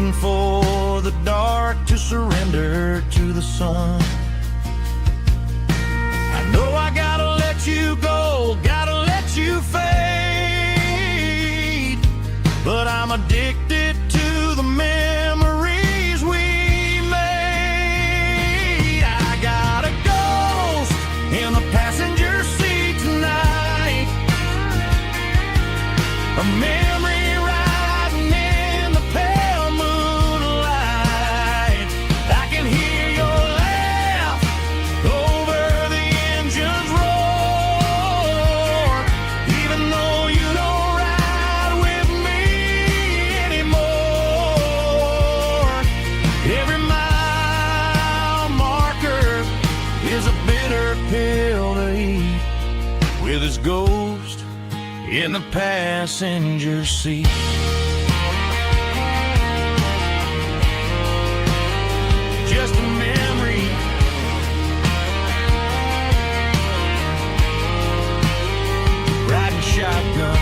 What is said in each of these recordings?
waiting for the dark to surrender to the sun. I know I gotta let you go, gotta let you fade, but I'm addicted to the memories we made. I got a ghost in the passenger seat tonight, a memory riding in the pale moonlight. I can hear your laugh over the engine's roar, even though you don't ride with me anymore. Every mile marker is a bitter pill to eat, with his ghost in the passenger seat. Just a memory, riding shotgun.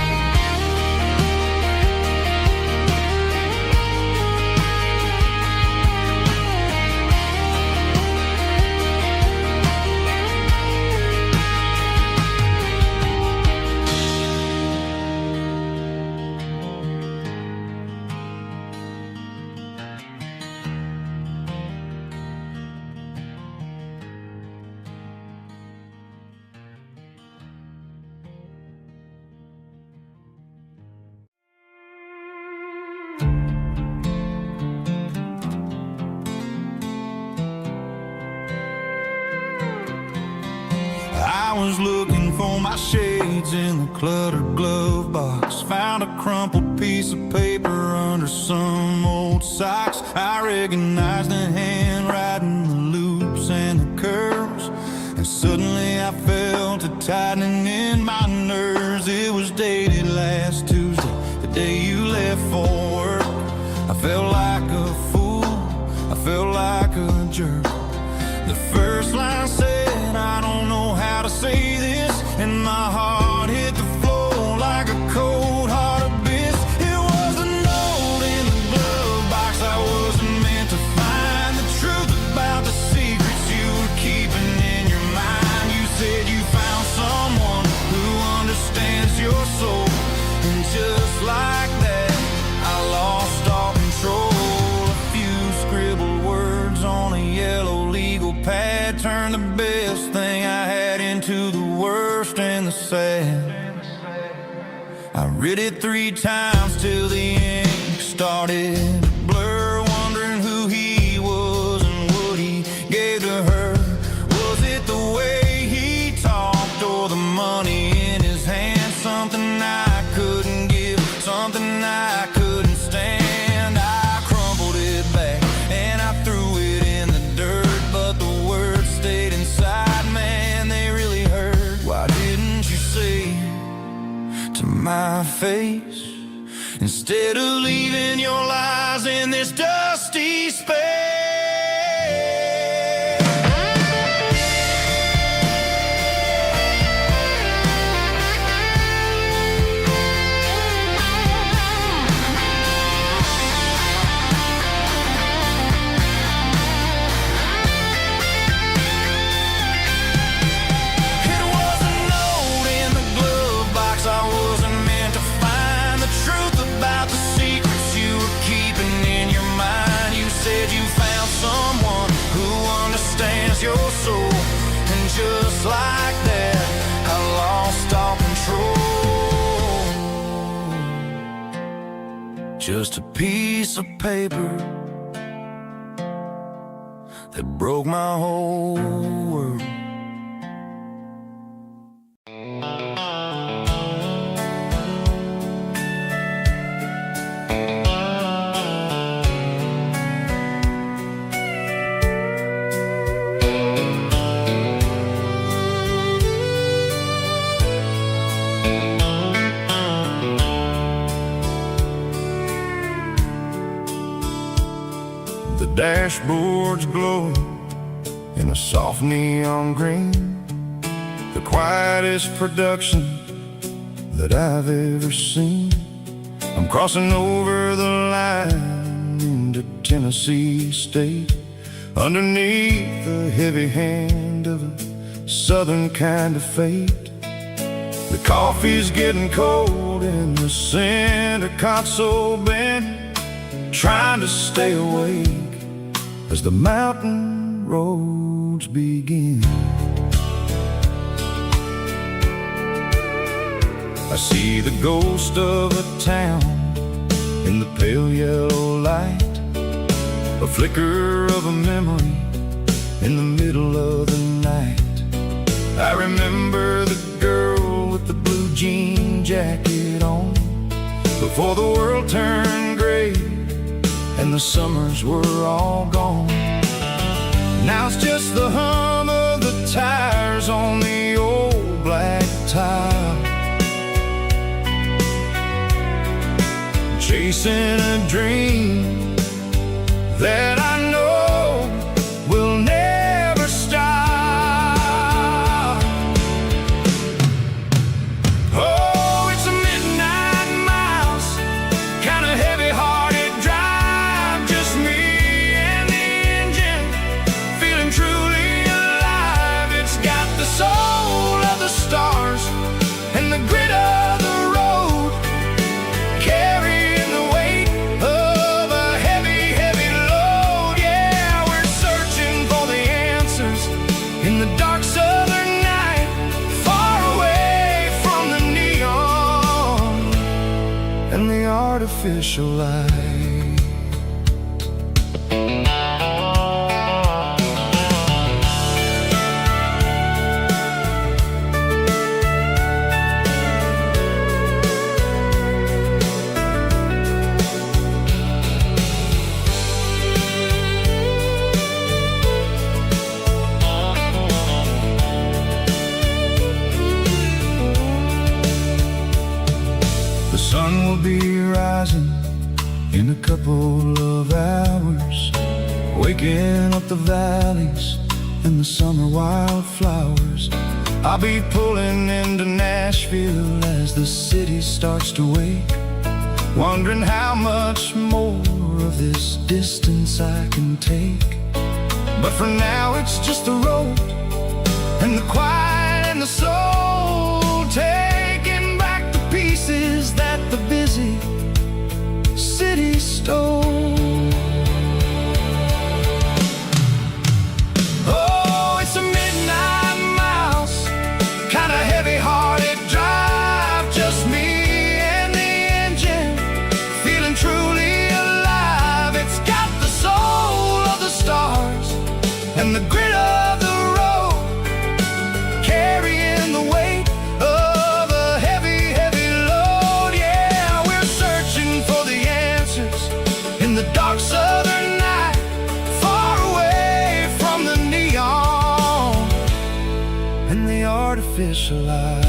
I was looking for my shades in the cluttered glove box, found a crumpled piece of paper under some old socks. I recognized the handwriting, the loops and the curves, and suddenly I felt a tightening in my nerves. It was dated last Tuesday, the day you left for work. I felt like a fool, I felt like a jerk. The first line said, I don't know how to say this, and my heart hit the floor like a cold heart abyss. It was a note in the glove box I wasn't meant to find, the truth about the secrets you were keeping in your mind. You said you found someone who understands your soul, and just like that, I lost all control. A few scribbled words on a yellow legal pad turned the best thing I had into the worst and the sad. I read it 3 times till the ink started to blur, wondering who he was and what he gave to her. Was it the way he talked or the money in his hand? Something I couldn't give, something I couldn't stand. I crumpled it back and I threw it in the dirt, but the words stayed inside, man, they really hurt. Why didn't you say to my face, instead of leaving your lies in this dusty space? Your soul, and just like that, I lost all control. Just a piece of paper that broke my whole world. Dashboards glowing in a soft neon green, the quietest production that I've ever seen. I'm crossing over the line into Tennessee State, underneath the heavy hand of a southern kind of fate. The coffee's getting cold in the center console bin, trying to stay awake as the mountain roads begin. I see the ghost of a town in the pale yellow light, a flicker of a memory in the middle of the night. I remember the girl with the blue jean jacket on, before the world turned gray and the summers were all gone. Now it's just the hum of the tires on the old black tile, chasing a dream that I know will never stop. Oh, it's a midnight miles, kind of heavy-hearted drive, just me and the engine, feeling truly alive. It's got the soul of the stars and the grit of the road, carrying the weight of a heavy, heavy load. Yeah, we're searching for the answers in the dark southern night, far away from the neon and the artificial light. The sun will be rising in a couple of hours, waking up the valleys and the summer wildflowers. I'll be pulling into Nashville as the city starts to wake, wondering how much more of this distance I can take. But for now it's just the road and the quiet and the soul, taking back the pieces that the busy city stole. Oh, it's a midnight miles, kind of heavy-hearted drive, just me and the engine, feeling truly alive. It's got the soul of the stars and the grit of the road, carrying the weight of a heavy, heavy load. Yeah, we're searching for the answers in the dark southern night, far away from the neon and the artificial lights.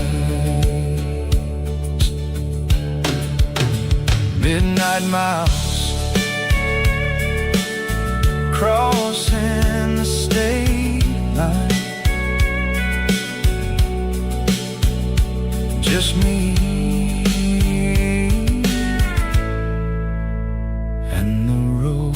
Midnight miles, crossing the state line, just me and the road.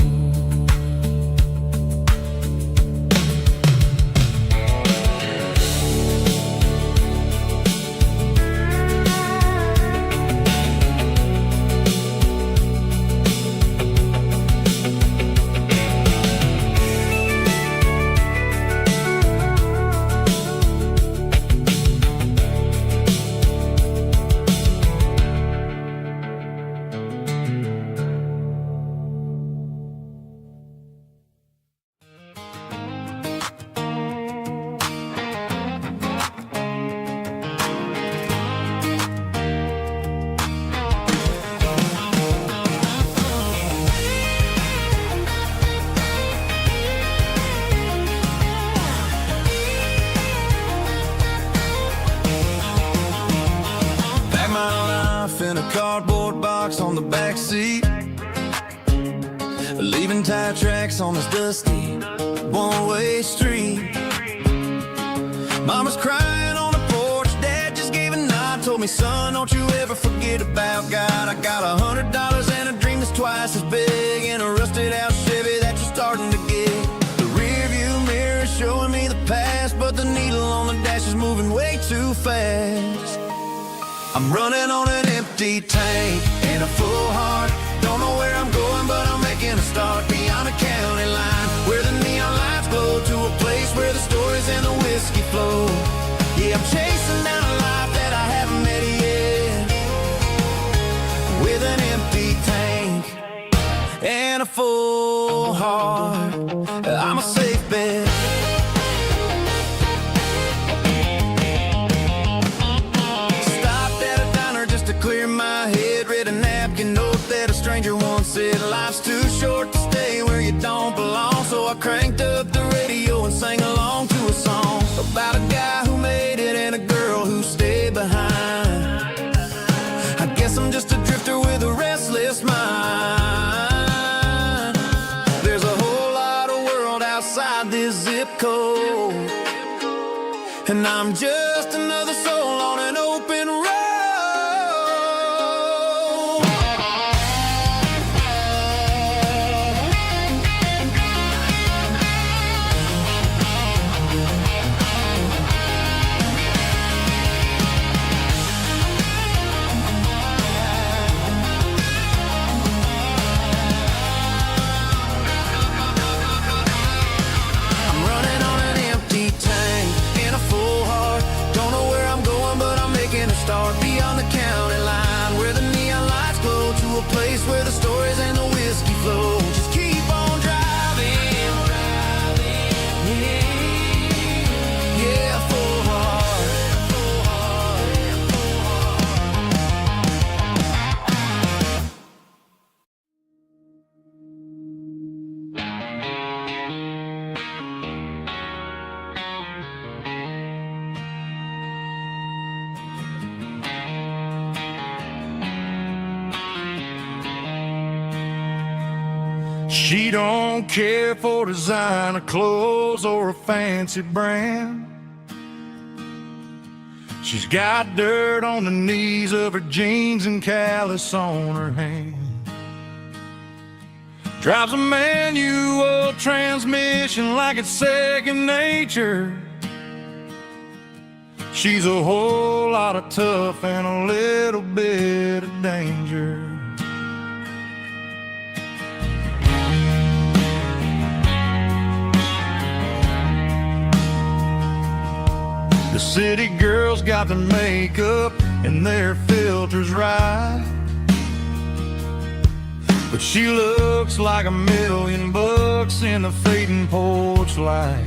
In a cardboard box on the back seat, leaving tire tracks on this dusty one-way street. Mama's crying on the porch, Dad just gave a nod, told me, son, don't you ever forget about God. I got $100 and a dream that's twice as big, and a rusty too fast. I'm running on an empty tank and a full heart. Don't know where I'm going, but I'm making a start beyond the county line, where the neon lights glow, to a place where the stories and the whiskey flow. Yeah, I'm chasing down a life that I haven't met yet, with an empty tank and a full heart. I'm a safe bet. Clear my head, read a napkin note that a stranger once said, life's too short to stay where you don't belong. So I cranked up the radio and sang along to a song about a guy who made it and a girl who stayed behind. I guess I'm just a drifter with a restless mind. There's a whole lot of world outside this zip code, and I'm just another soul on an open road. Start beyond the county line, where the neon lights glow, to a place where the stories and the whiskey flow. Just keep on driving, yeah, full heart. She don't care for designer clothes or a fancy brand. She's got dirt on the knees of her jeans and callus on her hand. Drives a manual transmission like it's second nature. She's a whole lot of tough and a little bit of danger. The city girls got their makeup and their filters right, but she looks like $1,000,000 in the fading porch light.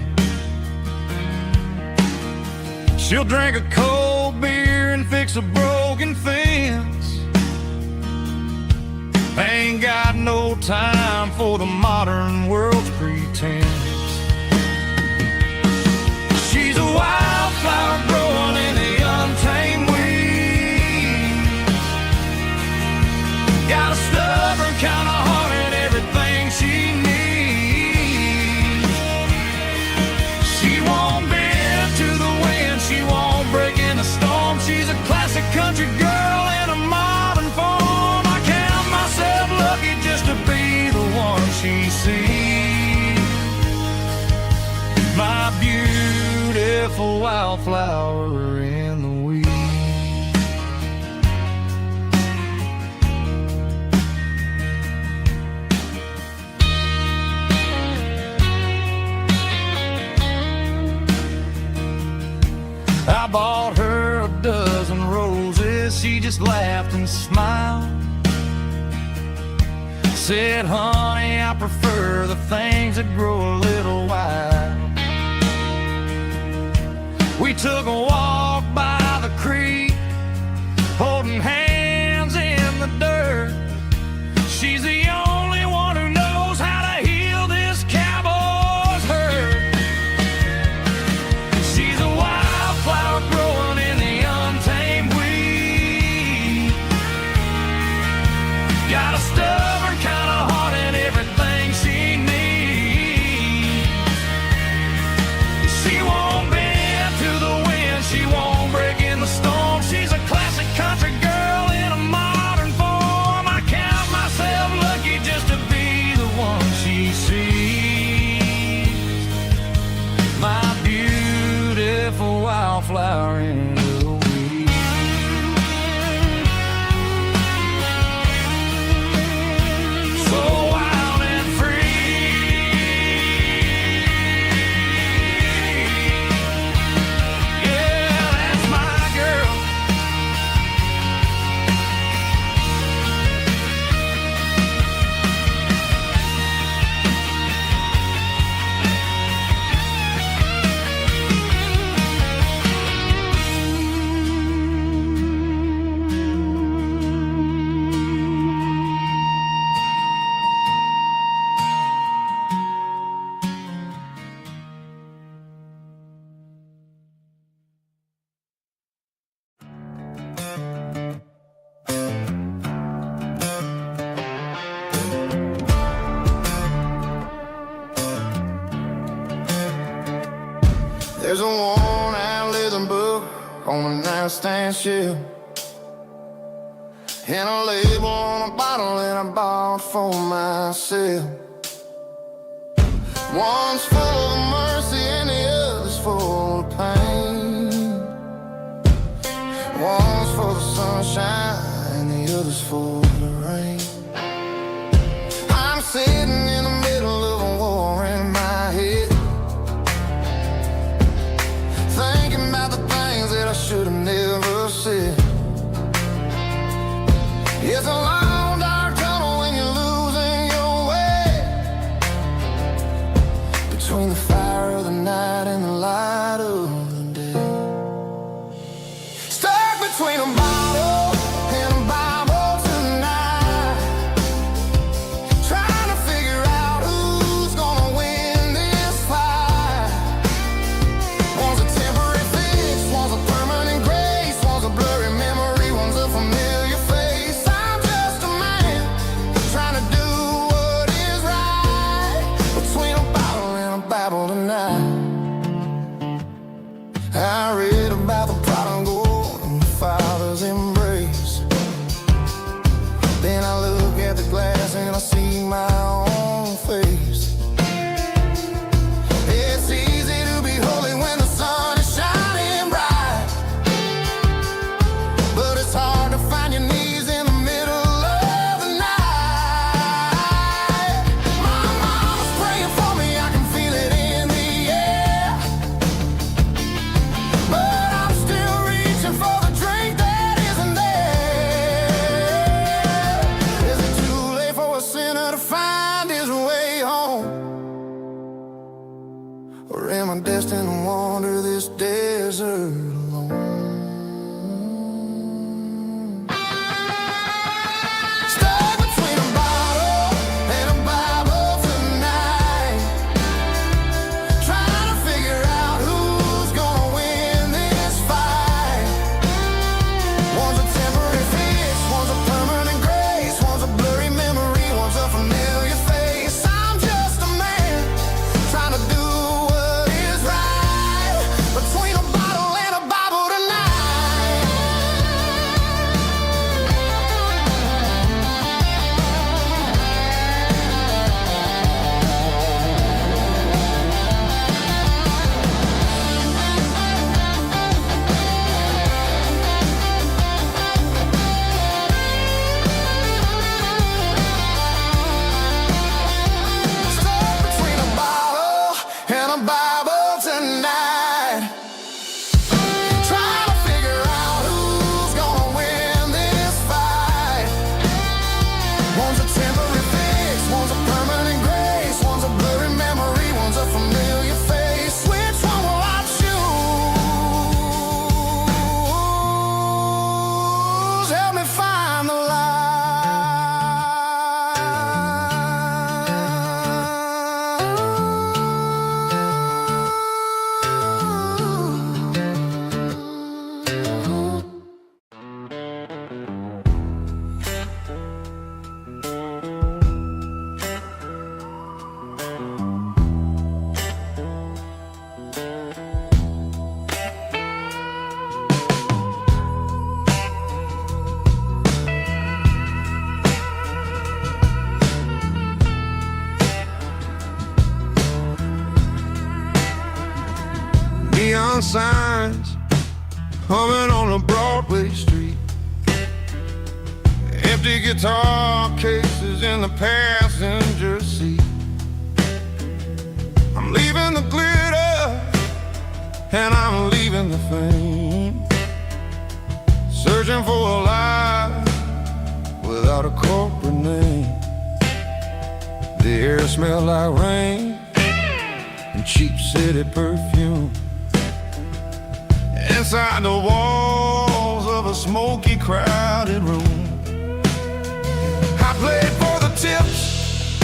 She'll drink a cold beer and fix a broken fence. Ain't got no time for the modern world's pretense. She's a wildflower growing in the untamed weeds. Got a stubborn kind of heart and everything she needs. She won't bend to the wind, she won't break in a storm. She's a classic country girl in a modern form. I count myself lucky just to be the one she sees. My beautiful wildflower in the weeds. I bought her a dozen roses, she just laughed and smiled. Said, honey, I prefer the things that grow a little wild. We took a walk by the creek, holding hands in the dirt. She's the only one who knows how to heal this cowboy's hurt. She's a wildflower growing in the untamed weed. Got a stubborn kind of heart and everything she needs. She won't bend to the wind, she won't There's a worn-out leather book on the nightstand shelf, and a label on a bottle that I bought for myself. One's full of mercy and the other's full of pain. One's for the sunshine and the other's for the rain. I'm sitting in the middle of a war in my head, thinking about the things that I should have never said. It's a long dark tunnel when you're losing your way, between the fire of the night and the light of the day. Stuck between a bottle and a Bible tonight, trying to figure out who's gonna win this fight. One's a temporary fix, one's a permanent grace, one's a blurry memory, one's a familiar face. I'm just a man trying to do what is right, between a bottle and a Bible tonight. I read about the prodigal and the Father's embrace. Then I look at the glass and I see my own face. It's easy to be holy when the sun is shining bright, but it's hard to find your knees in the middle of the night. My mama's praying for me, I can feel it in the air, but I'm still reaching for the drink that isn't there. Is it too late for a sinner to find his way home? Or am I destined to wander this desert alone? Stuck between a bottle and a Bible tonight, trying to figure out who's gonna win this fight. One's a temporary fix, one's a permanent grace, one's a blurry memory, one's a familiar face. I'm just a man trying to do what is right, between a bottle and a Bible tonight. Stuck between a bottle and a Bible tonight, trying to figure out who's gonna win this fight. One's a temporary fix, one's a permanent grace, one's a blurry memory, one's a familiar face. Which one will I choose? Help me find the neon signs humming on a Broadway street, empty guitar cases in the passenger seat. I'm leaving the glitter and I'm leaving the fame, searching for a life without a corporate name. The air smelled like rain and cheap city perfume. Inside the walls of a smoky, crowded room, I played for the tips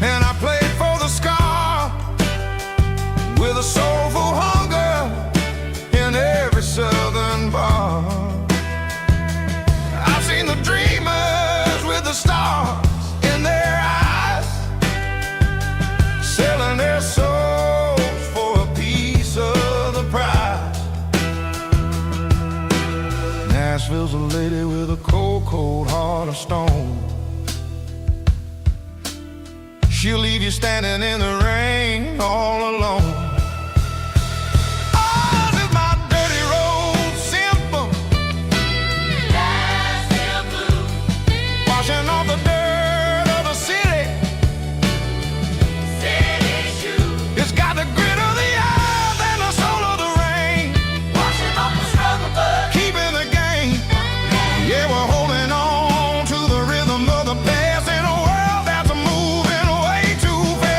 and I played for the scar, with a soulful hunger in every southern bar. I've seen the dreamers with the stars in their eyes, selling their souls for a piece of She'll leave you standing in the rain all alone. Oh, this is my dirty road symphony. Nashville blues. Washing off the dirt of the city. City shoes. It's got the grit of the earth and the soul of the rain. Washing off the struggle, but keeping the game. Yeah, we're holding on to the rhythm of the past in a world that's moving way too fast.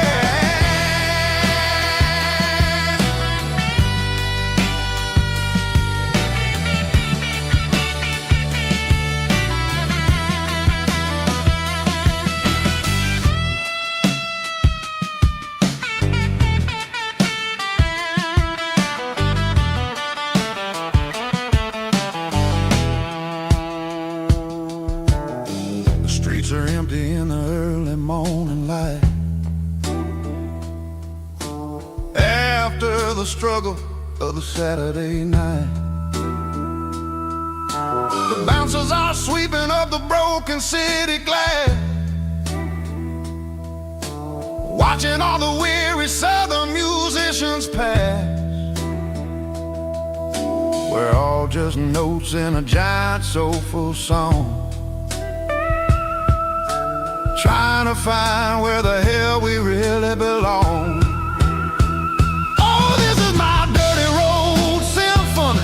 The streets are empty in the early morning light. After the struggle of the Saturday night, the bouncers are sweeping up the broken city glass, watching all the weary southern musicians pass. We're all just notes in a giant soulful song, trying to find where the hell we really belong. Oh, this is my dirty road symphony.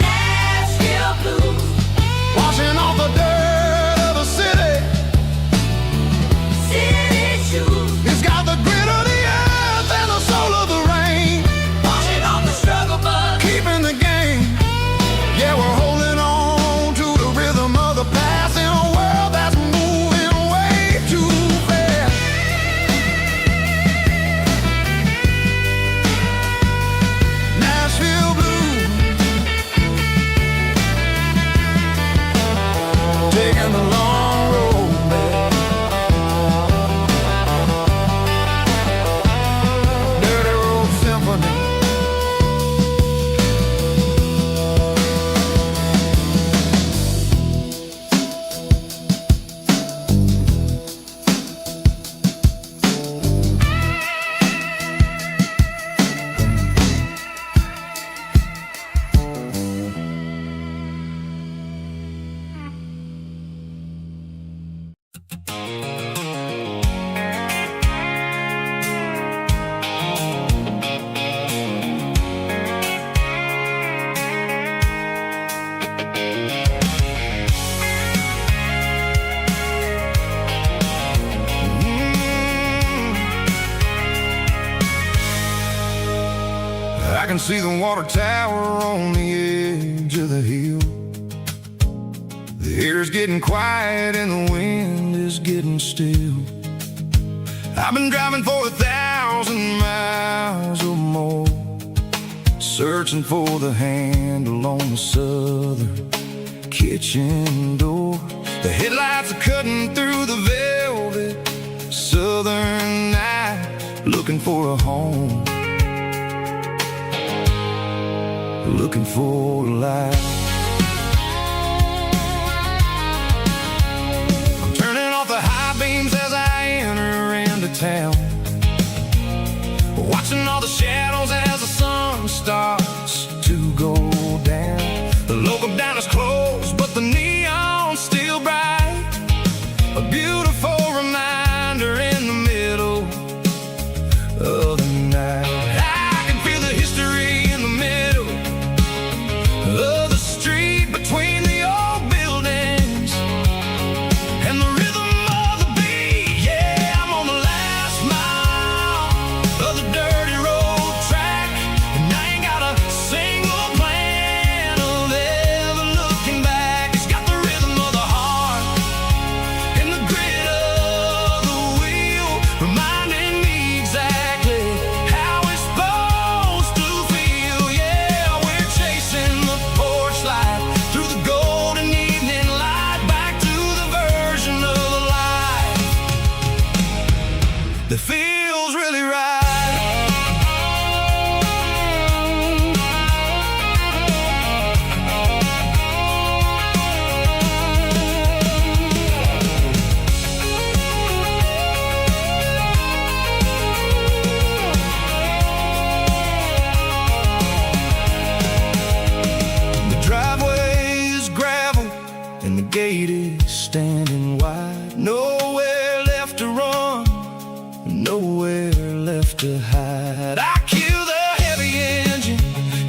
Nashville blues. Washing off the dirt of the city. City shoes. It's got the grit of the earth and the soul of the rain. Washing off the struggle, but keeping the game. Yeah, we're holding on to the rhythm of the past in a world that's moving way too fast. Nashville blues, taking the long road back. Dirty road symphony. I can see the water tower on the edge of the hill. The air's getting quiet and the wind is getting still. I've been driving for 1,000 miles or more, searching for the handle on the southern kitchen door. The headlights are cutting through the velvet southern night, looking for a home, looking for a life. I'm turning off the high beams as I enter into town, watching all the shadows as the sun starts to go down. The local diner's closed, but the neon's still bright, a beautiful reminder in the middle of the night. I can feel the history in the middle of the street, between the old buildings and the rhythm of the beat. Yeah, I'm on the last mile of the dirty road track, and I ain't got a single plan of ever looking back. It's got the rhythm of the heart and the grit left to hide. I kill the heavy engine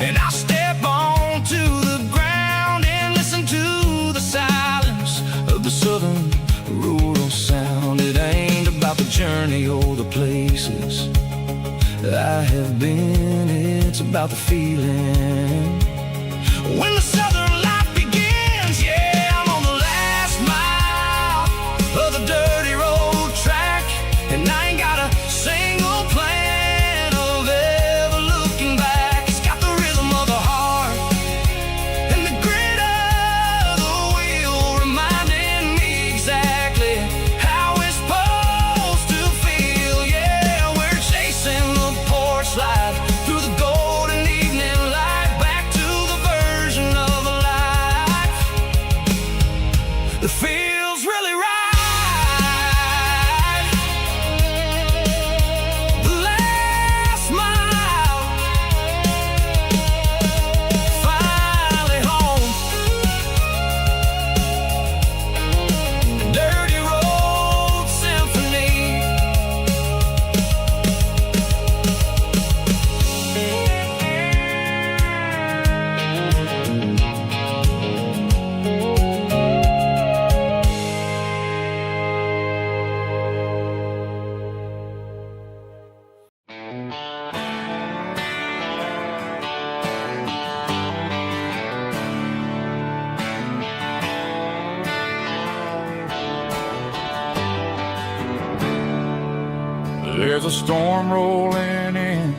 and I step onto the ground and listen to the silence of the southern rural sound. It ain't about the journey or the places I have been, it's about the feeling when the southern life begins. Yeah, I'm on the last mile of the dirty road track, and I ain't got a single plan of ever looking back. It's got the rhythm of the heart and the grit of the wheel, reminding me exactly how it's supposed to feel. Yeah, we're chasing the porch light through the golden evening light, back to the version of a life that feels really right. The last mile, finally home. Dirty road symphony. There's a storm rolling in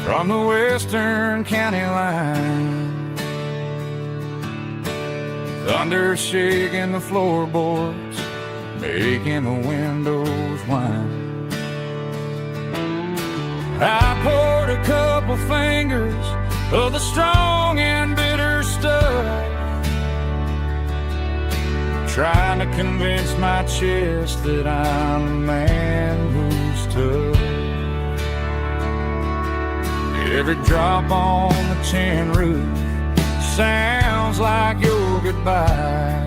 from the western county line, thunder shaking the floorboards, making the windows whine. I poured a couple fingers of the strong and bitter stuff, trying to convince my chest that I'm a man who's tough. Every drop on the tin roof sounds like your goodbye,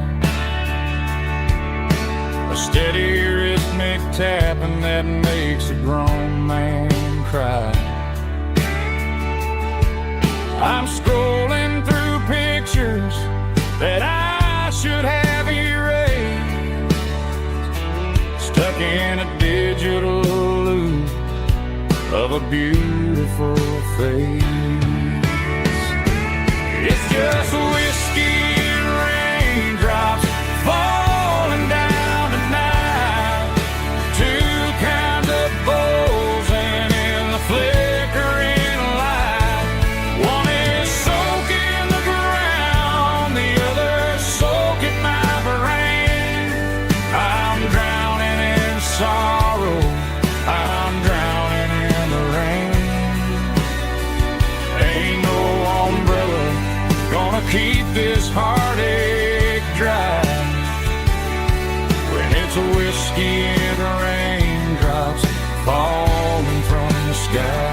a steady rhythmic tapping that makes a grown man cry. I'm scrolling through pictures that I should have erased, stuck in a digital loop of a beautiful face. It's just whiskey and raindrops falling down tonight, two kinds of bowls and in the flickering light. One is soaking the ground, the other soaking my brain. I'm drowning in sorrow, I'm drowning in the rain. Ain't no umbrella gonna keep this heartache dry when it's a whiskey and raindrops falling from the sky.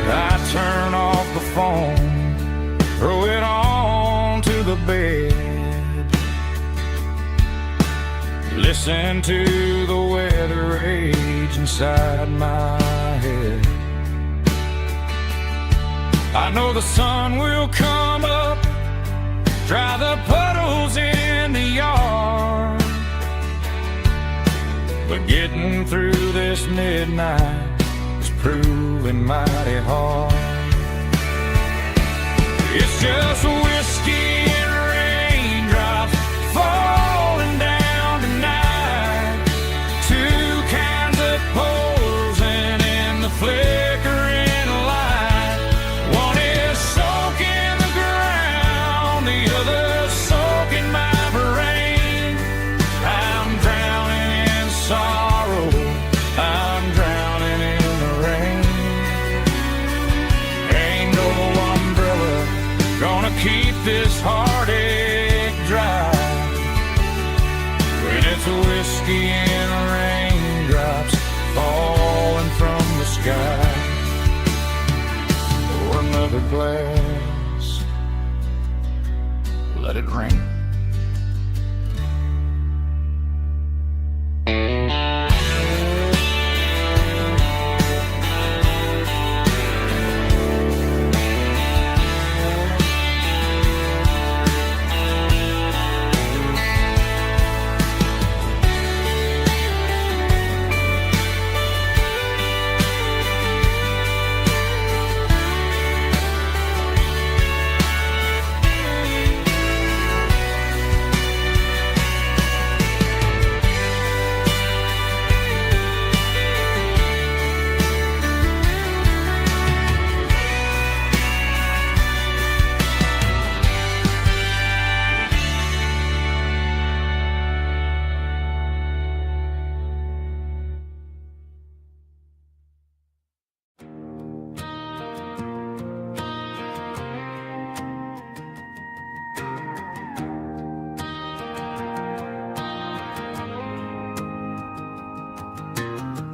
I turn off the phone, throw it on to the bed, listen to the weather rage inside my head. I know the sun will come up, dry the puddles in the yard, but getting through this midnight is proving mighty hard. It's just whiskey and raindrops falling down tonight, two kinds of poles and in the flickering light. One is soaking the ground, the other soaking my brain. I'm drowning in sorrow, I'm drowning in the rain. Ain't no umbrella gonna keep this heartache dry when it's a whiskey and raindrops falling from sky or another glass. Let it rain.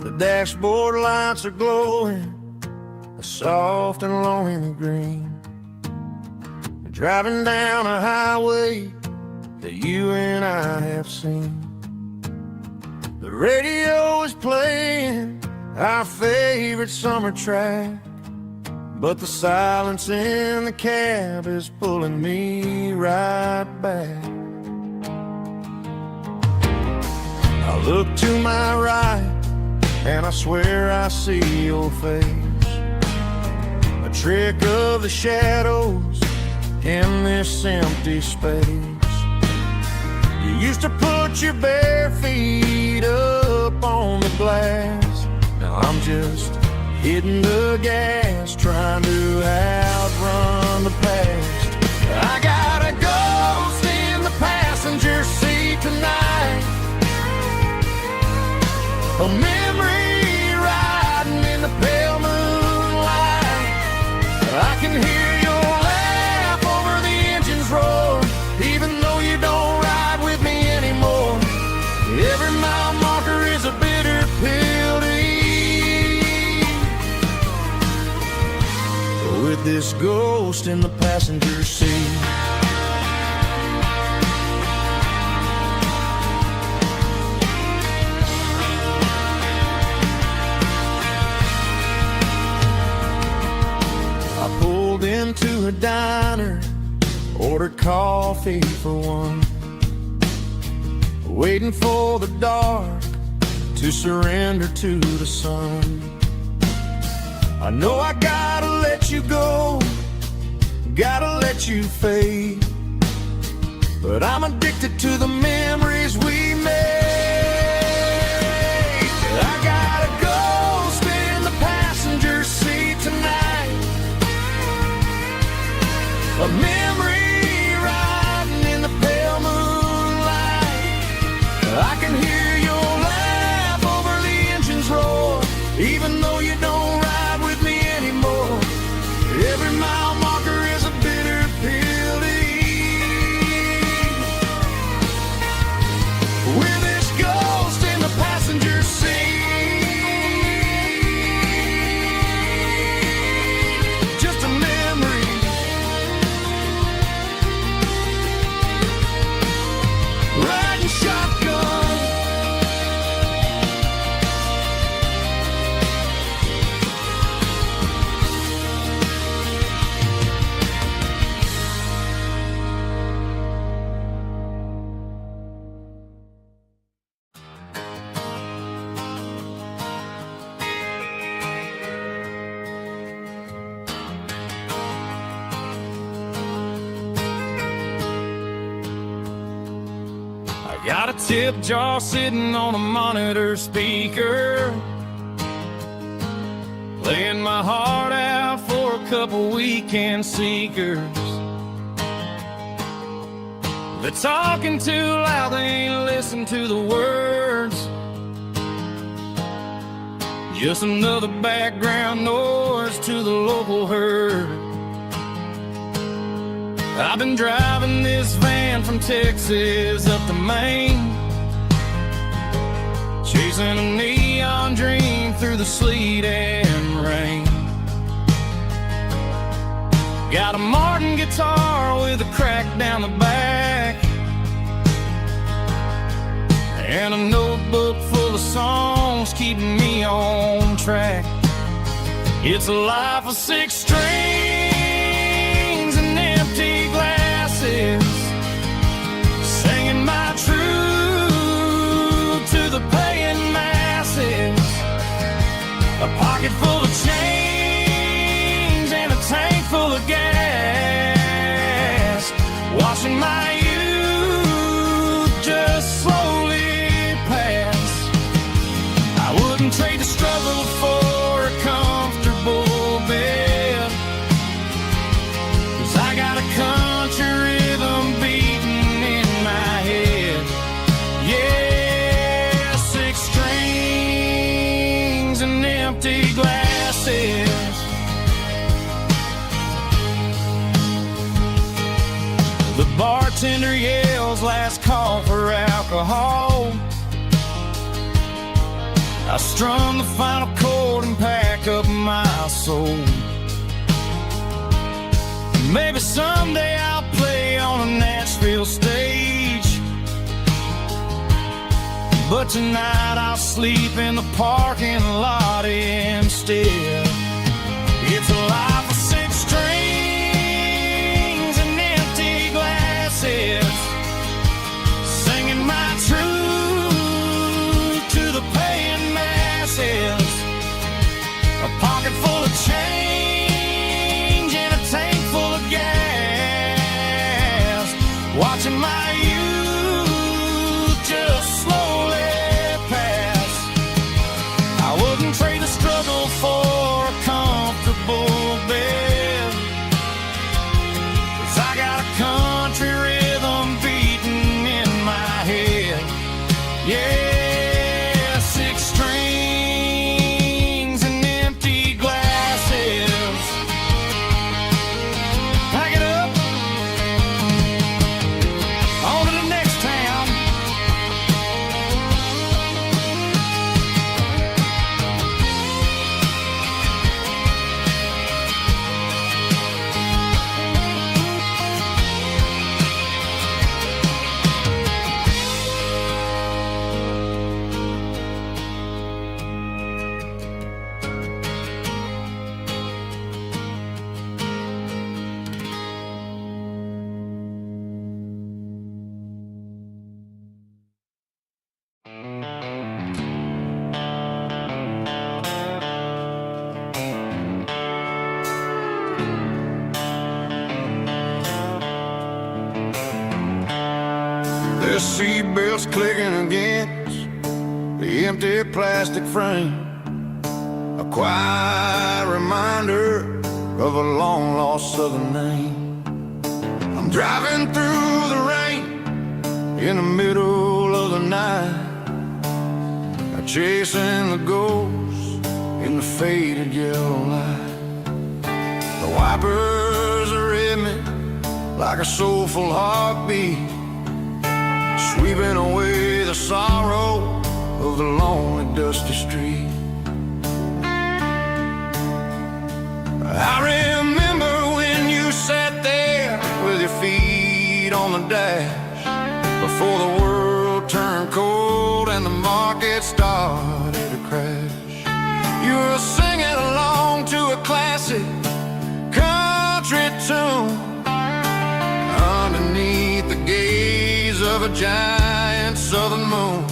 The dashboard lights are glowing a soft and lonely green. You're driving down a highway that you and I have seen. The radio is playing our favorite summer track, but the silence in the cab is pulling me right back. I look to my right and I swear I see your face, a trick of the shadows in this empty space. You used to put your bare feet up on the glass. Now I'm just hitting the gas, trying to outrun the past. I got a ghost in the passenger seat tonight, a memory riding in the pale moonlight. I can hear your laugh over the engine's roar, even though you don't ride with me anymore. Every mile marker is a bitter pill to eat, with this ghost in the passenger seat. Into a diner, ordered coffee for one, waiting for the dark to surrender to the sun. I know I gotta let you go, gotta let you fade, but I'm addicted to the memories we made. I got a ghost in the passenger seat tonight, a memory riding in the pale moonlight. I can hear your laugh over the engine's roar, even though you don't ride with me anymore. Every mile marker is a bitter pill to eat, with this ghost in the passenger seat. Just a memory, riding shotgun. Got a tip jar sitting on a monitor speaker, playing my heart out for a couple weekend seekers. They're talking too loud, they ain't listen to the words. Just another background noise to the local herd. I've been driving this van from Texas up to Maine, chasing a neon dream through the sleet and Got a Martin guitar with a crack down the back, and a notebook full of songs keeping me on track. It's a life of 6 strings and empty glasses, singing my truth to the paying masses. A pocket full of change and a tank full of gas, watching my youth just slowly pass. I wouldn't trade the struggle for a comfortable bed, 'cause I got a country rhythm beating in my head. Yeah, 6 strings and empty glasses. The bartender yells last call for alcohol. I strum the final chord and pack up my soul. Maybe someday I'll play on a Nashville stage, but tonight I'll sleep in the parking lot instead. It's a life of 6 strings and empty glasses, singing my truth to the paying masses. A pocket full of change and a tank full of gas, watching my youth just slowly pass. I wouldn't trade the struggle for a comfortable bed, 'cause I got a country rhythm beating in my head. Yeah, 6 strings and empty glasses. Pack it up, on to the next town. The seatbelt's clicking against the empty plastic frame, a quiet reminder of a long-lost southern name. I'm driving through the rain in the middle of the night, chasing the ghosts in the faded yellow light. The wipers are in me like a soulful heartbeat, sweeping away the sorrow of the lonely, dusty street. I remember when you sat there with your feet on the dash, before the world turned cold and the market started to crash. You were singing along to a classic country tune underneath the gaze of a giant southern moon.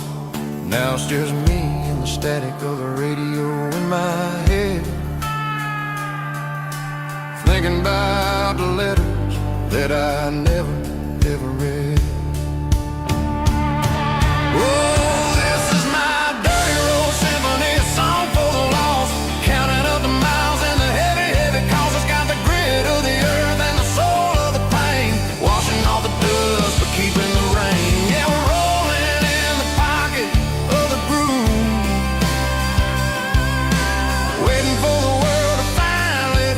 Now it's just me and the static of the radio in my head, thinking about the letters that I never, ever read. Oh, this is my dirty road symphony, a song for the lost, counting up the miles and the heavy, heavy calls. It's got the grit of the earth and the soul of the pain, washing off the dust but keeping the rain. Yeah, we're rolling in the pocket of the groove, waiting for the world to finally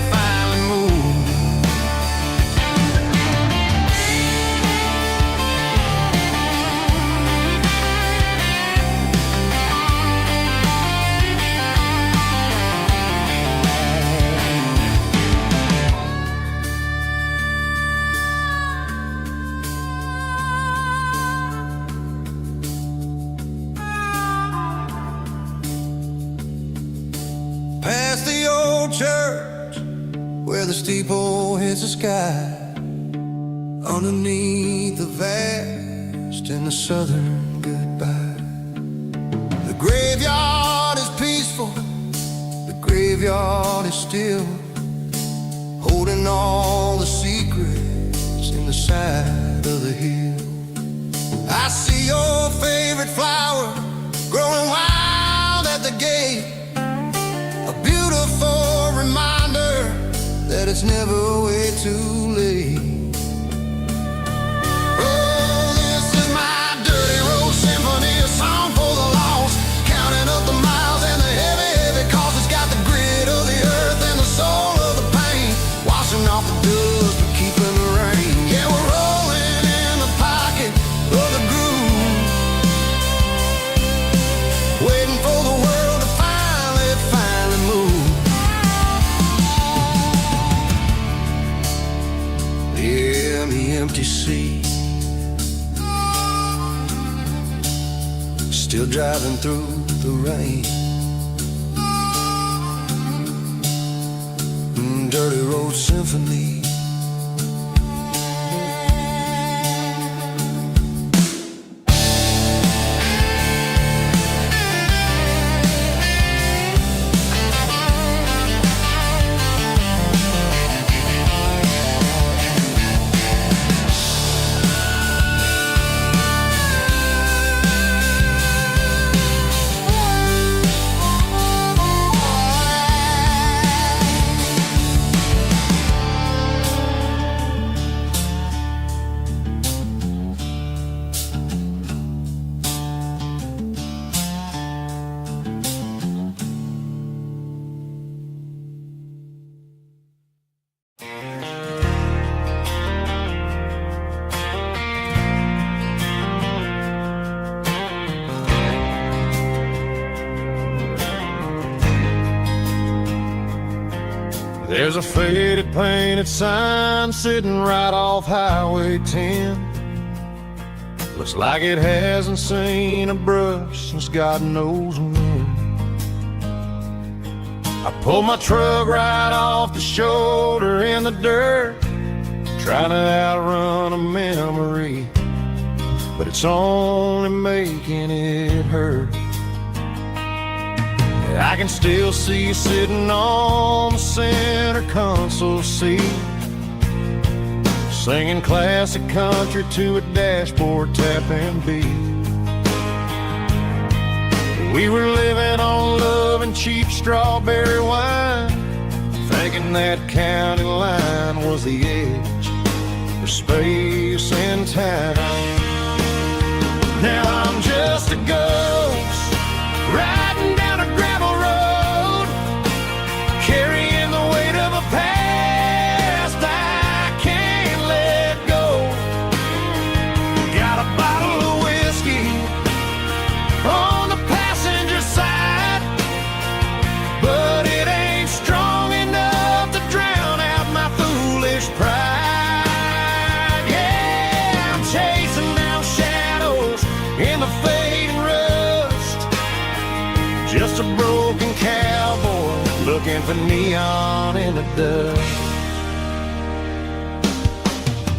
move. church where the steeple hits the sky, underneath the vast in the southern goodbye. The graveyard is peaceful, the graveyard is still, holding all the secrets in the side of the hill. I see your favorite flower growing wild at the gate, a beautiful reminder that it's never way too late. Oh, this is my dirty road symphony, a song for the lost, counting up the miles and the heavy, heavy cost. It's got the grit of the earth and the soul of the pain, washing off the dust but keeping the rain. Yeah, we're rolling in the pocket of the groove, waiting for the world to finally move. Yeah, the empty sea, still driving through the rain. Dirty road symphony. There's a faded painted sign sitting right off Highway 10. Looks like it hasn't seen a brush since God knows when. I pulled my truck right off the shoulder in the dirt, trying to outrun a memory, but it's only making it hurt. I can still see you sitting on the center console seat, singing classic country to a dashboard tapping beat. We were living on love and cheap strawberry wine, thinking that county line was the edge for space and time. Now I'm just a ghost riding down a gravel road, carrying the weight of a past I can't let go. Got a bottle of whiskey on the passenger side, but it ain't strong enough to drown out my foolish pride. Yeah, I'm chasing down shadows in the fading rust, just a broken cowboy looking for neon in the dust.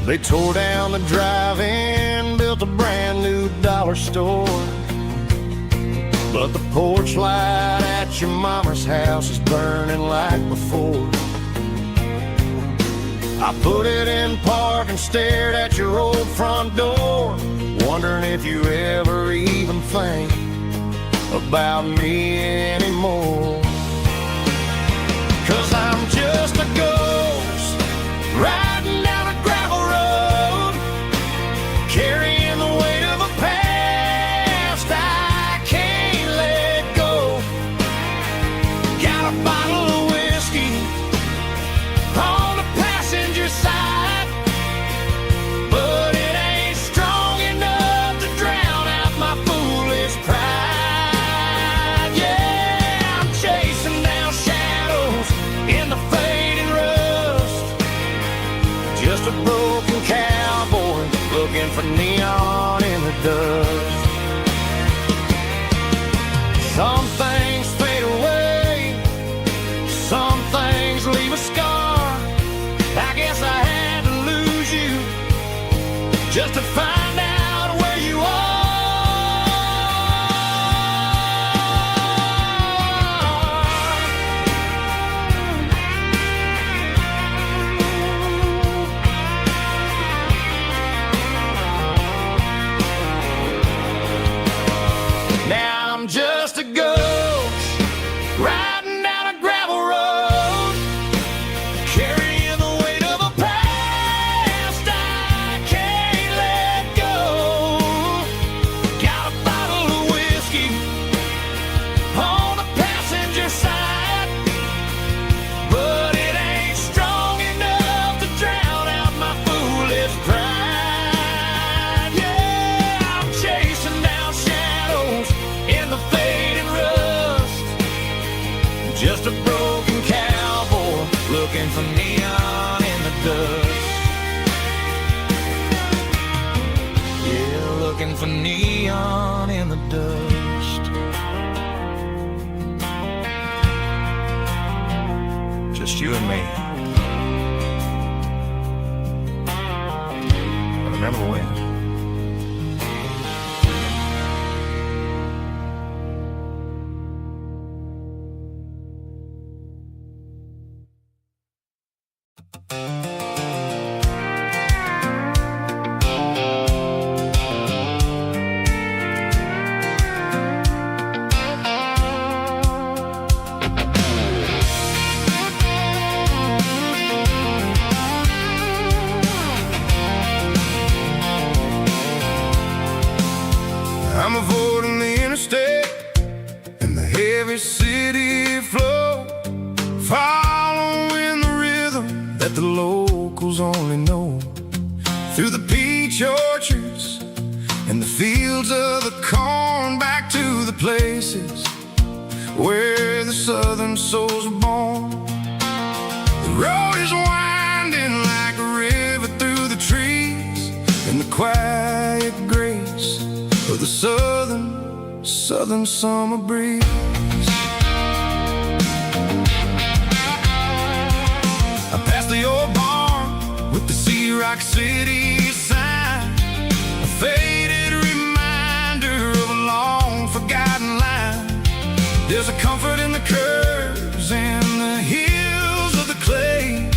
They tore down the drive-in, built a brand new dollar store, but the porch light at your mama's house is burning like before. I put it in park and stared at your old front door, wondering if you ever even think about me anymore. 'Cause I'm just a ghost riding down a gravel road, carrying the weight of a past I can't let go. Got a bottle of whiskey on the passenger side, but it ain't strong enough to drown out my foolish pride. Yeah, I'm chasing down shadows in the fading rust, just a broken cowboy looking for neon in the dust. Some things fade away, some things in the fading rust. Just a broken cowboy looking for neon in the dust. Yeah, looking for neon in the dust. Just you and me. Remember when? I'm avoiding the interstate and the heavy city flow, following the rhythm that the locals only know. Through the peach orchards and the fields of the corn, back to the places where the southern souls are born. The road is winding like a river through the trees, in the quiet grace of the southern summer breeze. I passed the old barn with the Sea Rock City sign, a faded reminder of a long forgotten line. There's a comfort in the curves and the hills of the clay,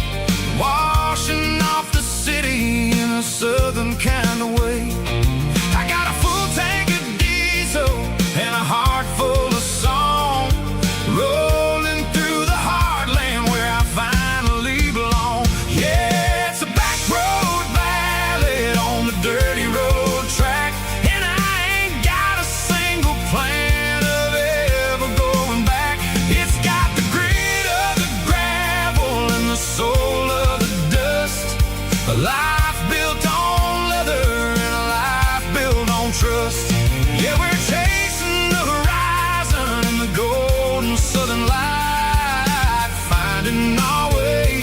washing off the city in a southern kind of way. I got a full tank of diesel and a heart full of song, rolling through the heartland where I finally belong. Yeah, it's a back road ballad on the dirty road track, and I ain't got a single plan of ever going back. It's got the grit of the gravel and the soul of the dust, a life built on leather and a life built on trust. Yeah, we're chasing the horizon in the golden southern light, finding our way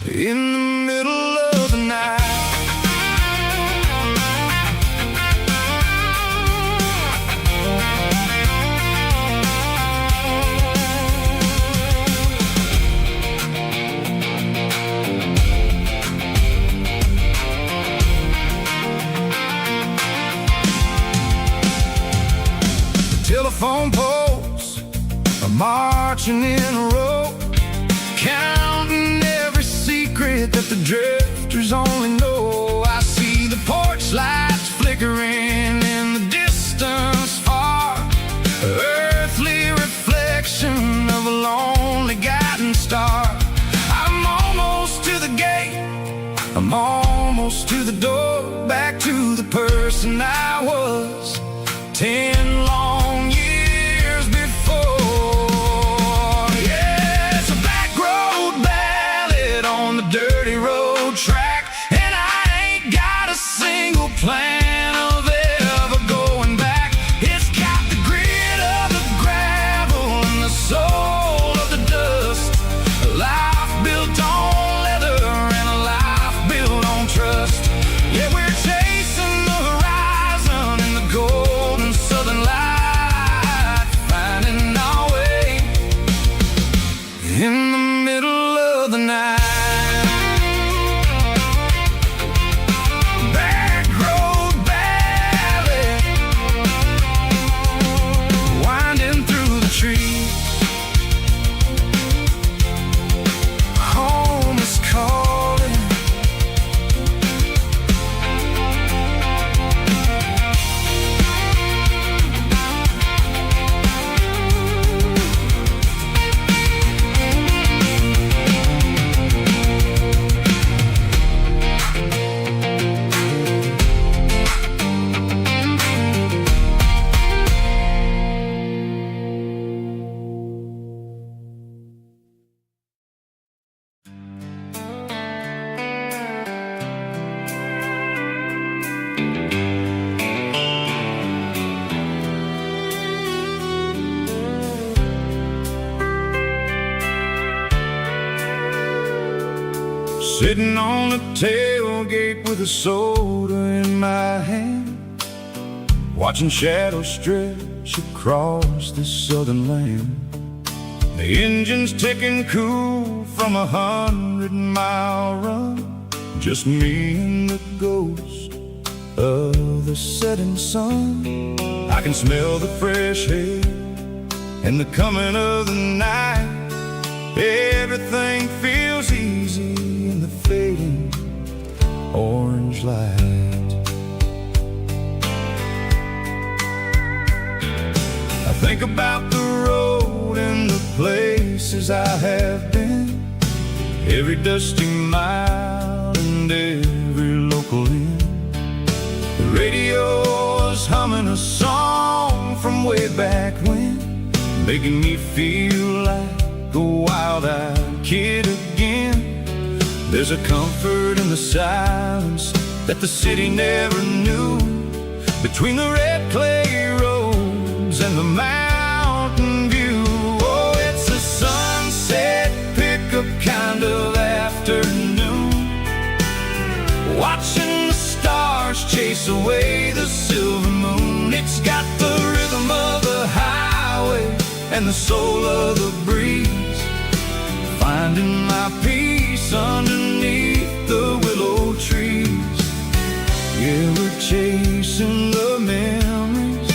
in the middle of the night. Telephone poles are marching in a row, counting every secret that the drifters only know. I see the porch lights flickering in the distance far, earthly reflection of a lonely guiding star. I'm almost to the gate, I'm almost to the door, back to the person I was 10 long years before. Yeah, it's a back road ballad on the dirty road track, and I ain't got a single plan of ever going back. It's got the grit of the gravel and the soul of the dust, a life built on leather and a life built on trust. Yeah, we're chasing the horizon in the golden southern Sitting on the tailgate with a soda in my hand, watching shadows stretch across this southern land. The engine's ticking cool from 100-mile run, just me and the ghost of the setting sun. I can smell the fresh air and the coming of the night. Everything feels easy in the fading orange light. I think about the road and the places I have been, every dusty mile and every local inn. The radio is humming a song from way back when, making me feel like a wild-eyed kid again. There's a comfort in the silence that the city never knew, between the red clay roads and the mountain view. Oh, it's a sunset pickup kind of afternoon, watching the stars chase away the silver moon. It's got the rhythm of the highway and the soul of the breeze, finding my peace underneath the willow trees. Yeah, we're chasing the memories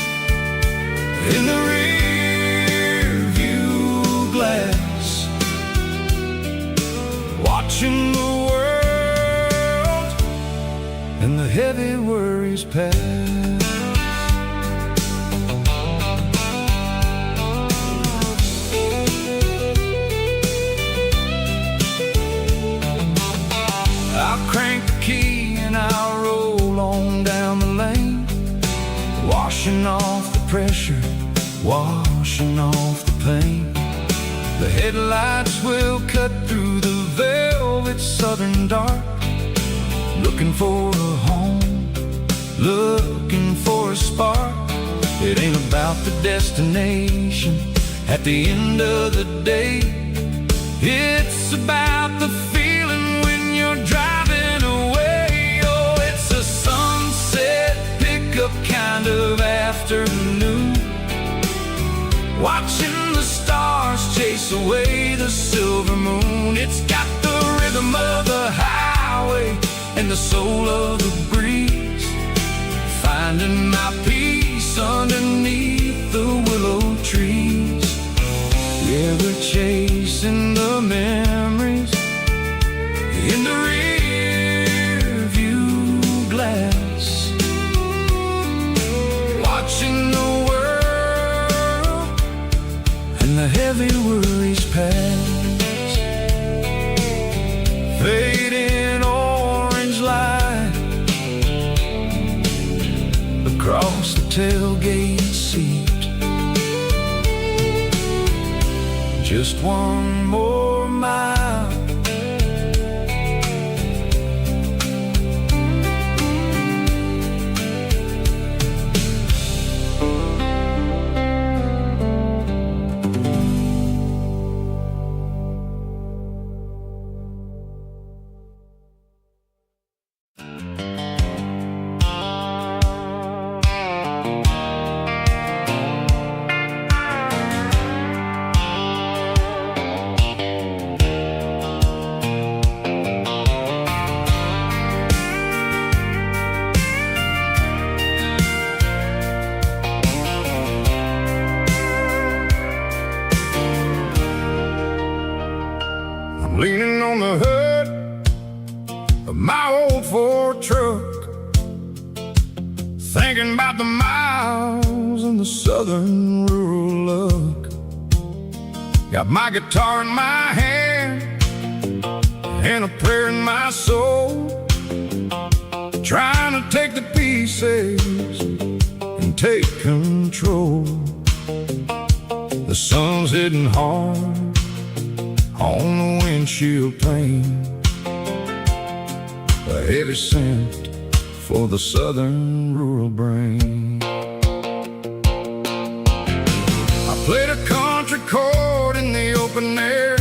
in the rear view glass, watching the world and the heavy worries pass. I'll crank the key and I'll roll on down the lane, washing off the pressure, washing off the pain. The headlights will cut through the velvet southern dark, looking for a home, looking for a spark. It ain't about the destination at the end of the day, it's about the feeling when you're driving away. Oh, it's a sunset pickup kind of afternoon, watching the stars chase away the silver moon. It's got the rhythm of the highway and the soul of the breeze, finding my peace underneath the willow trees. Yeah, we're chasing the memories in the rear view glass, watching the world and the heavy worries pass. Fading orange light across the tailgate seat, just one more mile. Leaning on the hood of my old Ford truck, thinking about the miles and the southern rural look. Got my guitar in my hand and a prayer in my soul, trying to take the pieces and take control. The sun's hitting hard on the windshield pane, a heavy scent for the southern rural brain. I played a country chord in the open air,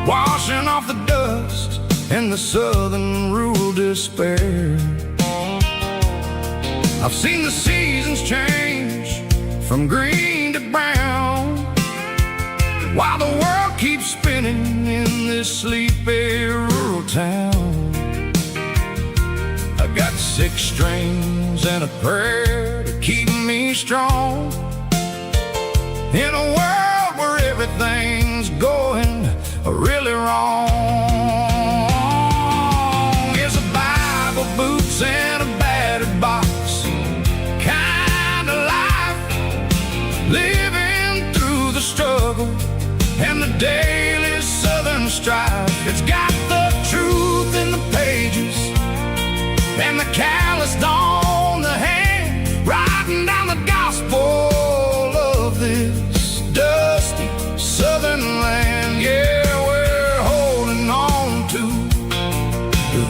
washing off the dust the southern rural despair. I've seen the seasons change from green to brown, while the world keeps spinning in this sleepy rural town. I've got 6 strings and a prayer to keep me strong in a world where everything's going really wrong. It's a Bible, boots, and a battered box kind of life, living through the struggle and the daily southern strife. It's got the truth in the pages and the calloused on the hand, writing down the gospel of this dusty southern land. Yeah, we're holding on to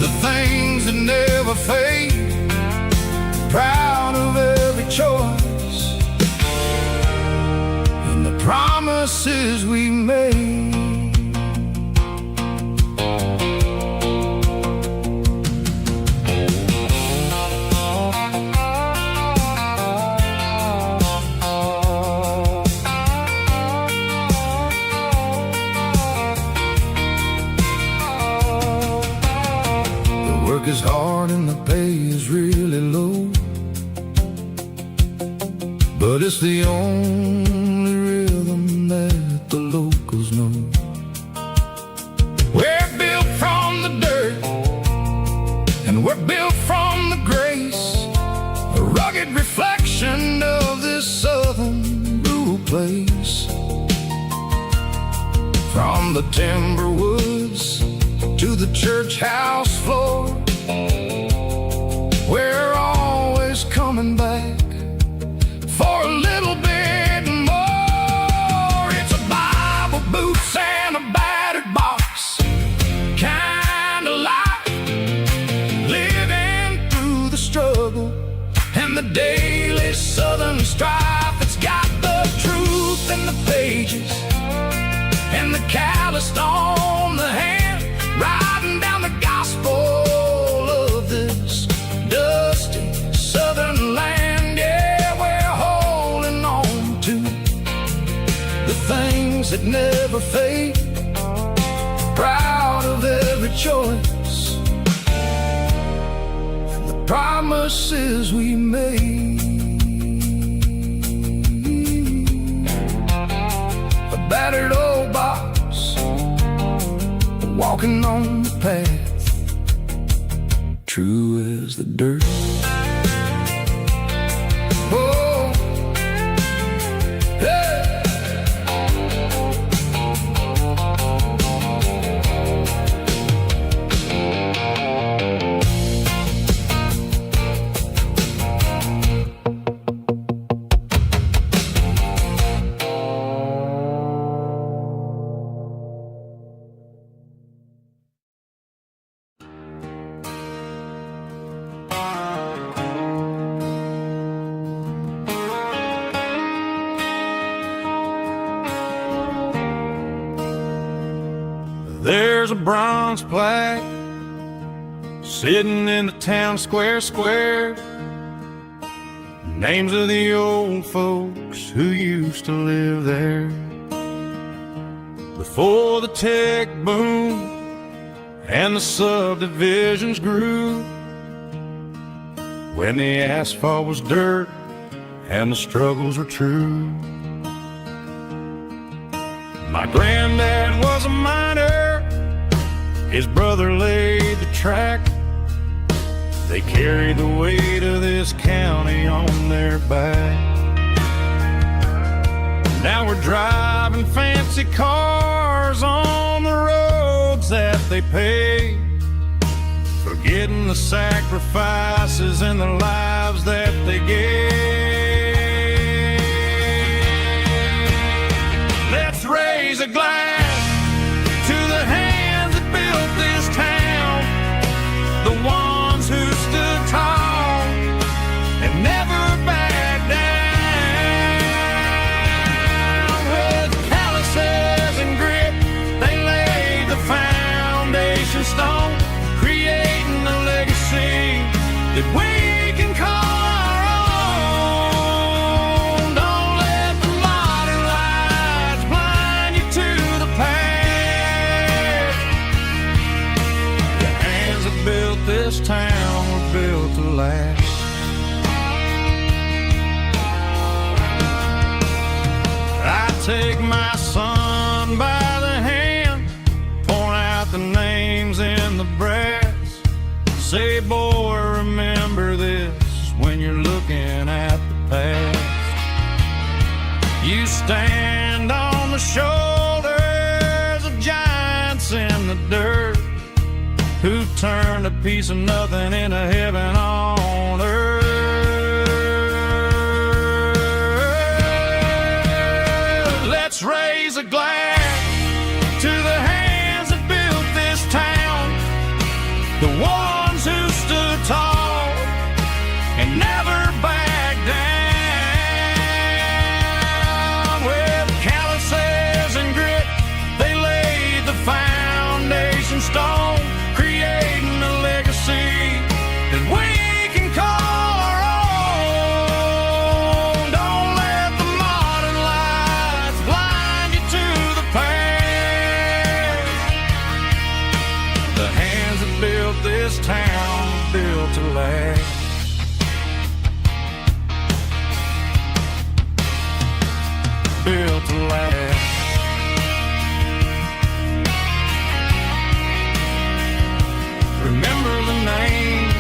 the things that never fade, proud of every choice and the promises we made. Work is hard and the pay is really low, but it's the only rhythm that the locals know. We're built from the dirt and we're built from the grace, a rugged reflection of this southern rural place. From the timber woods to the church house floor, we're always coming back for a little bit more. It's a Bible, boots, and a battered box kind of life, living through the struggle and the daily southern strife. It's got the truth in the pages and the calloused on the hand, writing down the gospel of this dusty southern land. Yeah, we're holding on to the things that never fade, proud of every choice and the promises we made. A battered old box, walking on the path, true as the dirt. Oh, yeah. There's a bronze plaque sitting in the town square. Names of the old folks who used to live there before the tech boom and the subdivisions grew, when the asphalt was dirt and the struggles were true. My granddad was a miner, his brother laid the track. They carried the weight of this county on their back. Now we're driving fancy cars on the roads that they paved, forgetting the sacrifices and the lives that they gave. Let's raise a glass to the hands that built this town, the ones who stood tall and never backed down. With calluses and grit, they laid the foundation stone take my son by the hand, point out the names in the brass, say, boy, remember this when you're looking at the past. You stand on the shoulders of giants in the dirt, who turned a piece of nothing into heaven on earth. Let's raise a glass to the hands that built this town, the ones who stood tall and never backed down. With calluses and grit, they laid the foundation stone, creating a legacy that we can call our own. Don't let the modern lights blind you to the past. The hands that built this town built to last. Built to last. Remember the names.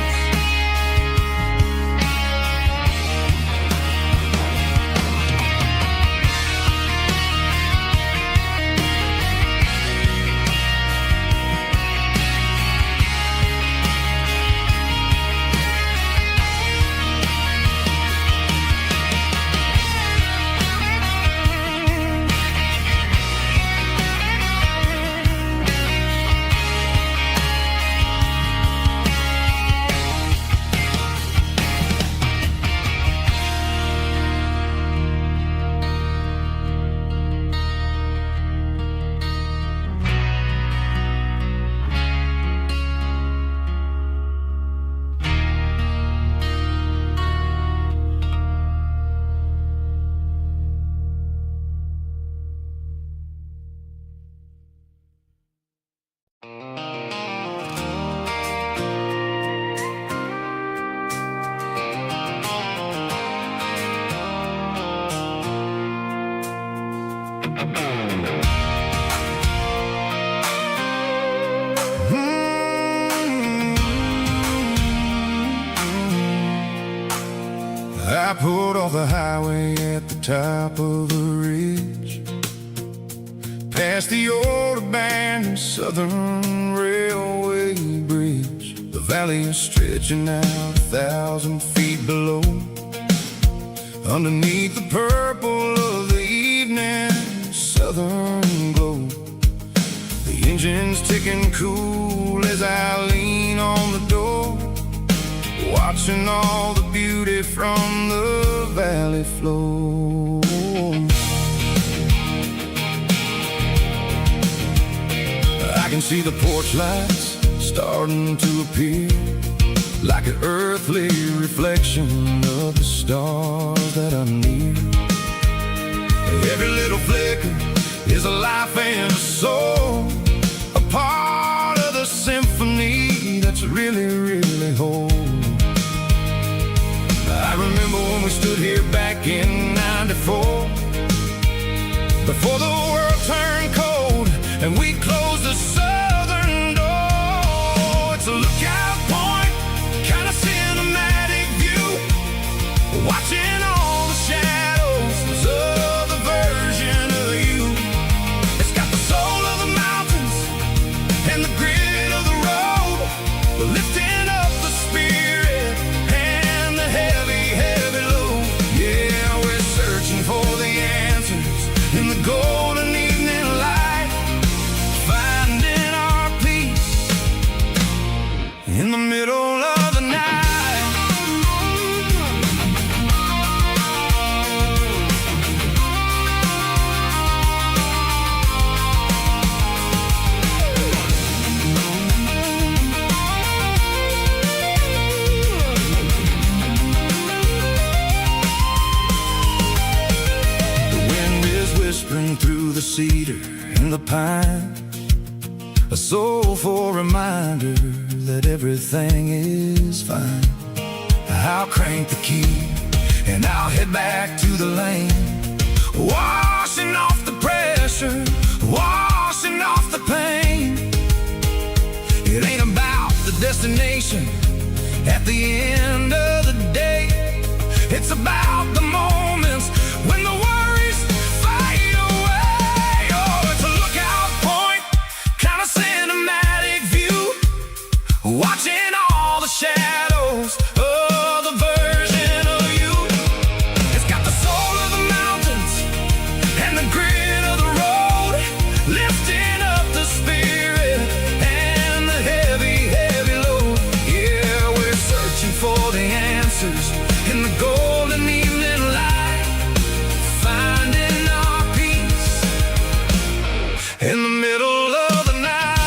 I pulled off the highway at the top of the ridge, past the old abandoned Southern Railway bridge. The valley is stretching out 1,000 feet below, underneath the purple of the evening southern glow. The engine's ticking cool as I lean on the door, watching all the beauty from the valley flow. I can see the porch lights starting to appear, like an earthly reflection of the stars that are near. Every little flicker is a life and a soul, a part of the symphony that's really, really whole. I remember when we stood here back in '94, before the world turned cold and we closed the southern door. It's a lookout point, kind of cinematic view, watching all the shadows of the version of you. It's got the soul of the mountains and the grit of the road, lifting up the spirit and the heavy, heavy load. Yeah, we're searching for the answers in the golden evening light, finding our peace in the middle of the night. Whispering through the cedar and the pine, a soulful reminder that everything is fine. I'll crank the key and I'll head back to the lane, washing off the pressure, washing off the pain. It ain't about the destination at the end of the day. It's about the moments when the worries fade away. Oh, it's a lookout point, kind of cinematic view, watching all the shadows of the version of you. It's got the soul of the mountains and the grit of the road, lifting up the spirit and the heavy, heavy load. Yeah, we're searching for the answers in the golden evening light, finding our peace in the middle of the night.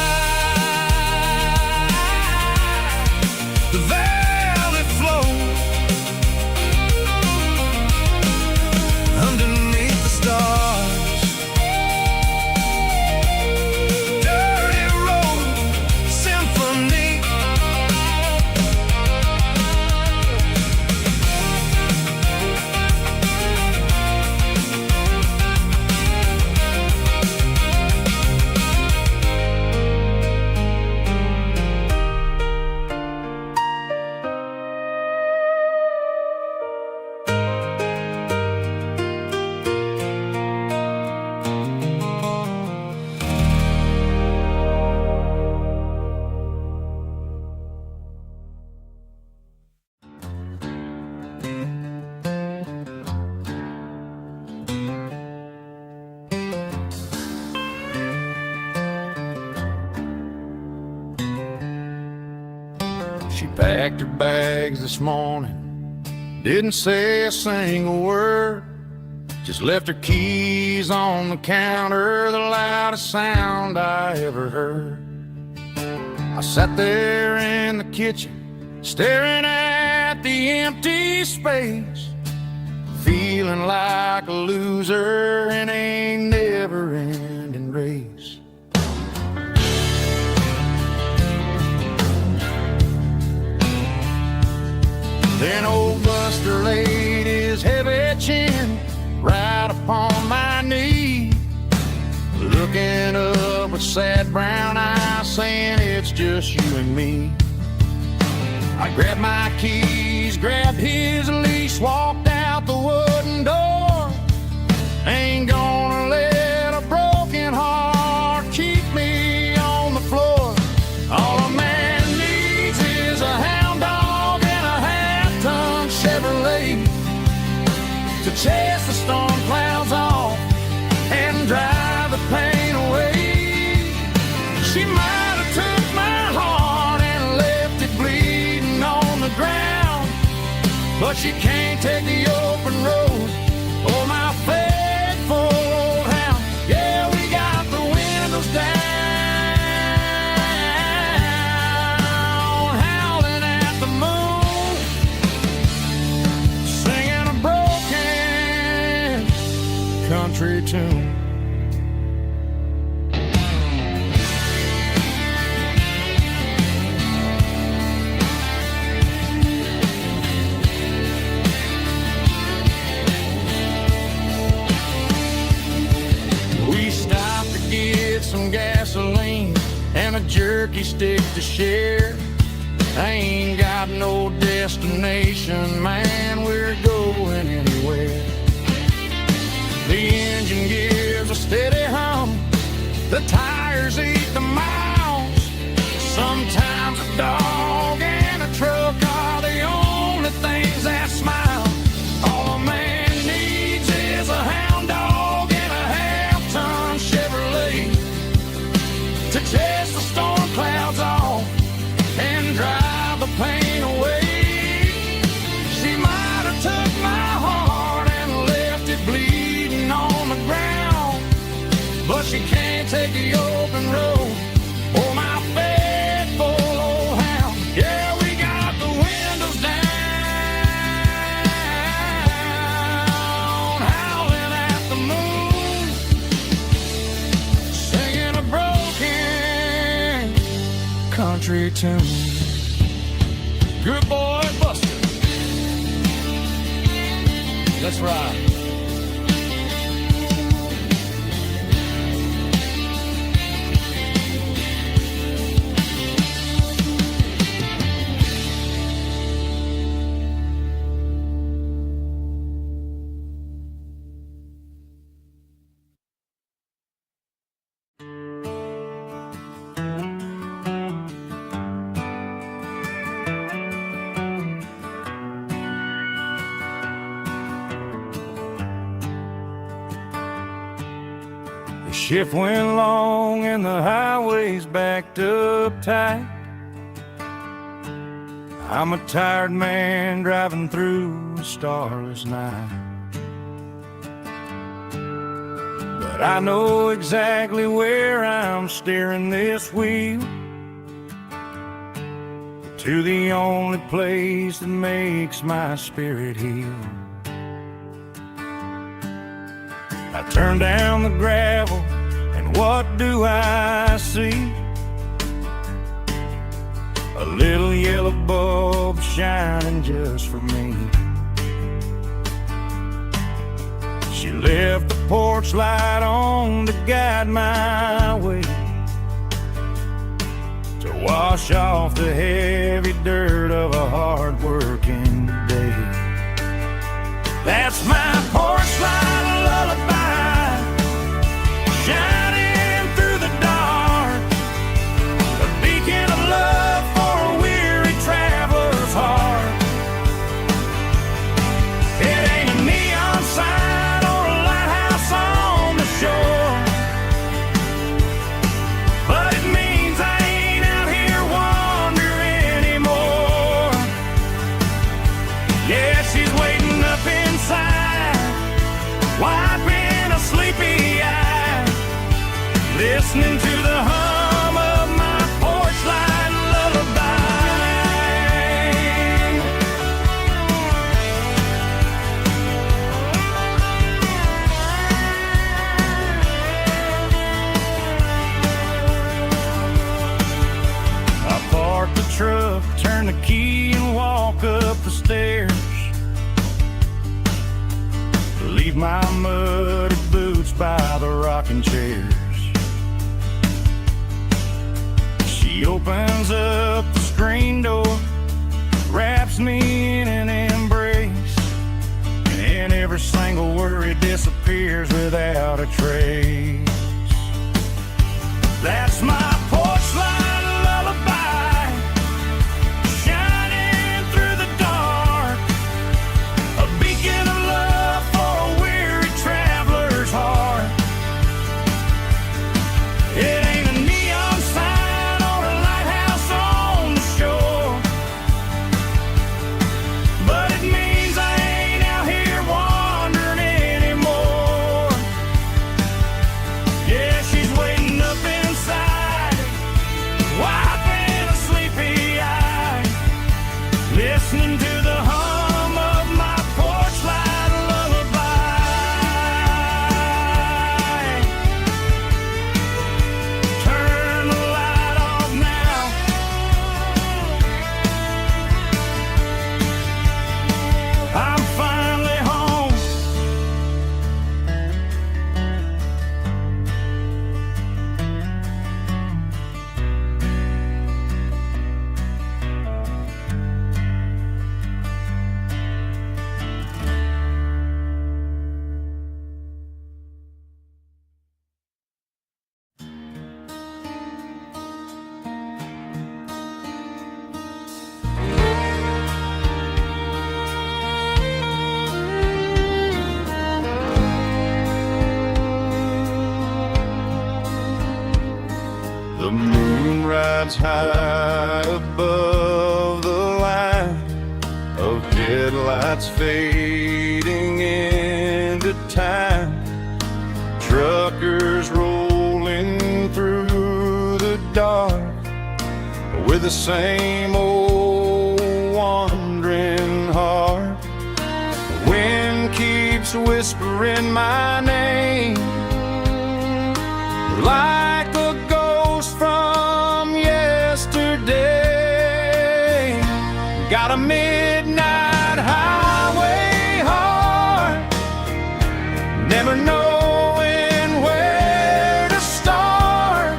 The valley flows underneath the stars. Dirty road symphony. She packed her bags this morning, didn't say a single word, just left her keys on the counter, the loudest sound I ever heard. I sat there in the kitchen, staring at the empty space, feeling like a loser in a never-ending race. Then old Buster laid his heavy chin right upon my knee, looking up with sad brown eyes, saying it's just you and me. I grabbed my keys, grabbed his leash, walked out the wooden door. Ain't gonna let a broken heart keep me on the floor. All a man needs is a hound dog and a half-ton Chevrolet to chase the storm clouds off and drive the pain away. She might have took my heart and left it bleeding on the ground, but she can't take the open road. Oh, my faithful old hound. Yeah, we got the windows down, howling at the moon, singing a broken country tune. We stopped to get some gasoline and a jerky stick to share. I ain't got no destination, man, we're going anywhere. The engine gives a steady hum, the tires eat the miles. Sometimes a dog and a truck are the only things that smile. All a man needs is a hound dog and a half-ton Chevrolet to chase the storm clouds off and drive the pain away. She might have took my heart and left it bleeding on the ground, but she can't take the open road. Oh, my faithful old hound. Yeah, we got the windows down, howling at the moon, singing a broken country tune. Good boy, Buster. Let's ride. Shift went long and the highway's backed up tight. I'm a tired man driving through a starless night. But I know exactly where I'm steering this wheel, to the only place that makes my spirit heal. I turn down the gravel, and what do I see? A little yellow bulb shining just for me. She left the porch light on to guide my way, to wash off the heavy dirt of a hard-working day. That's my porch light lullaby, shining through the dark, a beacon of love for a weary traveler's heart. It ain't a neon sign or a lighthouse on the shore, but it means I ain't out here wandering anymore. Yeah, she's waiting up inside, wiping a sleepy eye, listening to the hum of my porch light lullaby. I park the truck, turn the key and walk up the stairs, leave my muddy boots by the rocking chairs. She opens up the screen door, wraps me in an embrace, and every single worry disappears without a trace. That's my porch light lullaby, shining through the dark, a beacon of love for a weary traveler's heart. It ain't a neon sign or a lighthouse on the shore, but it means I ain't out here wandering anymore. Yeah, she's waiting up inside, wiping a sleepy eye, listening to the hum of my porch light lullaby. Turn the light off now, I'm finally home. The moon rides high above the line of headlights fading into time. Truckers rolling through the dark with the same old wandering heart. The wind keeps whispering my name like a ghost from yesterday. Got a midnight highway heart, never knowing where to start.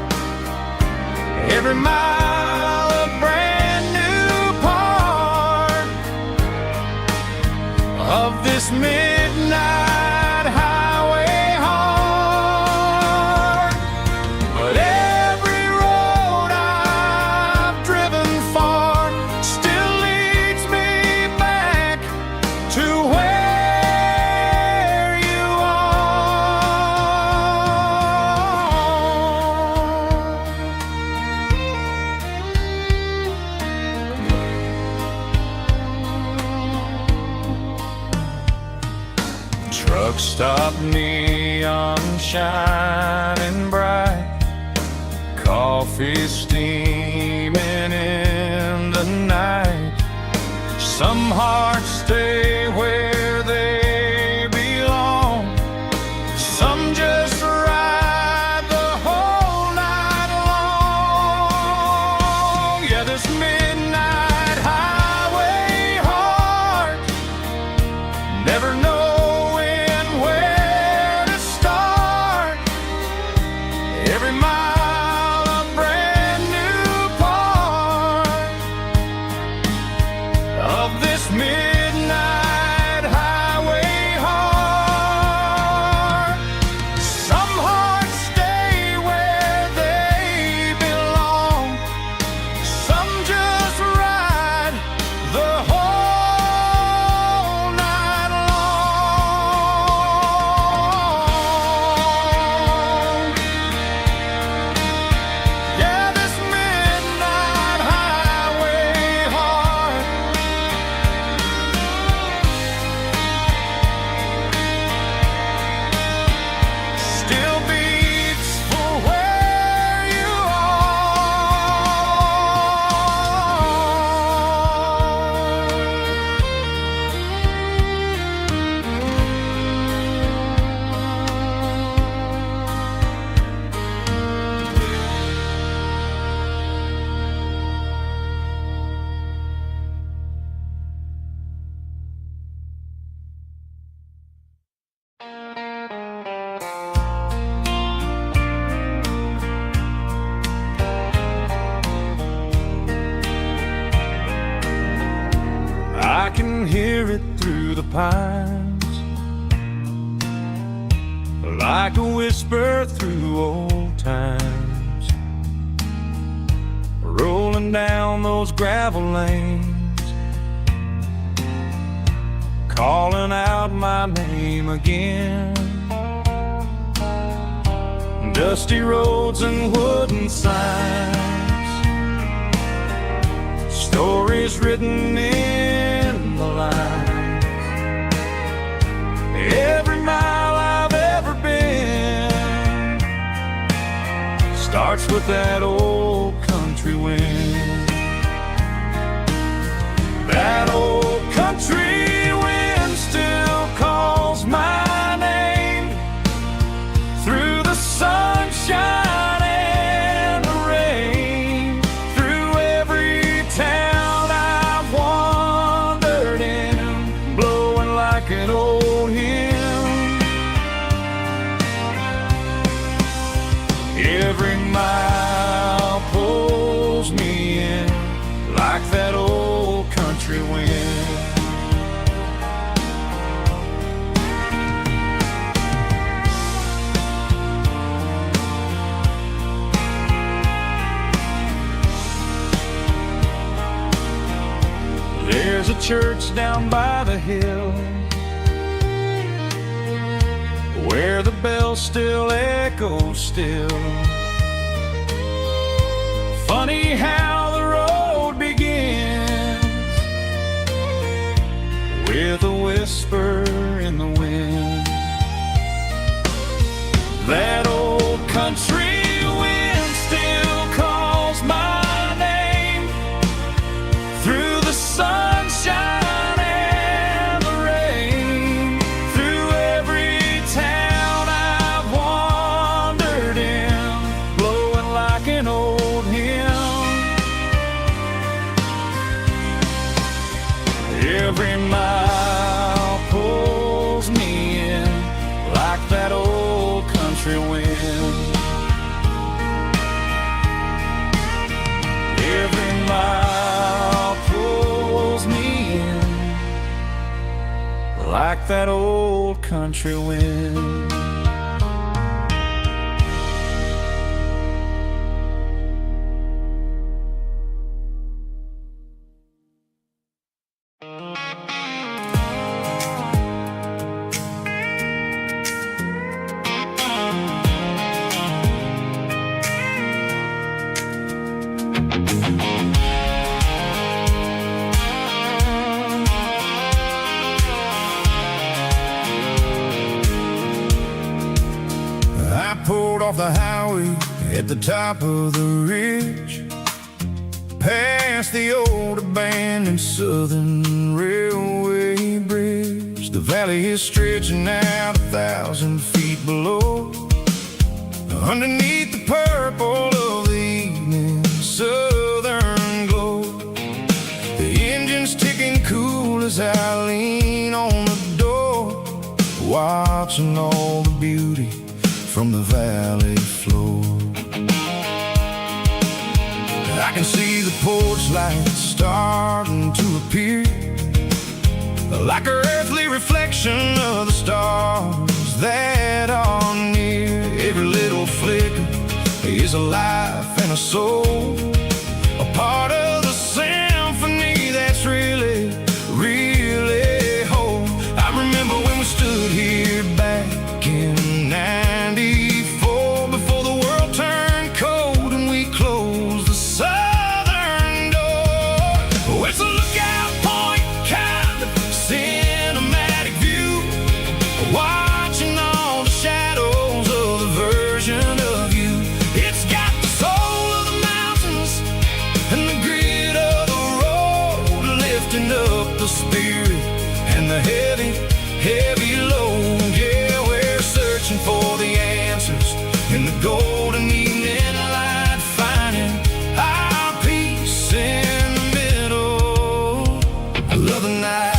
Every mile a brand new part of this midnight highway heart. But every road I've driven far still leads me Truck stop neon shining bright, coffee steaming in the night. Some hearts stay where they belong, some just ride the whole night long. Yeah, this midnight highway heart never knowing where to start. Every mile a brand new part of this midnight highway heart. Some hearts stay where they belong, some just ride the whole night long. Yeah, this midnight highway heart still beats for where you I can hear it through the pines, like a whisper through old times, rolling down those gravel lanes, calling out my name again. Dusty roads and wooden signs, stories written in the lines. Every mile I've ever been starts with that old country wind. That old country wind still calls my name through the sunshine and the rain, through every town I've wandered in, blowing like an old hymn. Every mile pulls me in like that old country wind. There's a church down by the hill where the bell still echoes still. Funny how the road begins with a whisper in the wind. That old country wind still calls my name through the sunshine and the rain, through every town I've wandered in, blowing like an old hymn. Every mile pulls me in like that old country wind. Every mile pulls me in like that old country wind. road off the highway at the top of the ridge, past the old abandoned Southern Railway bridge. The valley is stretching out 1,000 feet below, underneath the purple of the evening southern glow. The engine's ticking cool as I lean on the door, watching all the beauty from the valley floor. I can see the porch lights starting to appear, like an earthly reflection of the stars that are near. Every little flicker is a life and a soul, a part of the symphony that's really, really whole. I remember when we stood here back in '94, before the world turned cold and we closed the southern door. Oh, it's a lookout point, kind of cinematic view, watching all the shadows of the version of you. It's got the soul of the mountains and the grit of the road, lifting up the spirit and the heavy, heavy load. Yeah, we're searching for the answers in the golden evening light, finding our peace in the middle of the night.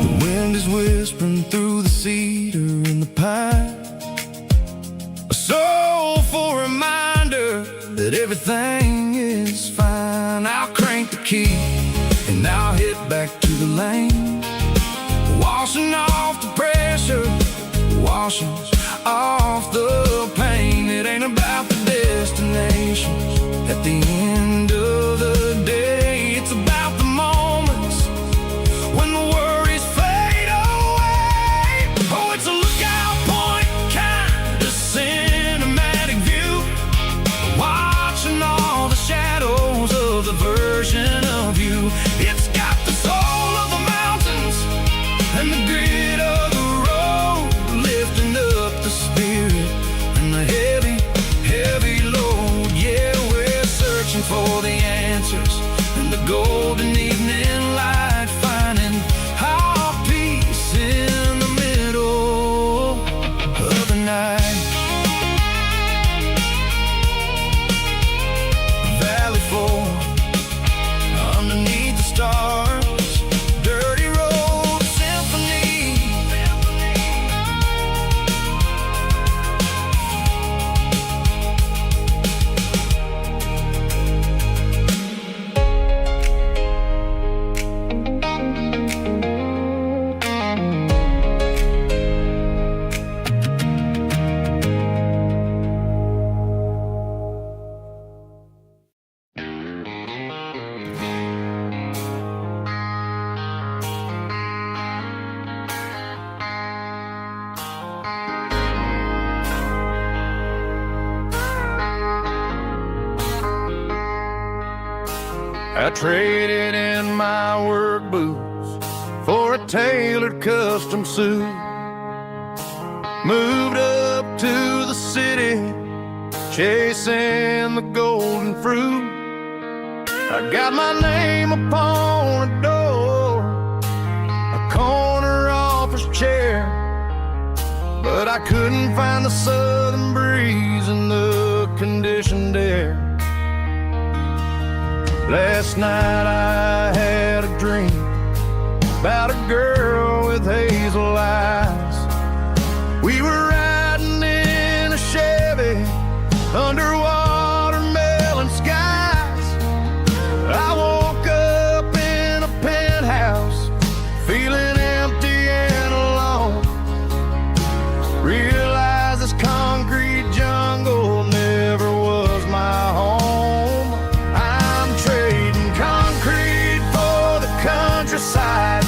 The wind is whispering through the cedar and the pine, a soulful reminder that everything is fine. I'll crank the key and I'll head back to the lane, washing off the pressure, washing off the pain. It ain't about the destinations at the end of the day, it's about the moments when the worries fade away. Oh, it's a lookout point, kind of cinematic view, watching all the shadows of the version of you. It's got the soul of the mountains and the grit of the road, lifting up the spirit and the heavy, heavy load. Yeah, we're searching for the answers in the golden evening light, finding our peace in the middle of the night. Valley floor, underneath the stars, dirty road symphony. I traded in my work boots for a tailored custom suit, moved up to the city, chasing the golden fruit. I got my name upon a door, a corner office chair, but I couldn't find the southern breeze in the conditioned air. Last night I had a dream about a girl with hazel eyes. We were riding in a Chevy under watermelon skies. I woke up in a penthouse, feeling empty and alone. Realized this concrete jungle never was my home. Concrete for the countryside,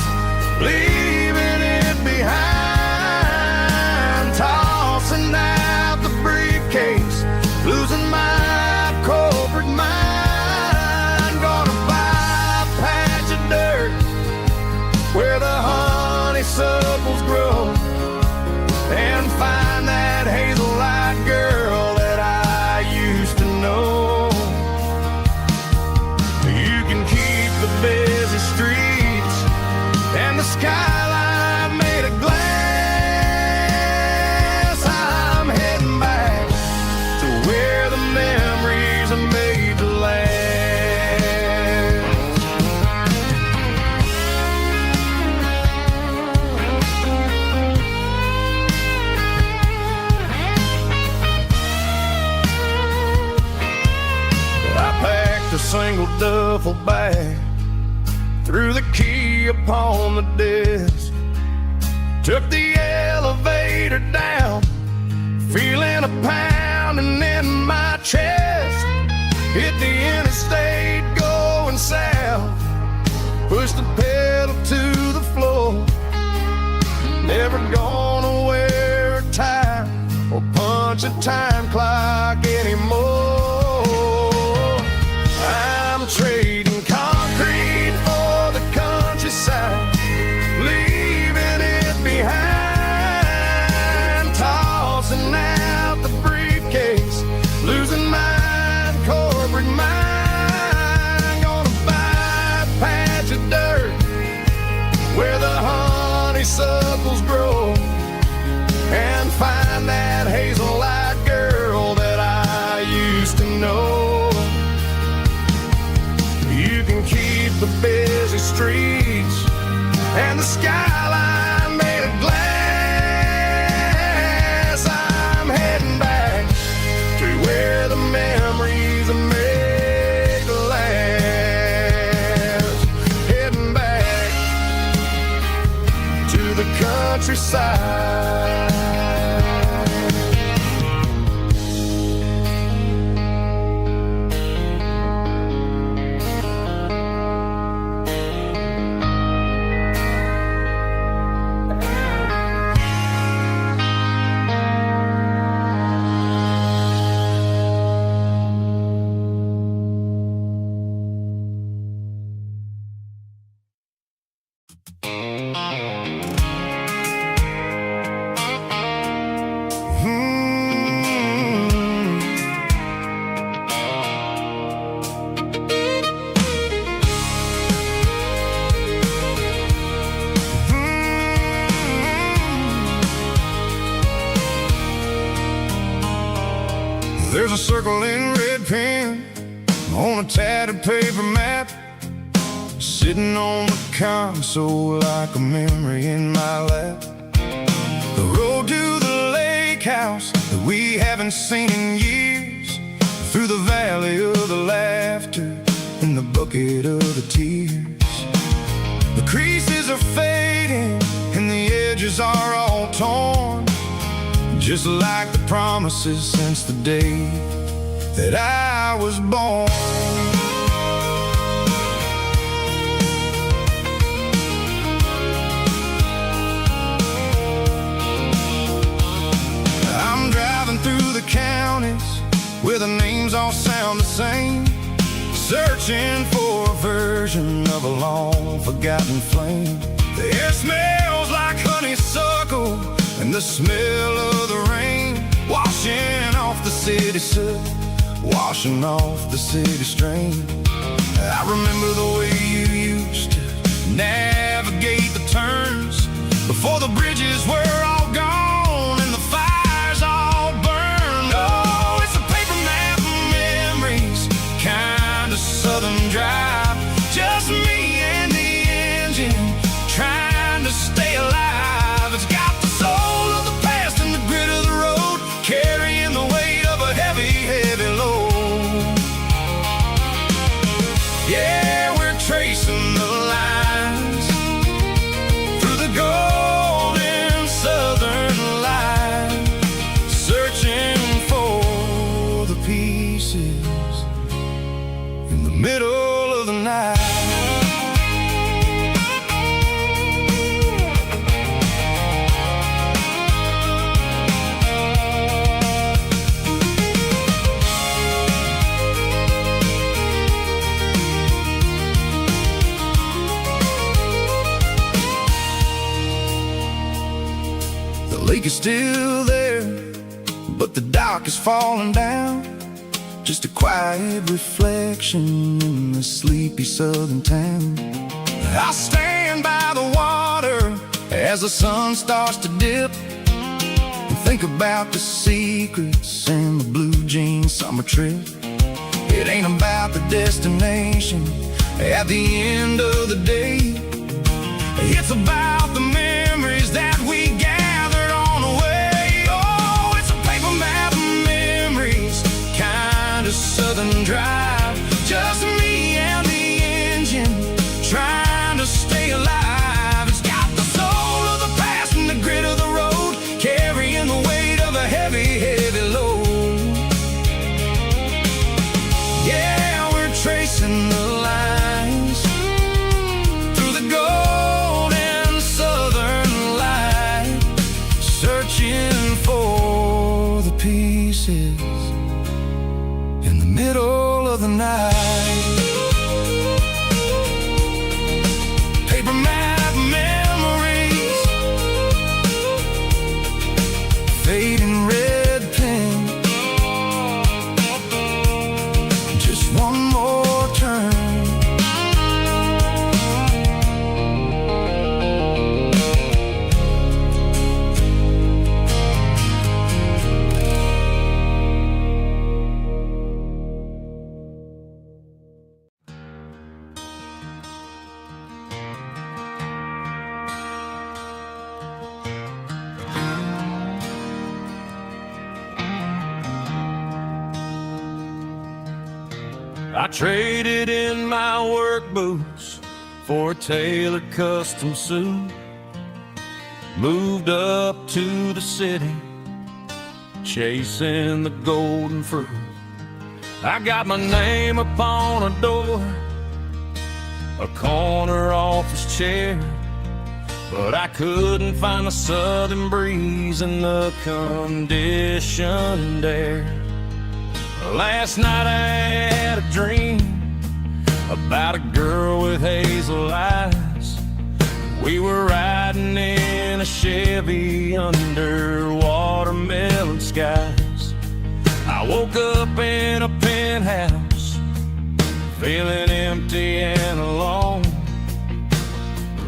leaving it behind. skyline made of glass. I'm heading back to where the memories are made to last. I packed a single duffel bag, threw the key upon the desk, took the elevator down, feeling a pounding in my chest. Hit the interstate going south, pushed the pedal to the floor. Never gonna wear a tie or punch a time clock anymore. I'm trading concrete for the countryside, leaving it behind, tossing out the briefcase, losing my corporate mind. Gonna buy a patch of dirt where the honeysuckles grow, and find that hazel-eyed girl that I used to know. You can keep the busy streets and the skyline made of glass. I'm heading back to where the memories are made to last. Heading back to the countryside. There's a circle in red pen on a tattered paper map, sitting on the console like a memory in my lap. The road to the lake house that we haven't seen in years, through the valley of the laughter and the bucket of the tears. The creases are fading and the edges are all torn, just like the promises since the day that I was born. I'm driving through the counties where the names all sound the same, searching for a version of a long forgotten flame. The air smells like honeysuckle and the smell of the rain, washing off the city soot, washing off the city strain. I remember the way you used to navigate the turns before the bridges were all gone and the fires all burned. Oh, it's a paper map of memories, kind of southern drive, just me and the engine trying to stay alive. It's got the soul of the past and the grit of the road, carrying the weight of a heavy, heavy load. Yeah, we're tracing the lines through the golden southern light, searching for the pieces in the middle of the night. The lake is still there, but the dock is falling down, just a quiet reflection in the sleepy southern town. I stand by the water as the sun starts to dip, and think about the secrets and the blue jean summer trip. It ain't about the destination at the end of the day. It's about the memories that we gathered on the way. Oh, it's a paper map of memories, kind of southern drive. Just me and the engine, trying to stay alive. It's got the soul of the past and the grit of the road, carrying the weight of a heavy, heavy load. Yeah, we're tracing the lines through the golden southern light, searching for the pieces in the middle of the night. Paper map memories, fading red pen, just one more turn. I traded in my work boots for a tailored custom suit. Moved up to the city, chasing the golden fruit. I got my name upon a door, a corner office chair, but I couldn't find the southern breeze in the conditioned air. Last night I had a dream about a girl with hazel eyes. We were riding in a Chevy under watermelon skies. I woke up in a penthouse, feeling empty and alone.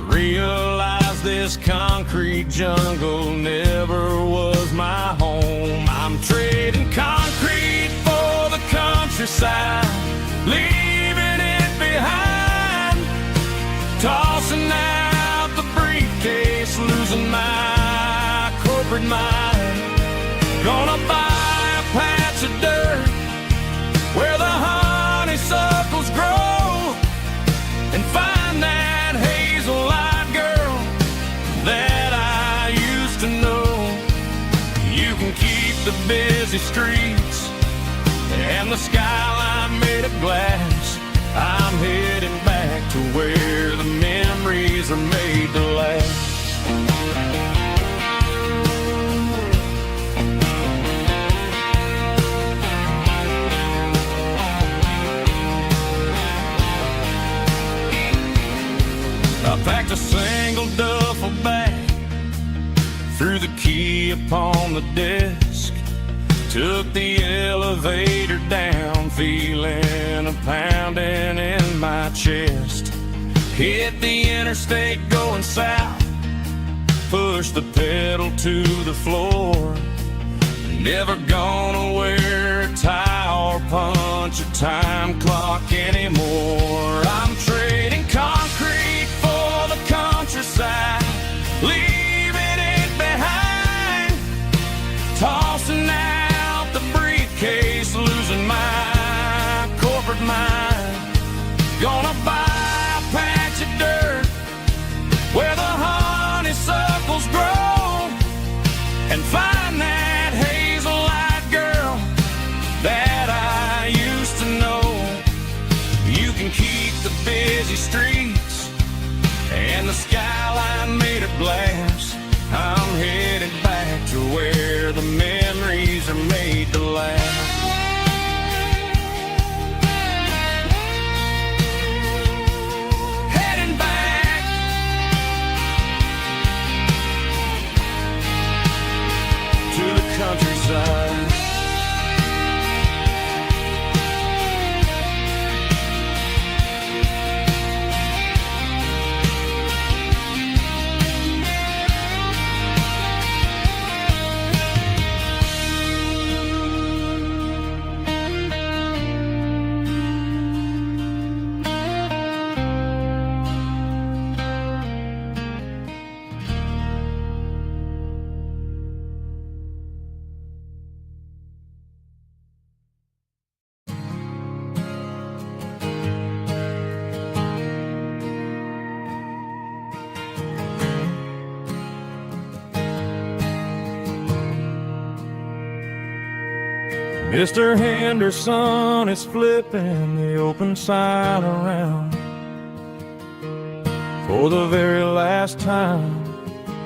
Realized this concrete jungle never was my home. I'm trading concrete for the countryside, leaving it behind, tossing out the briefcase, losing my corporate mind. Gonna buy a patch of dirt where the honeysuckles grow, and find that hazel-eyed girl that I used to know. You can keep the busy streets and the skyline made of glass. I'm heading back to where the memories are made to last. I packed a single duffel bag, threw the key upon the desk, took the elevator down, feeling a pounding in my chest. Hit the interstate going south, pushed the pedal to the floor. Never gonna wear a tie or punch a time clock anymore. I'm trading concrete for the countryside, leaving it behind, tossing out the briefcase, losing my corporate mind. Gonna buy a patch of dirt where the honeysuckles grow, and find that hazel-eyed girl that I used to know. You can keep the busy streets and the skyline made of glass. I'm headed back to where the memories are made to last. Heading back to the countryside. Mr. Henderson is flipping the open sign around for the very last time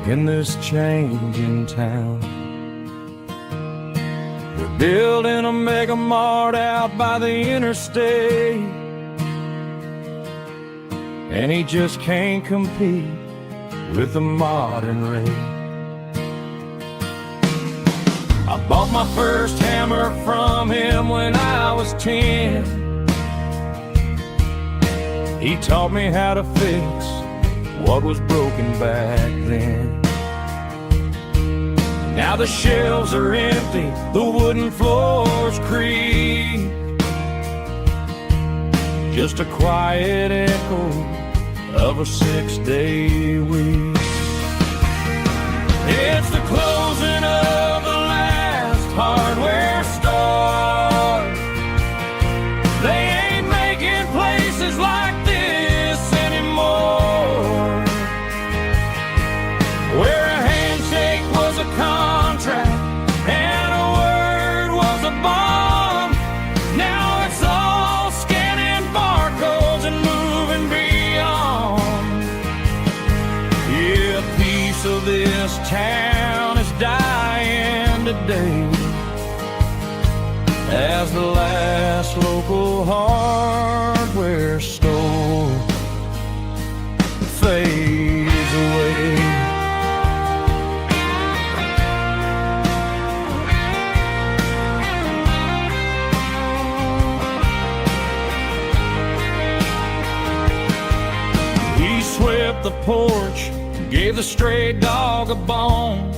in this changing town. We're building a mega mart out by the interstate, and he just can't compete with the modern rate. I bought my first hammer from him when I was 10. He taught me how to fix what was broken back then. Now the shelves are empty, the wooden floors creak, just a quiet echo of a 6-day week. It's the closing of the last hardware store. They ain't making places like this anymore, where a handshake was a contract and a word was a bond. Now it's all scanning barcodes and moving beyond. Yeah, a piece of this town is dying today as the last local hardware store fades away. He swept the porch, gave the stray dog a bone,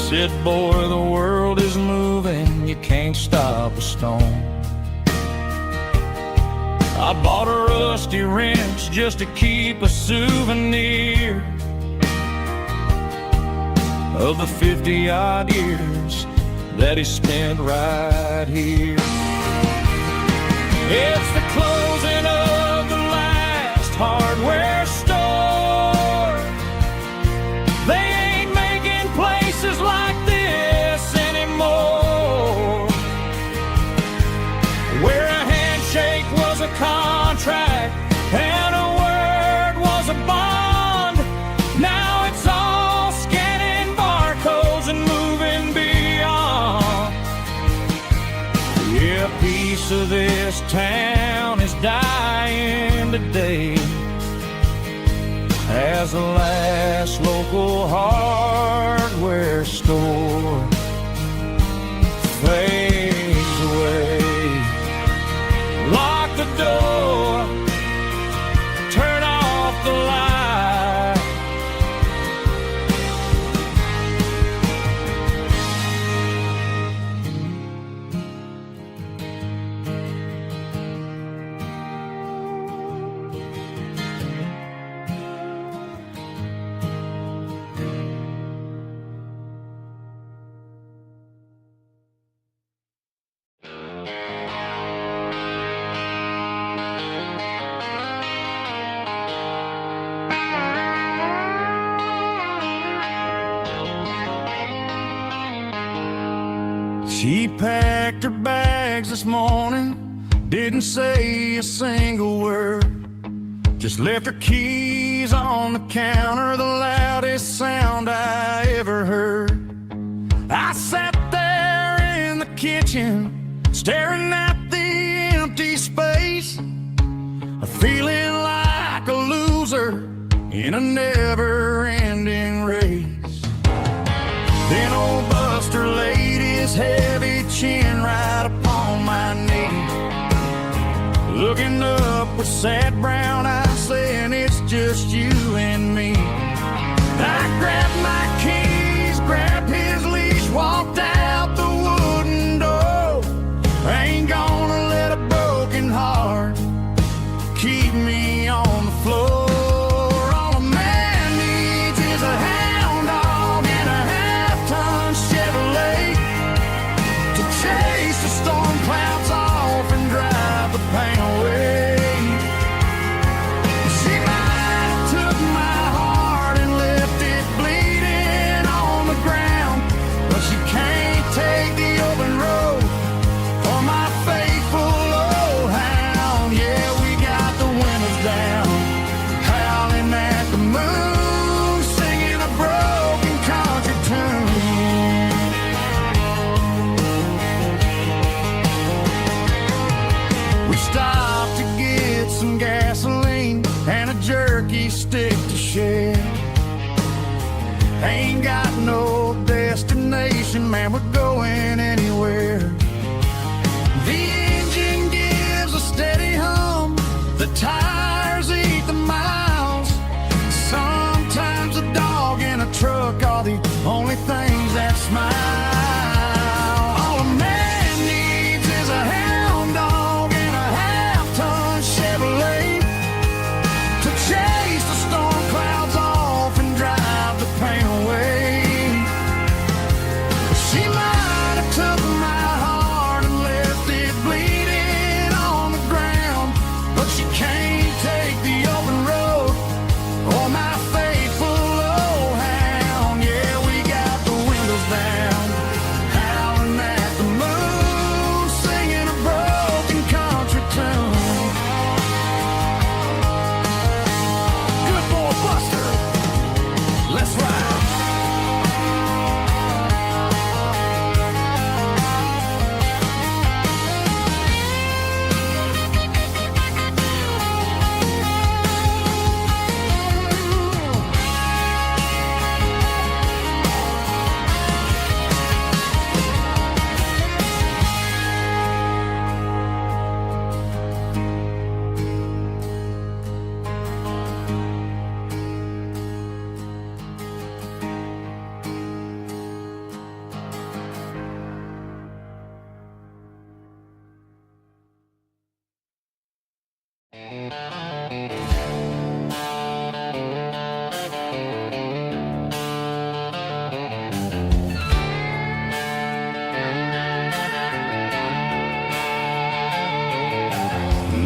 said, boy, the world is moving, you can't stop a stone. I bought a rusty wrench just to keep a souvenir of the 50-odd years that he spent right here. It's the closing of the last hardware store. They ain't making places like this anymore, where a handshake was a contract and a word was a bond. Now it's all scanning barcodes and moving beyond. Yeah, a piece of this town is dying today as the last local hardware store fades away. Lock the door, turn off the light. She packed her bags this morning, didn't say a single word, just left her keys on the counter, the loudest sound I ever heard. I sat there in the kitchen, staring at the empty space, feeling like a loser in a never-ending race. Then old Buster laid his heavy chin right upon my knee, looking up with sad brown eyes, saying it's just you and me. I grabbed my keys, grabbed his leash, walked out the wooden door. I ain't gonna let a broken heart keep me on the floor. All a man needs is a hound dog and a half-ton Chevrolet to chase the storm clouds off and drive the pain away. She might have took we stick to share. Ain't got no destination, man, we're going anywhere. The engine gives a steady hum, the tires eat the miles. Sometimes a dog in a truck are the only things that smile. All a man needs is a hound dog and a half-ton Chevrolet to chase the storm clouds off and drive the pain away. She might have took my heart and left it bleeding on the ground, but she can't take the open road or my faithful old hound. Yeah, we got the windows down, howling at the moon, singing a broken country tune. Good boy Buster, let's ride.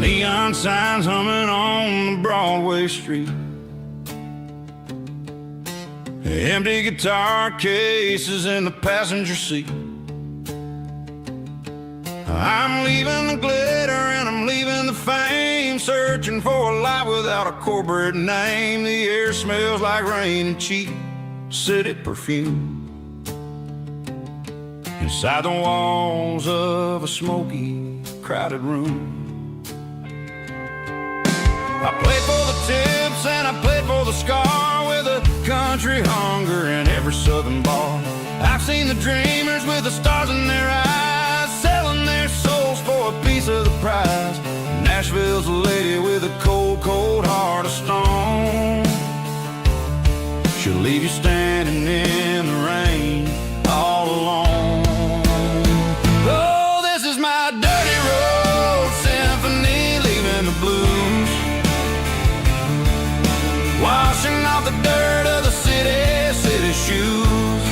Neon signs humming on the Broadway street, empty guitar cases in the passenger seat. I'm leaving the glitter and I'm leaving the fame, searching for a life without a corporate name. The air smells like rain and cheap city perfume inside the walls of a smoky, crowded room. I played for the tips and I played for the scar, with a country hunger in every southern bar. I've seen the dreamers with the stars in their eyes, selling their souls for a piece of the prize. Nashville's a lady with a cold, cold heart of stone. She'll leave you standing in the rain all alone. Oh, this is my dirty road symphony, leaving the blues, washing off the dirt of the city shoes.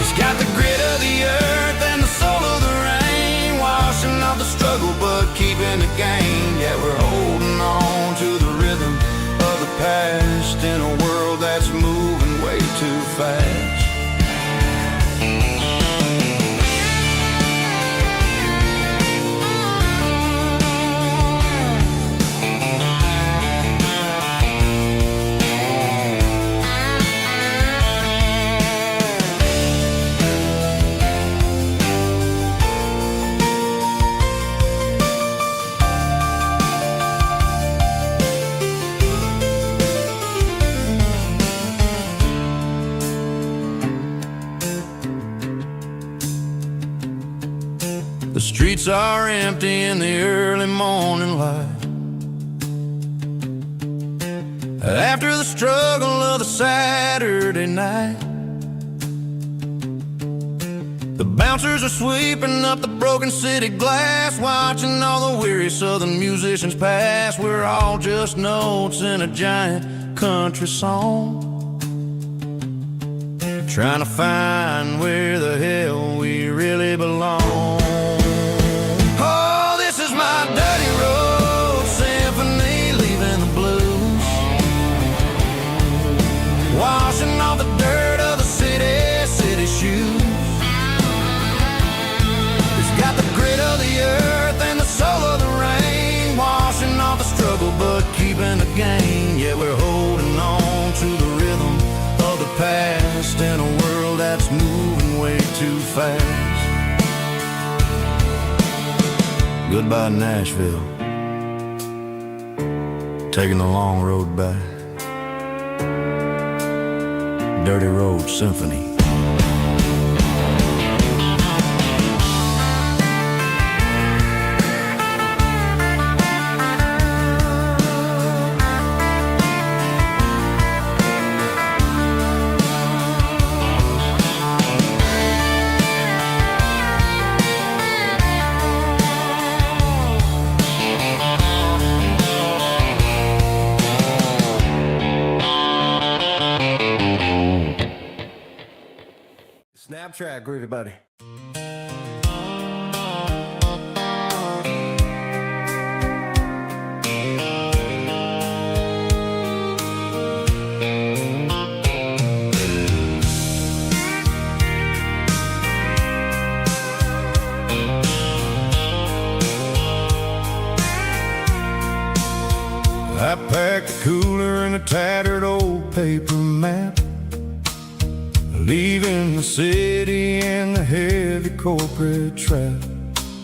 It's got the grit of the earth and the soul of the rain, washing off the struggle but keeping the gain. Yeah, we're holding on to the rhythm of the past in a world that's moving way too fast. The streets are empty in the early morning light, after the struggle of the Saturday night. The bouncers are sweeping up the broken city glass, watching all the weary southern musicians pass. We're all just notes in a giant country song, trying to find where the hell we really belong. Oh, this is my dirty road symphony, leaving the blues, washing off the dirt of the city shoes. It's got the grit of the earth and the soul of the rain, washing off the struggle but keeping the gain. Yeah, we're holding on to the rhythm of the past in a world that's moving way too fast. Goodbye, Nashville. taking the long road back. Dirty Road Symphony. Snap track, groovy buddy. I packed a cooler and a tattered old paper map, leaving the city and the heavy corporate trap.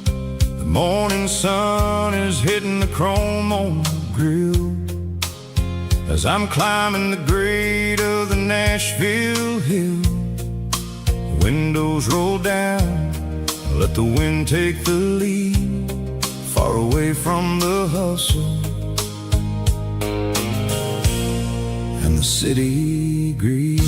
The morning sun is hitting the chrome on the grill as I'm climbing the grade of the Nashville hill. Windows roll down, let the wind take the lead, far away from the hustle and the city greed.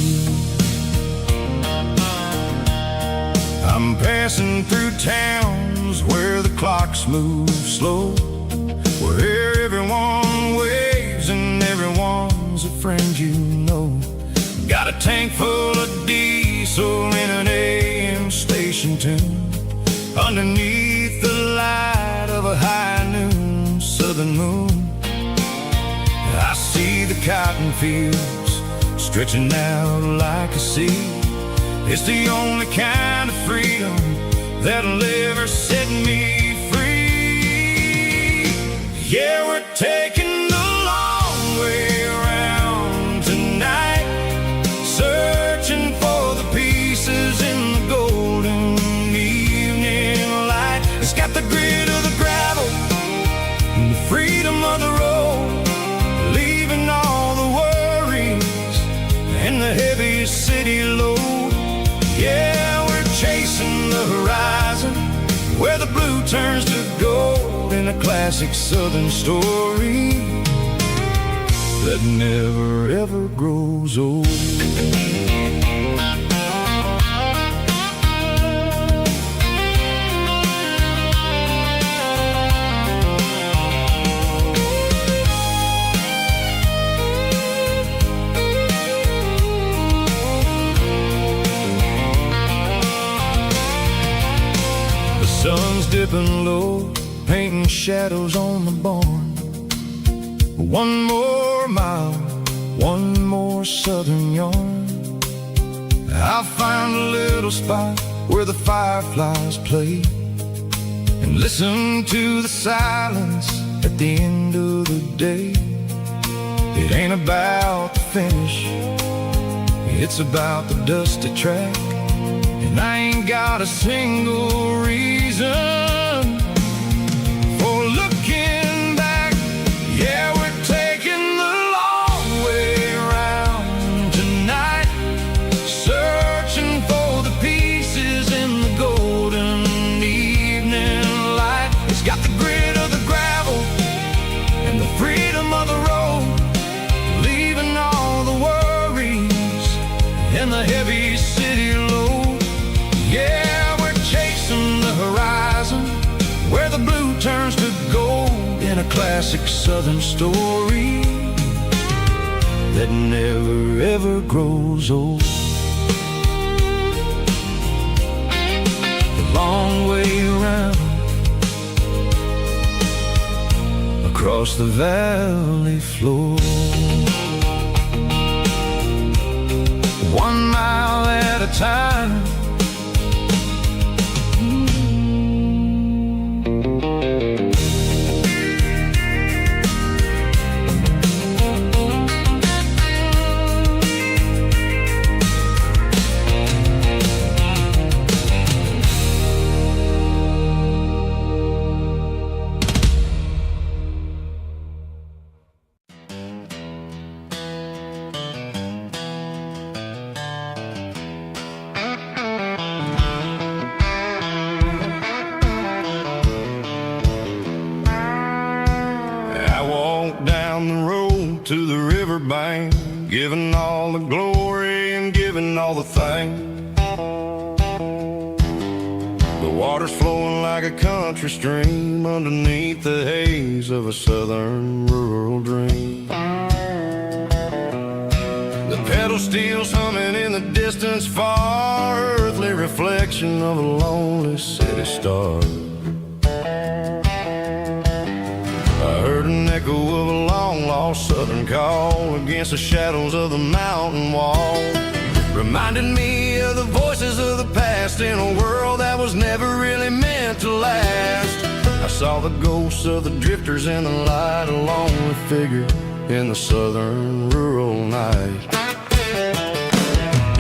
I'm passing through towns where the clocks move slow, where everyone waves and everyone's a friend you know. Got a tank full of diesel in an AM station tune, underneath the light of a high noon southern moon. I see the cotton fields stretching out like a sea. It's the only kind of freedom that'll ever set me free. Yeah, we're taking the long way around tonight, searching for the pieces in the golden evening light. It's got the grit of the gravel and the freedom of the road, leaving all the worries and the heavy city load. Yeah, we're chasing the horizon, where the blue turns to gold, in a classic southern story that never ever grows old. Sun's dipping low, painting shadows on the barn. One more mile, one more southern yarn. I'll find a little spot where the fireflies play, and listen to the silence at the end of the day. It ain't about the finish, it's about the dusty track. And I ain't got a single reason for looking back. Yeah, we're taking the long way around tonight, searching for the pieces in the golden evening light. It's got the grit of the gravel and the freedom of the road, leaving all the worries and the heavy city load. Yeah, we're chasing the horizon, where the blue turns to gold, in a classic southern story that never ever grows old. The long way around, across the valley floor, 1 mile at a time. to the riverbank, giving all the glory and giving all the thanks. The water's flowing like a country stream underneath the haze of a southern rural dream. The pedal steel's humming in the distance far, earthly reflection of a lonely city star. I heard an echo of a long-lost southern call against the shadows of the mountain wall, reminded me of the voices of the past in a world that was never really meant to last. I saw the ghosts of the drifters in the light, a lonely figure in the southern rural night.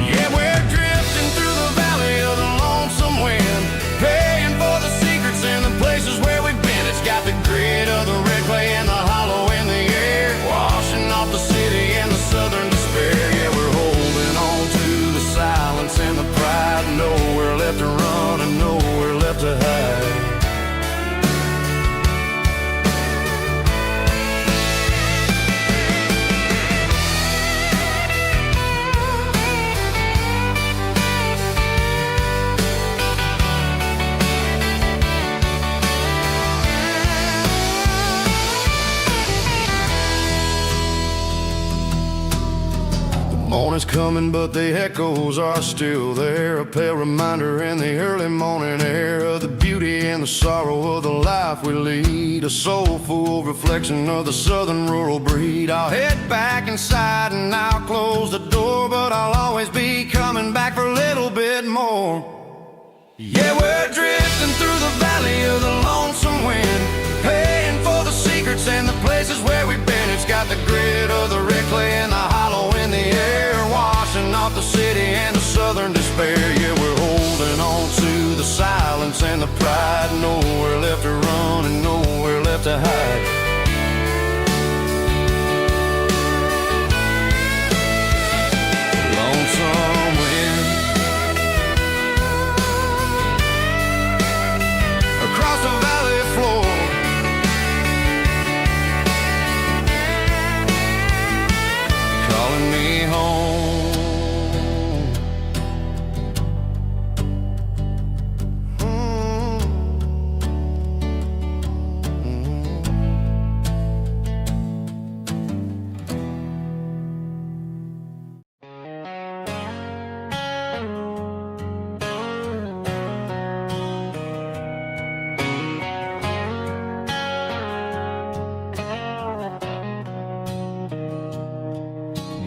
Yeah, we're drifting through the valley of the lonesome wind, paying for the secrets and the places where we've been. It's got the grit of the red clay and the hollow in the air, washing off the city and the southern despair. Yeah, we're holding on to the silence and the pride, nowhere left to run and nowhere left to hide. Morning's coming, but the echoes are still there, a pale reminder in the early morning air of the beauty and the sorrow of the life we lead, a soulful reflection of the southern rural breed. I'll head back inside and I'll close the door, but I'll always be coming back for a little bit more. Yeah, we're drifting through the valley of the lonesome wind, paying for the secrets and the places where we've been. It's got the grit of the red clay and the hollow in the air, washing off the city and the southern despair. Yeah, we're holding on to the silence and the pride, nowhere left to run and nowhere left to hide. Lonesome wind across the valley floor, calling me home.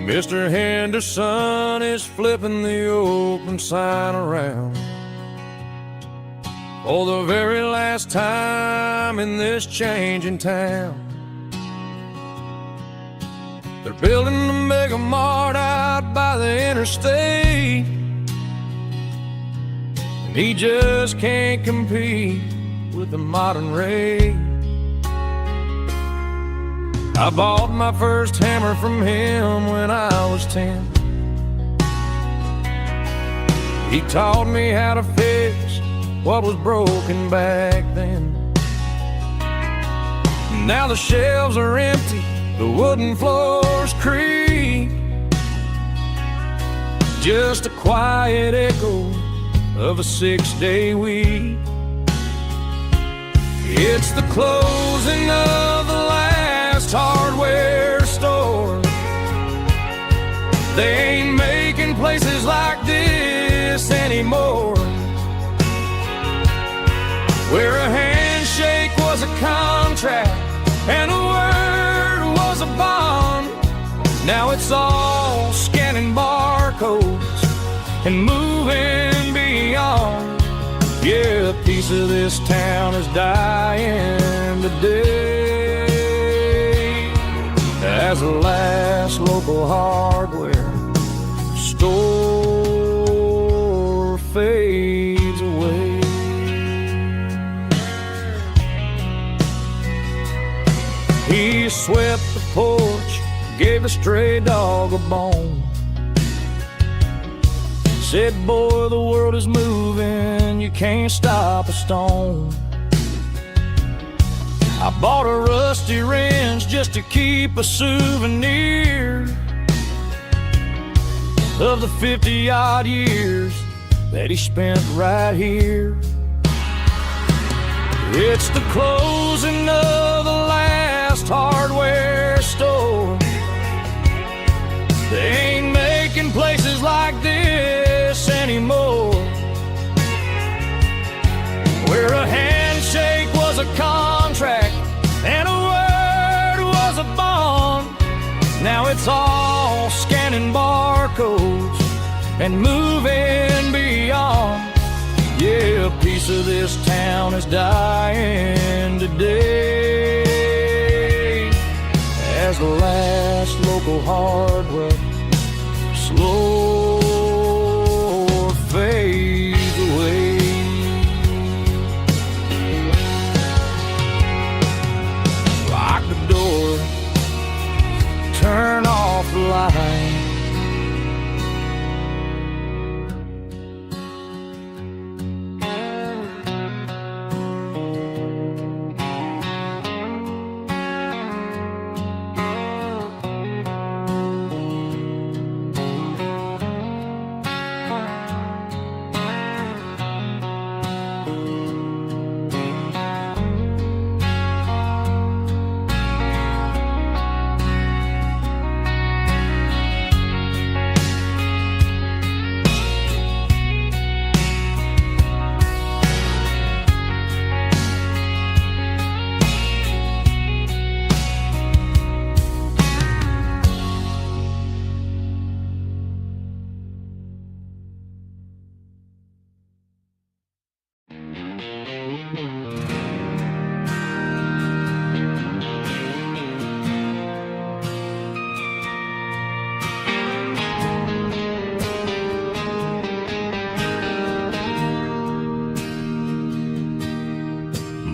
Mr. Henderson is flipping the open sign around for the very last time in this changing town. They're building a mega mart out by the interstate, and he just can't compete with the modern rate. I bought my first hammer from him when I was 10. He taught me how to fix what was broken back then. Now the shelves are empty, the wooden floors creak, just a quiet echo of a 6-day week. It's the closing of the last hardware store. They ain't making places like this anymore, where a handshake was a contract and a word was a bond. Now it's all scanning barcodes and moving beyond. Yeah, a piece of this town is dying today as the last local hardware store fades away. He swept the porch, gave the stray dog a bone, said, boy, the world is moving, you can't stop a stone. I bought a rusty wrench just to keep a souvenir of the 50-odd years that he spent right here. It's the closing of the last hardware store. They ain't making places like this anymore, where a handshake was a contract and a word was a bond. Now it's all scanning barcodes and moving beyond. Yeah, a piece of this town is dying today as the last local hardware slow fades away. Lock the door, turn off the light.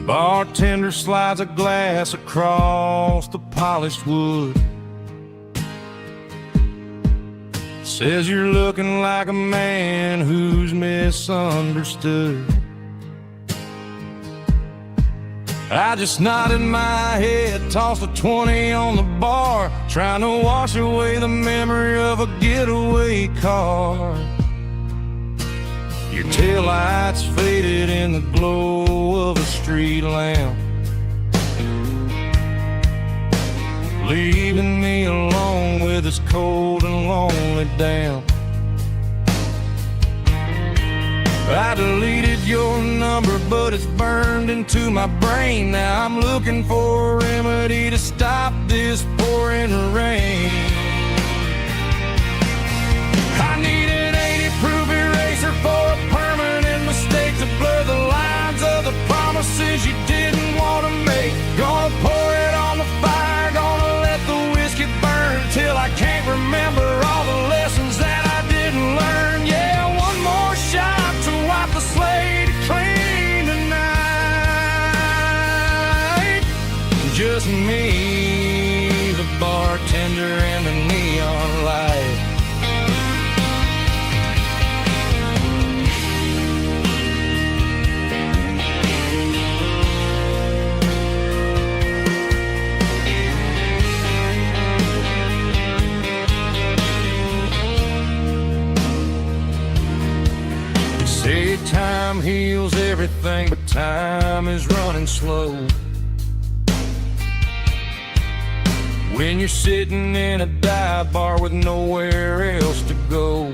Bartender slides a glass across the polished wood. Says you're looking like a man who's misunderstood. I just nodded my head, tossed a 20 on the bar, trying to wash away the memory of a getaway car. Your taillights faded in the glow of a street lamp, leaving me alone with this cold and lonely damp. I deleted your number, but it's burned into my brain. Now I'm looking for a remedy to stop this pouring rain. I need an 80-proof eraser for a permanent mistake to blur the lines of the promises you didn't want to make. Gonna pour it on the fire, gonna let the whiskey burn till I can't remember all the lessons that I didn't learn. Yeah, one more shot to wipe the slate clean tonight. Just me, the bartender, and the neon light. Say time heals everything, but time is running slow. When you're sitting in a dive bar with nowhere else to go,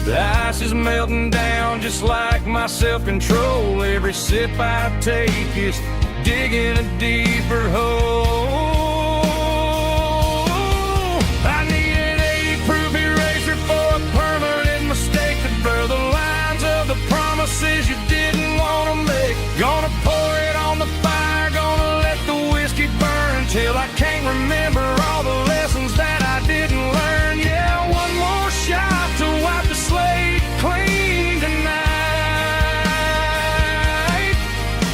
the ice is melting down just like my self-control. Every sip I take is digging a deeper hole. I need an 80-proof eraser for a permanent mistake to blur the lines of the promises you didn't want to make. Gonna pour it on the fire, gonna let the whiskey burn till I can't remember all the lessons that I didn't learn. Yeah, one more shot to wipe the slate clean tonight.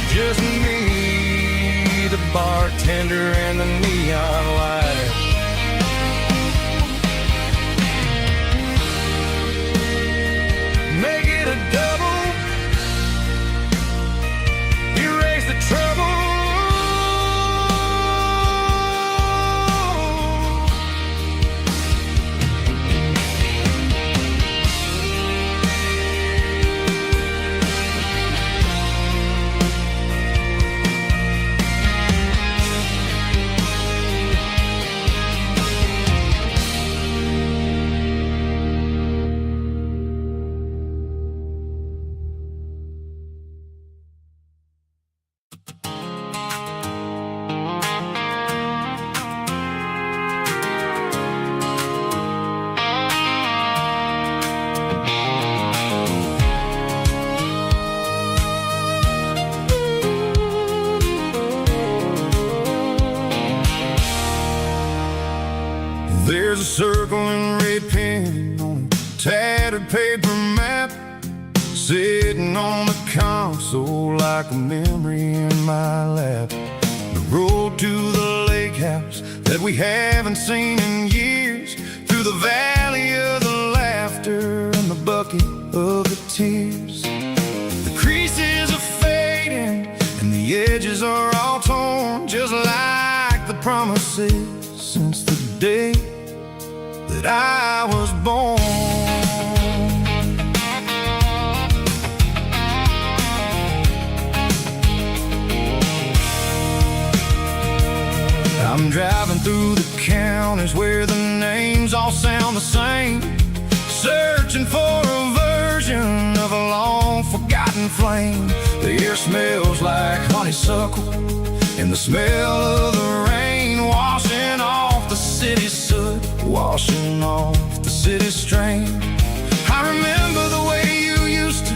Just me, the bartender, and the neon light. Make it a double, There's a circle and red pen on a tattered paper map, sitting on the console like a memory in my lap. The road to the lake house that we haven't seen in years, through the valley of the laughter and the bucket of the tears. The creases are fading and the edges are all torn, just like the promises since the day that I was born. I'm driving through the counties where the names all sound the same, searching for a version of a long-forgotten flame. The air smells like honeysuckle, and the smell of the rain washing off the city's soot, washing off the city's strain. I remember the way you used to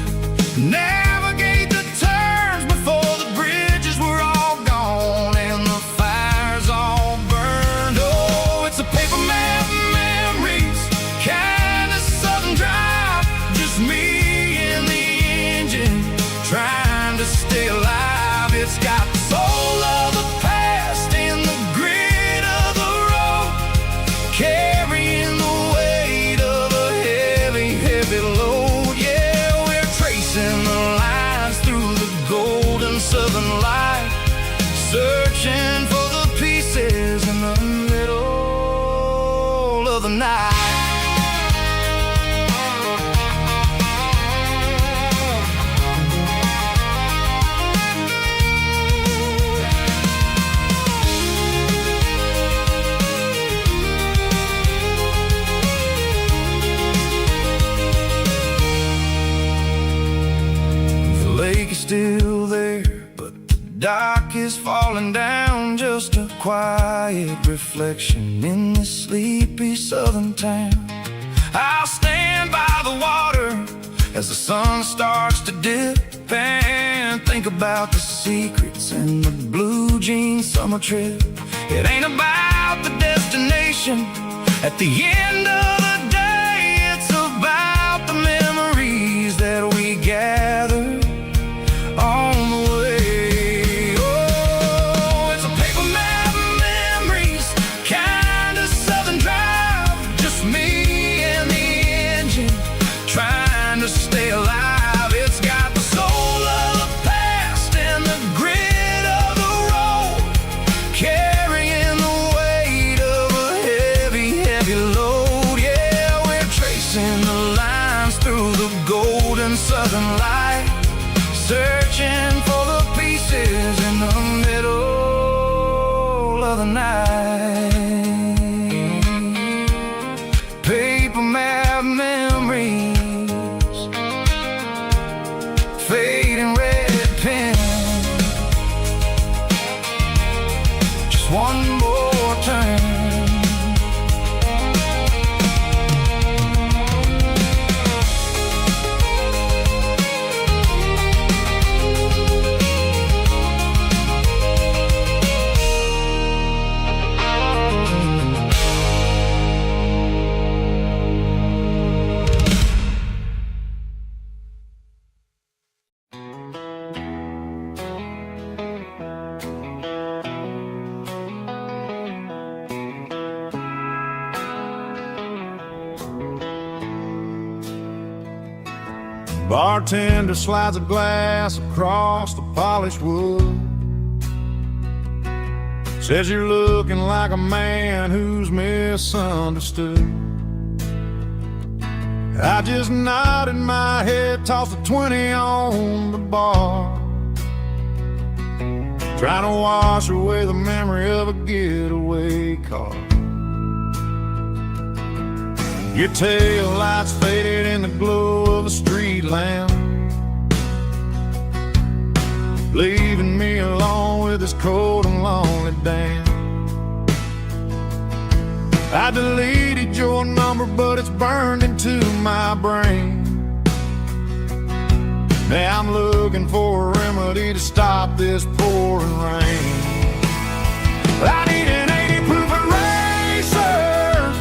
navigate the turns before the bridges were all gone and the fires all burned. Oh, it's a paper map memories, kind of southern drive, just me and the engine trying to stay alive. It's got the soul of the past and the grit of the road, carrying the weight of a heavy, heavy load. Yeah, we're tracing the lines through the golden southern light, searching for the pieces in the middle of the night. The lake is still there, but the dock is falling down, just a quiet reflection in this sleepy southern town. I'll stand by the water as the sun starts to dip and think about the secrets in the blue jean summer trip. It ain't about the destination at the end of the day, it's about the memories that we gather on the way. Oh, it's a paper map memories, kind of southern drive, just me and the engine trying to stay alive. It's got the soul of the past and the grit of the road, carrying the weight of a heavy, heavy load. Yeah, we're tracing the lines through the golden southern light, searching for the pieces in the middle of the night. Paper map memories, fading red pen, just one more turn. Bartender slides a glass across the polished wood, says you're looking like a man who's misunderstood. I just nodded my head, tossed a 20 on the bar, trying to wash away the memory of a getaway car. Your tail lights faded in the glow of a street lamp, leaving me alone with this cold and lonely damn. I deleted your number, but it's burned into my brain. Now I'm looking for a remedy to stop this pouring rain. I need an 80 proof eraser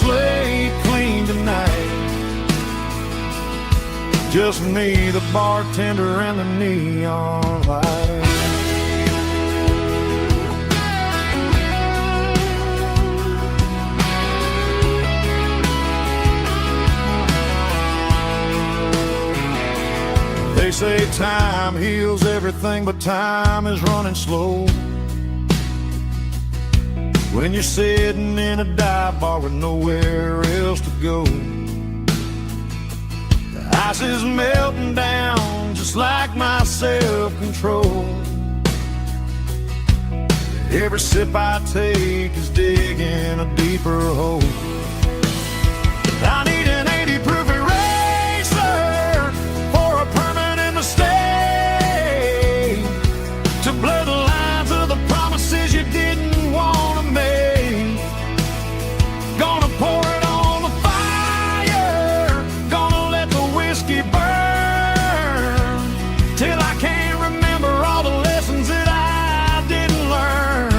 slate clean tonight. Just me, the bartender, and the neon light. They say time heals everything, but time is running slow. When you're sitting in a dive bar with nowhere else to go, the ice is melting down just like my self-control. Every sip I take is digging a deeper hole. I need an 80 proof eraser for a permanent mistake, to blur the lines of the promises you didn't want to make. Gonna pour it on the fire, gonna let the whiskey burn, till I can't remember all the lessons that I didn't learn.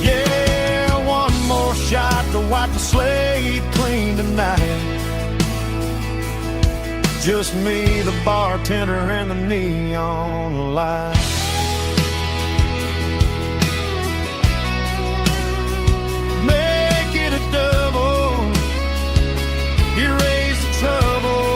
Yeah, one more shot to wipe the slate clean tonight. Just me, the bartender, and the neon light. Make it a double, erase the trouble.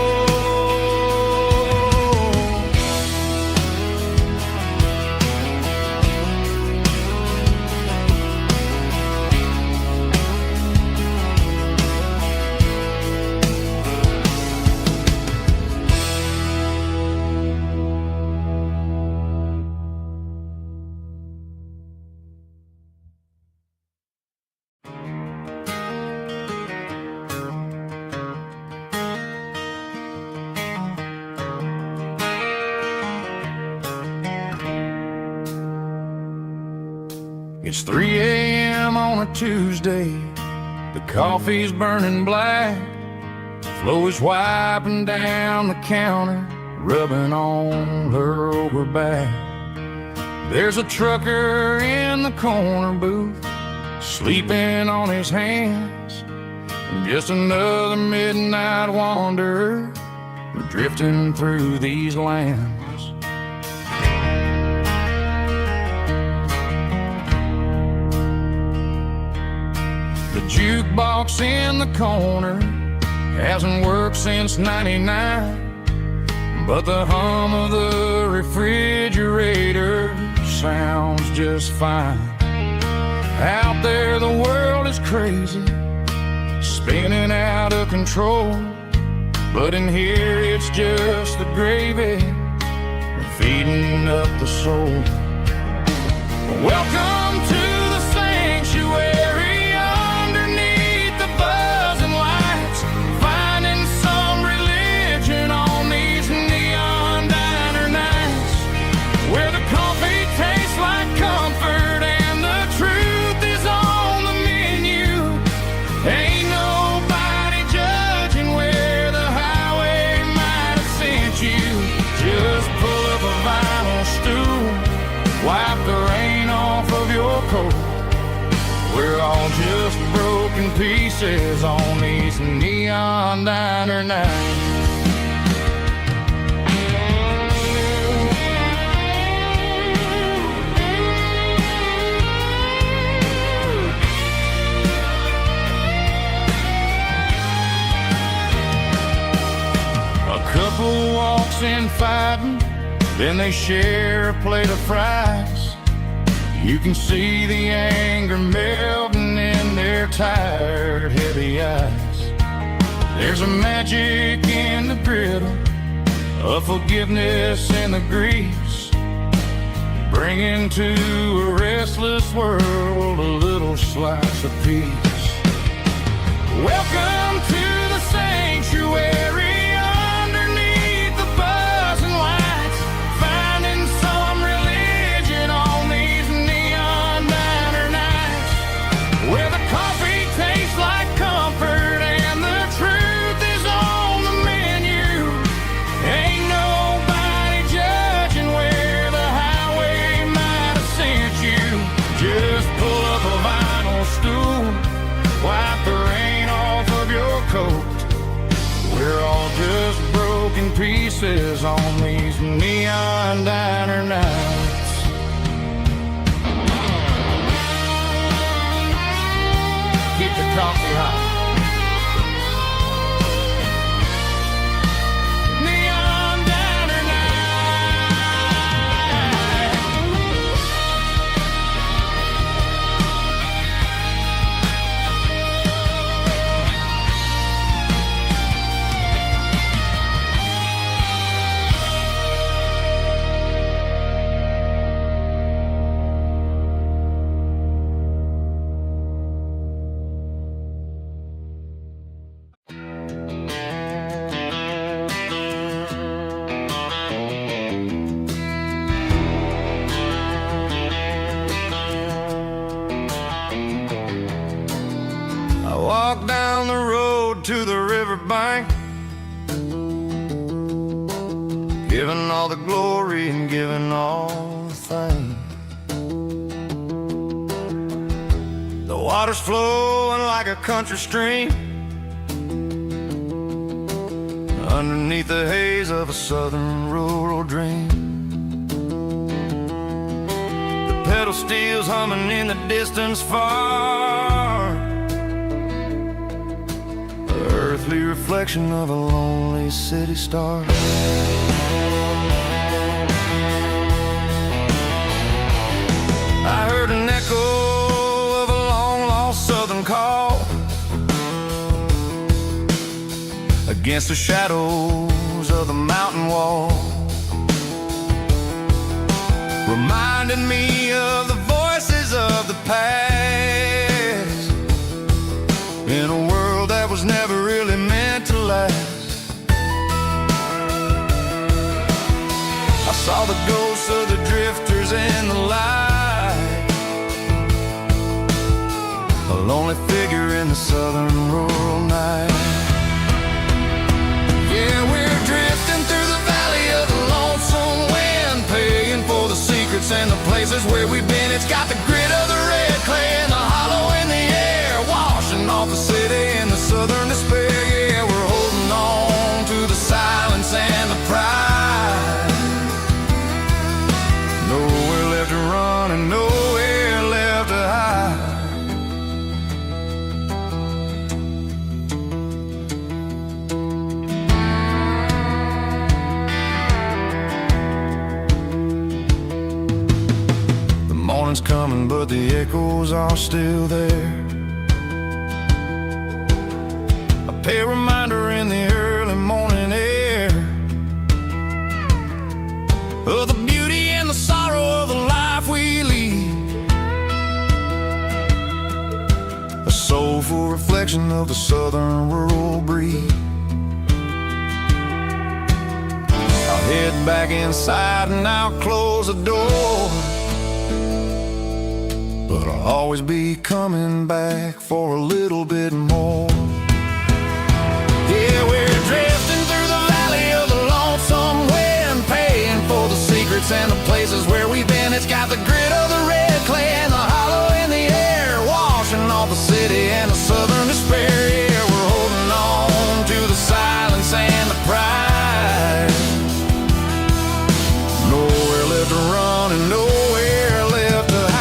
It's 3 a.m. on a Tuesday. The coffee's burning black. Flo is wiping down the counter, rubbing on her over back. There's a trucker in the corner booth, sleeping on his hands. Just another midnight wanderer, drifting through these lands. The jukebox in the corner hasn't worked since '99, but the hum of the refrigerator sounds just fine. Out there the world is crazy, spinning out of control, but in here it's just the gravy feeding up the soul. Welcome to the sanctuary, underneath the buzzing lights, finding some religion on these neon diner nights, where the coffee tastes like comfort and the truth is on the menu. Ain't nobody judging where the highway might have sent you. Just pull up a vinyl stool, wipe the rain off of your coat. We're all just broken pieces on these neon diner nights. A couple walks in fighting, then they share a plate of fries. You can see the anger melting in their tired, heavy eyes. There's a magic in the griddle, a forgiveness in the grease, bringing to a restless world a little slice of peace. Welcome to the sanctuary, underneath the buzzing lights, finding some religion on these neon diner nights, where the coffee tastes like comfort and the truth is on the menu. Ain't nobody judging where the highway might have sent you. Just pull up a vinyl stool, pieces on these neon diner nights. Keep the coffee hot. Neon diner night. I walk down the road to the riverbank, giving all the glory and giving all the thanks. The water's flowing like a country stream underneath the haze of a southern rural dream. The pedal steel's humming in the distance far, earthly reflection of a lonely city star. I heard an echo of a long-lost southern call against the shadows of the mountain wall, reminded me of the voices of the past in a world that was never really meant to last. I saw the ghosts of the drifters in the light, a lonely figure in the southern rural night. Yeah, we're drifting through the valley of the lonesome wind, paying for the secrets and the places where we've been. It's got the grit of the red clay and the hollow in the air, washing off the city and the southern despair. Yeah, we're holding on to the silence and the pride. Nowhere left to run and nowhere left to hide. The morning's coming, but the echoes are still there. A pale reminder in the early morning air of the beauty and the sorrow of the life we lead, a soulful reflection of the southern rural breed. I'll head back inside and I'll close the door, but I'll always be coming back for a little bit more. Yeah, we're drifting through the valley of the lonesome wind, paying for the secrets and the places where we've been. It's got the grit of the red clay and the hollow in the air, washing off the city and the southern despair. Yeah, we're holding on to the silence and the pride. Nowhere left to run and nowhere left to hide.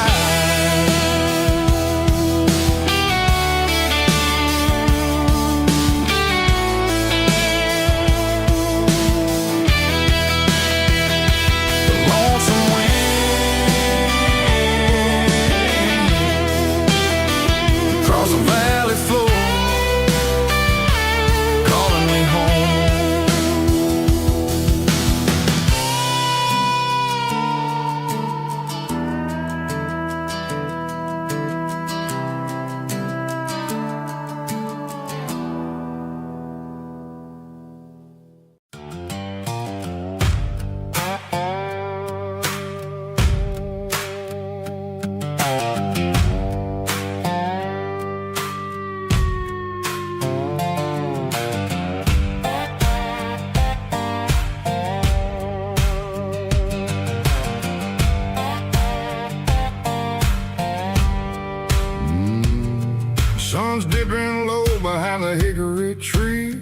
Sun's dipping low behind the hickory tree.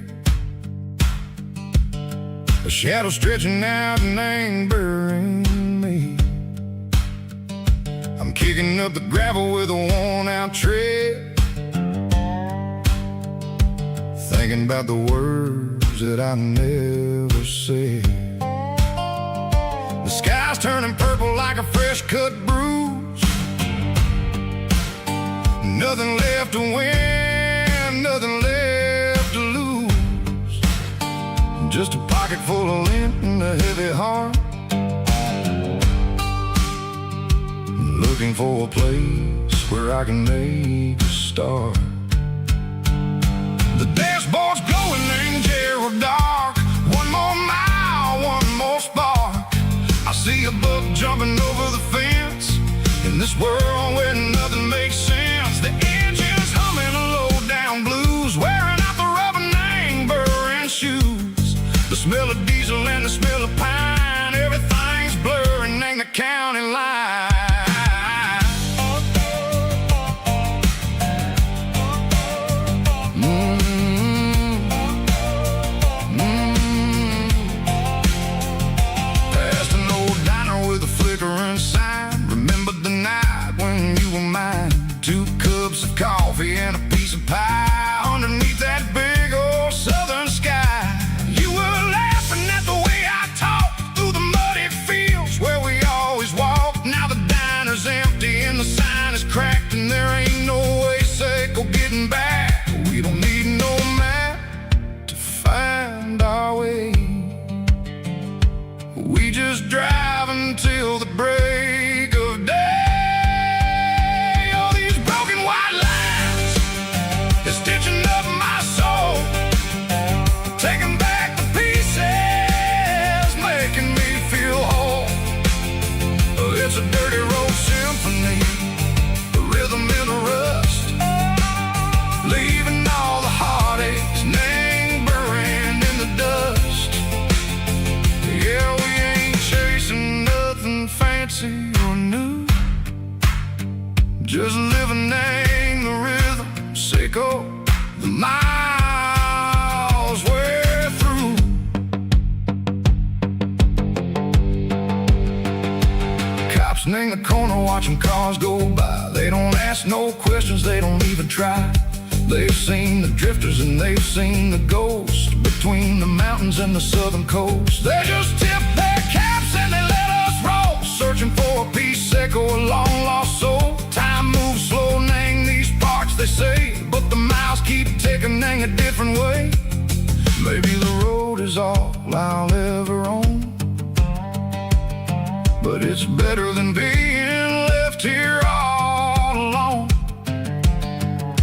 A shadow stretching out and angering me. I'm kicking up the gravel with a worn-out tread, thinking about the words that I never said. The sky's turning purple like a fresh-cut bruise. Nothing left to win, nothing left to lose. Just a pocket full of lint and a heavy heart, looking for a place where I can make a start. The dashboard's glowing in Gerald dark. One more mile, one more spark. I see a buck jumping over the fence in this world where nothing makes sense. The engine's humming a low-down blues, wearing out the rubber-name burring shoes. The smell of diesel and the smell of pine, everything's blurring in the county line. Coffee and a piece of pie underneath that big old southern sky. You were laughing at the way I talked through the muddy fields where we always walked. Now the diner's empty and the sign is cracked, and there ain't no way safe of getting back. We don't need no map to find our way. We just drive until the break of day. It's a dirty road symphony, a rhythm in the rust, leaving all the heartaches lingering in the dust. Yeah, we ain't chasing nothing fancy or new, just living in the rhythm, sick of the miles we're through. In the corner watching cars go by. They don't ask no questions, they don't even try. They've seen the drifters and they've seen the ghosts between the mountains and the southern coast. They just tip their caps and they let us roll, searching for a piece echo, a long lost soul. Time moves slow in these parts, they say, but the miles keep ticking in a different way. Maybe the road is all I'll ever own, but it's better than being left here all alone.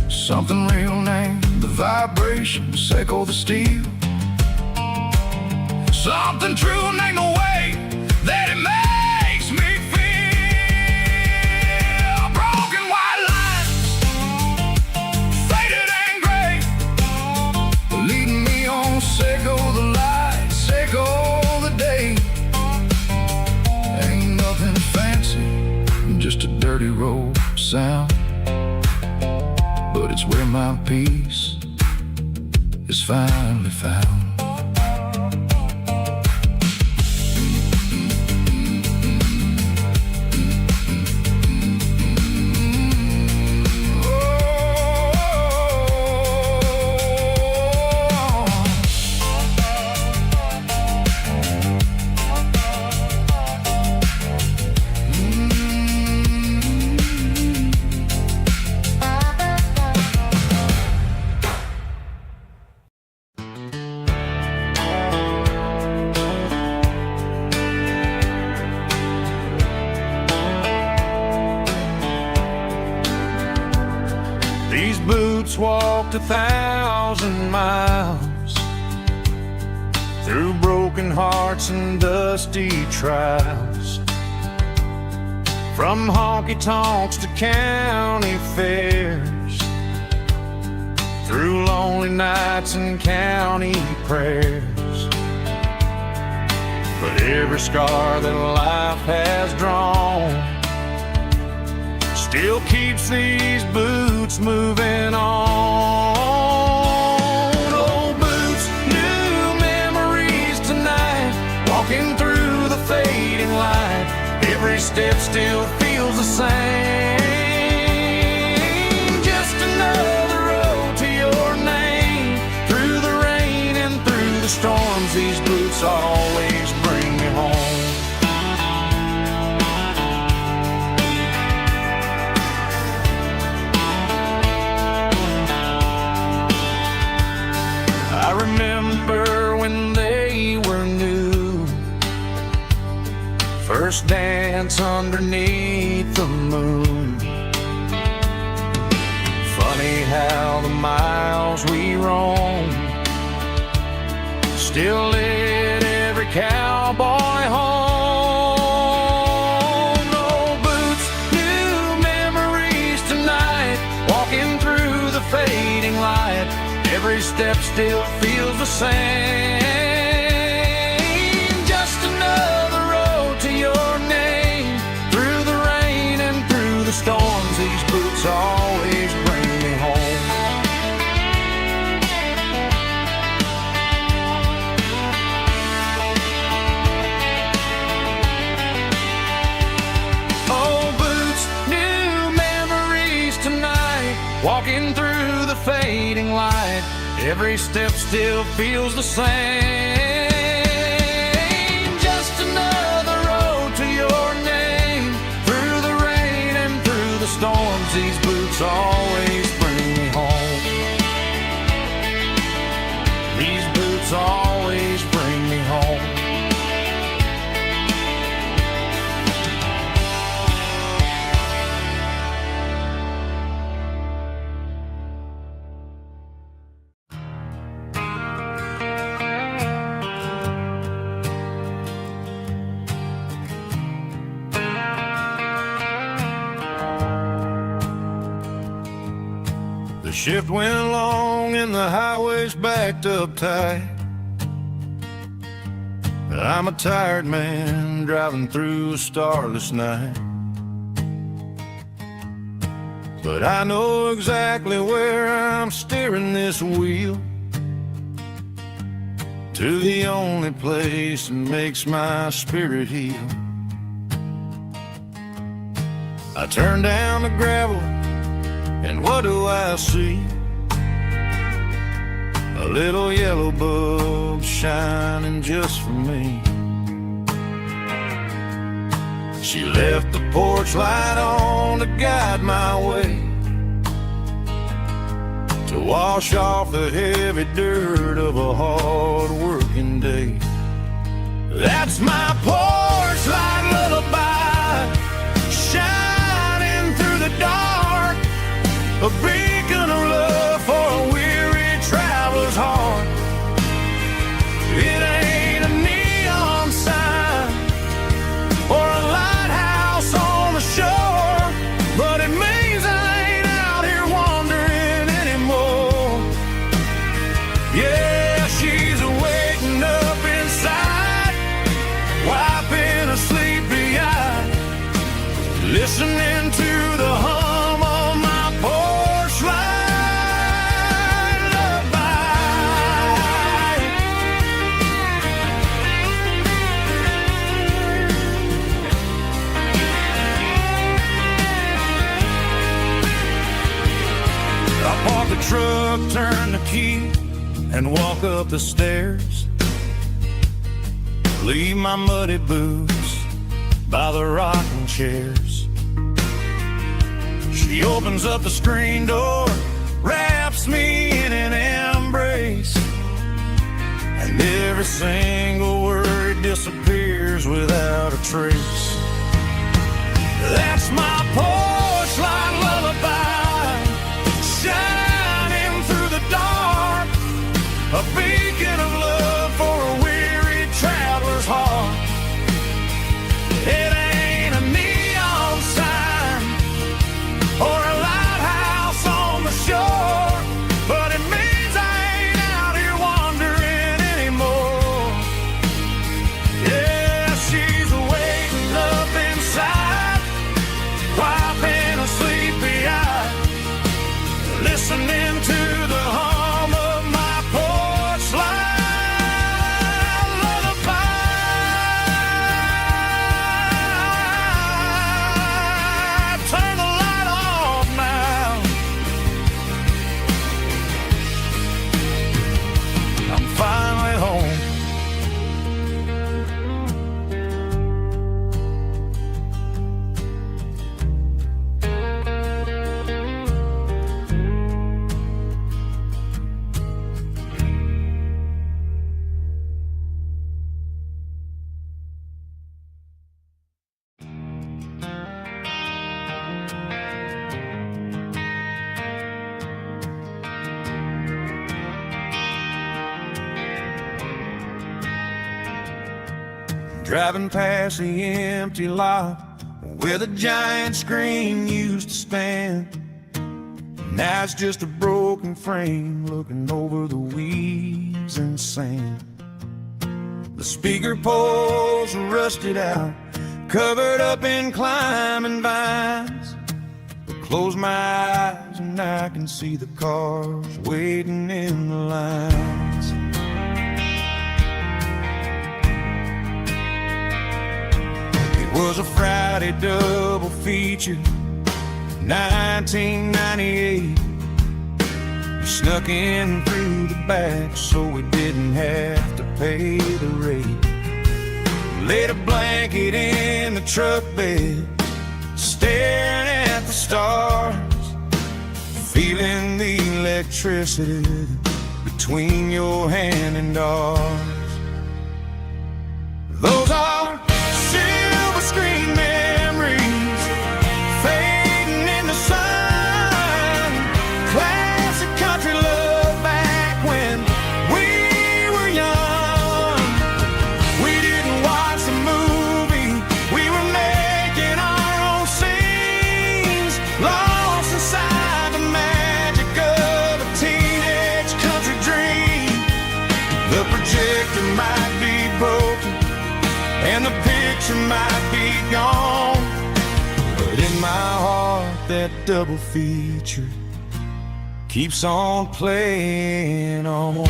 Something real named the vibrations echo the steel. Something true named the way that it makes me feel. Broken white lines, faded and gray, leading me on, Seco the light, Seco the day. Just a dirty road sound, but it's where my peace is finally found. These boots walked 1,000 miles through broken hearts and dusty trials, from honky-tonks to county fairs, through lonely nights and county prayers. But every scar that life has drawn still keeps these boots moving on. Old boots, new memories tonight. step still feels the same. Just another road to your name. Through the rain and through the storms, these boots always bring me home. I remember when they were new, first dance underneath the moon. Funny how the miles we roam still lit every cowboy home. No boots, new memories tonight, walking through the fading light. Every step still feels the same. Just another road to your name. Through the rain and through the storms, these boots always bring me home. Oh, boots, new memories tonight, walking through the fading light. Every step still feels the same. Just another road to your name. Through the rain and through the storms, these boots always bring me home. These boots always bring me home. The shift went long and the highway's backed up tight. I'm a tired man driving through a starless night. But I know exactly where I'm steering this wheel, to the only place that makes my spirit heal. I turn down the gravel, and what do I see? A little yellow bulb shining just for me. She left the porch light on to guide my way, to wash off the heavy dirt of a hard-working day. That's my porch light lullaby, shining through the dark, a beacon of love for a weary traveler's heart. It ain't a neon sign or a lighthouse on the shore, but it means I ain't out here wandering anymore. Yeah, she's waking up inside, wiping a sleepy eye, listening to the hum of my porch light lullaby. I park the truck, turn the key, and walk up the stairs. Leave my muddy boots by the rocking chairs. She opens up the screen door, wraps me in an embrace, and every single word disappears without a trace. That's my porch light lullaby, shining through the dark, a beacon of love for a weary traveler's heart. It ain't a neon sign or a lighthouse on the shore, but it means I ain't out here wandering anymore. Yeah, she's waiting up inside, driving past the empty lot where the giant screen used to stand. Now it's just a broken frame looking over the weeds and sand. The speaker poles are rusted out, covered up in climbing vines. Close my eyes and I can see the cars waiting in the lines. It was a Friday double feature, 1998. We snuck in through the back so we didn't have to pay the rate. Laid a blanket in the truck bed, staring at the stars, feeling the electricity between your hand and ours. Those are silver screen memories fading in the sun. Classic country love back when we were young. We didn't watch the movie, we were making our own scenes, lost inside the magic of a teenage country dream. The projector might be broken and the picture might be gone, but in my heart that double feature keeps on playing on.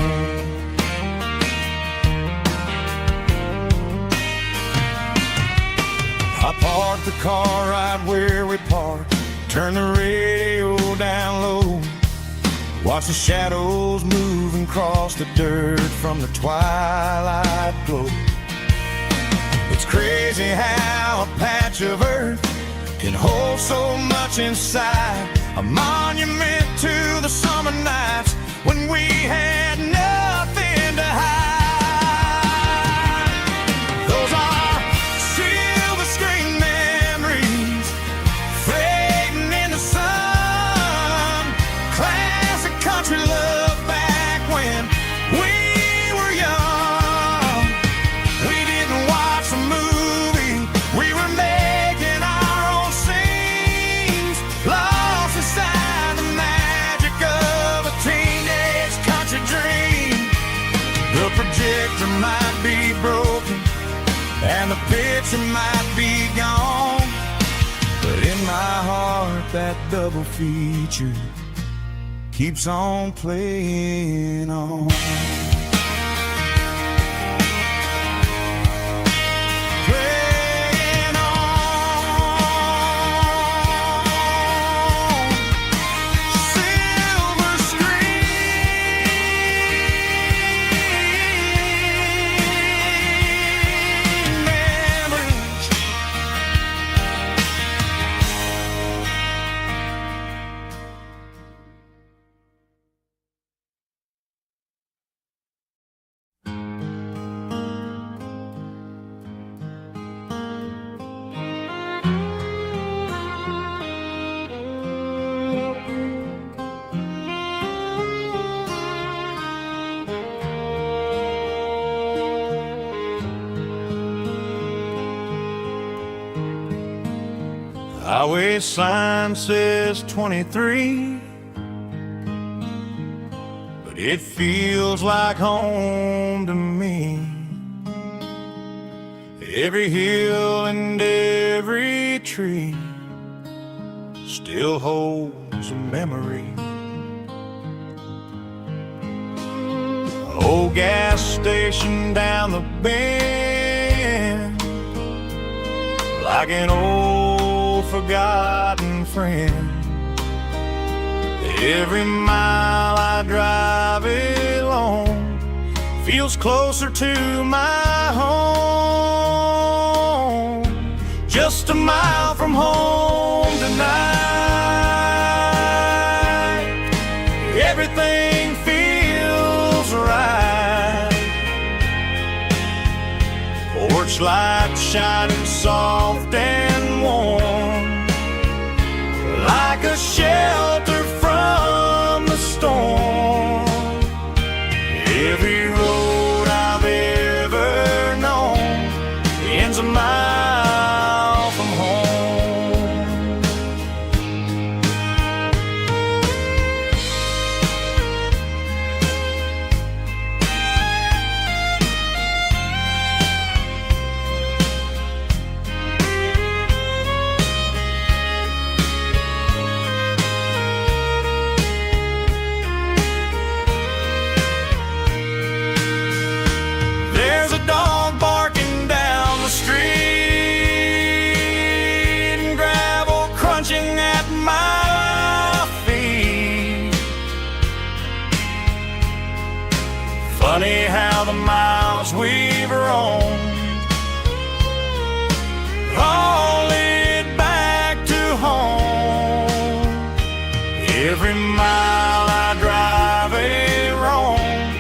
I parked the car right where we parked, turned the radio down low, watch the shadows moving across the dirt from the twilight glow. It's crazy how a patch of earth can hold so much inside, a monument to the summer nights when we had nothing to hide. Those are silver screen memories fading in the sun. Classic country love back when we were young. We didn't watch the movie, we were making our own scenes, lost inside the magic of a teenage country dream. The projector might be broken and the picture might be gone, but in my heart that double feature keeps on playing on. Playing on. Silver screen memories. Highway sign says 23, but it feels like home to me. Every hill and every tree still holds a memory. Old gas station down the bend, like an old forgotten friend. Every mile I drive it alone feels closer to my home. Just a mile from home tonight, everything feels right. Porch light shining soft and warm, like a shelter from the storm. Every road I've ever known Funny how the miles we've roamed all lead back to home. Every mile I drive a roam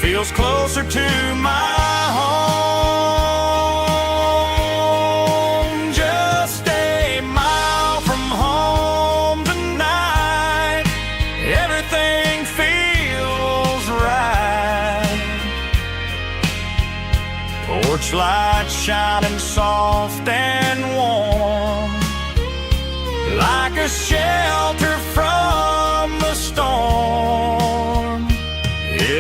feels closer to my home. Just a mile from home tonight, everything feels right. Porch lights shining soft and warm, like a shelter from the storm.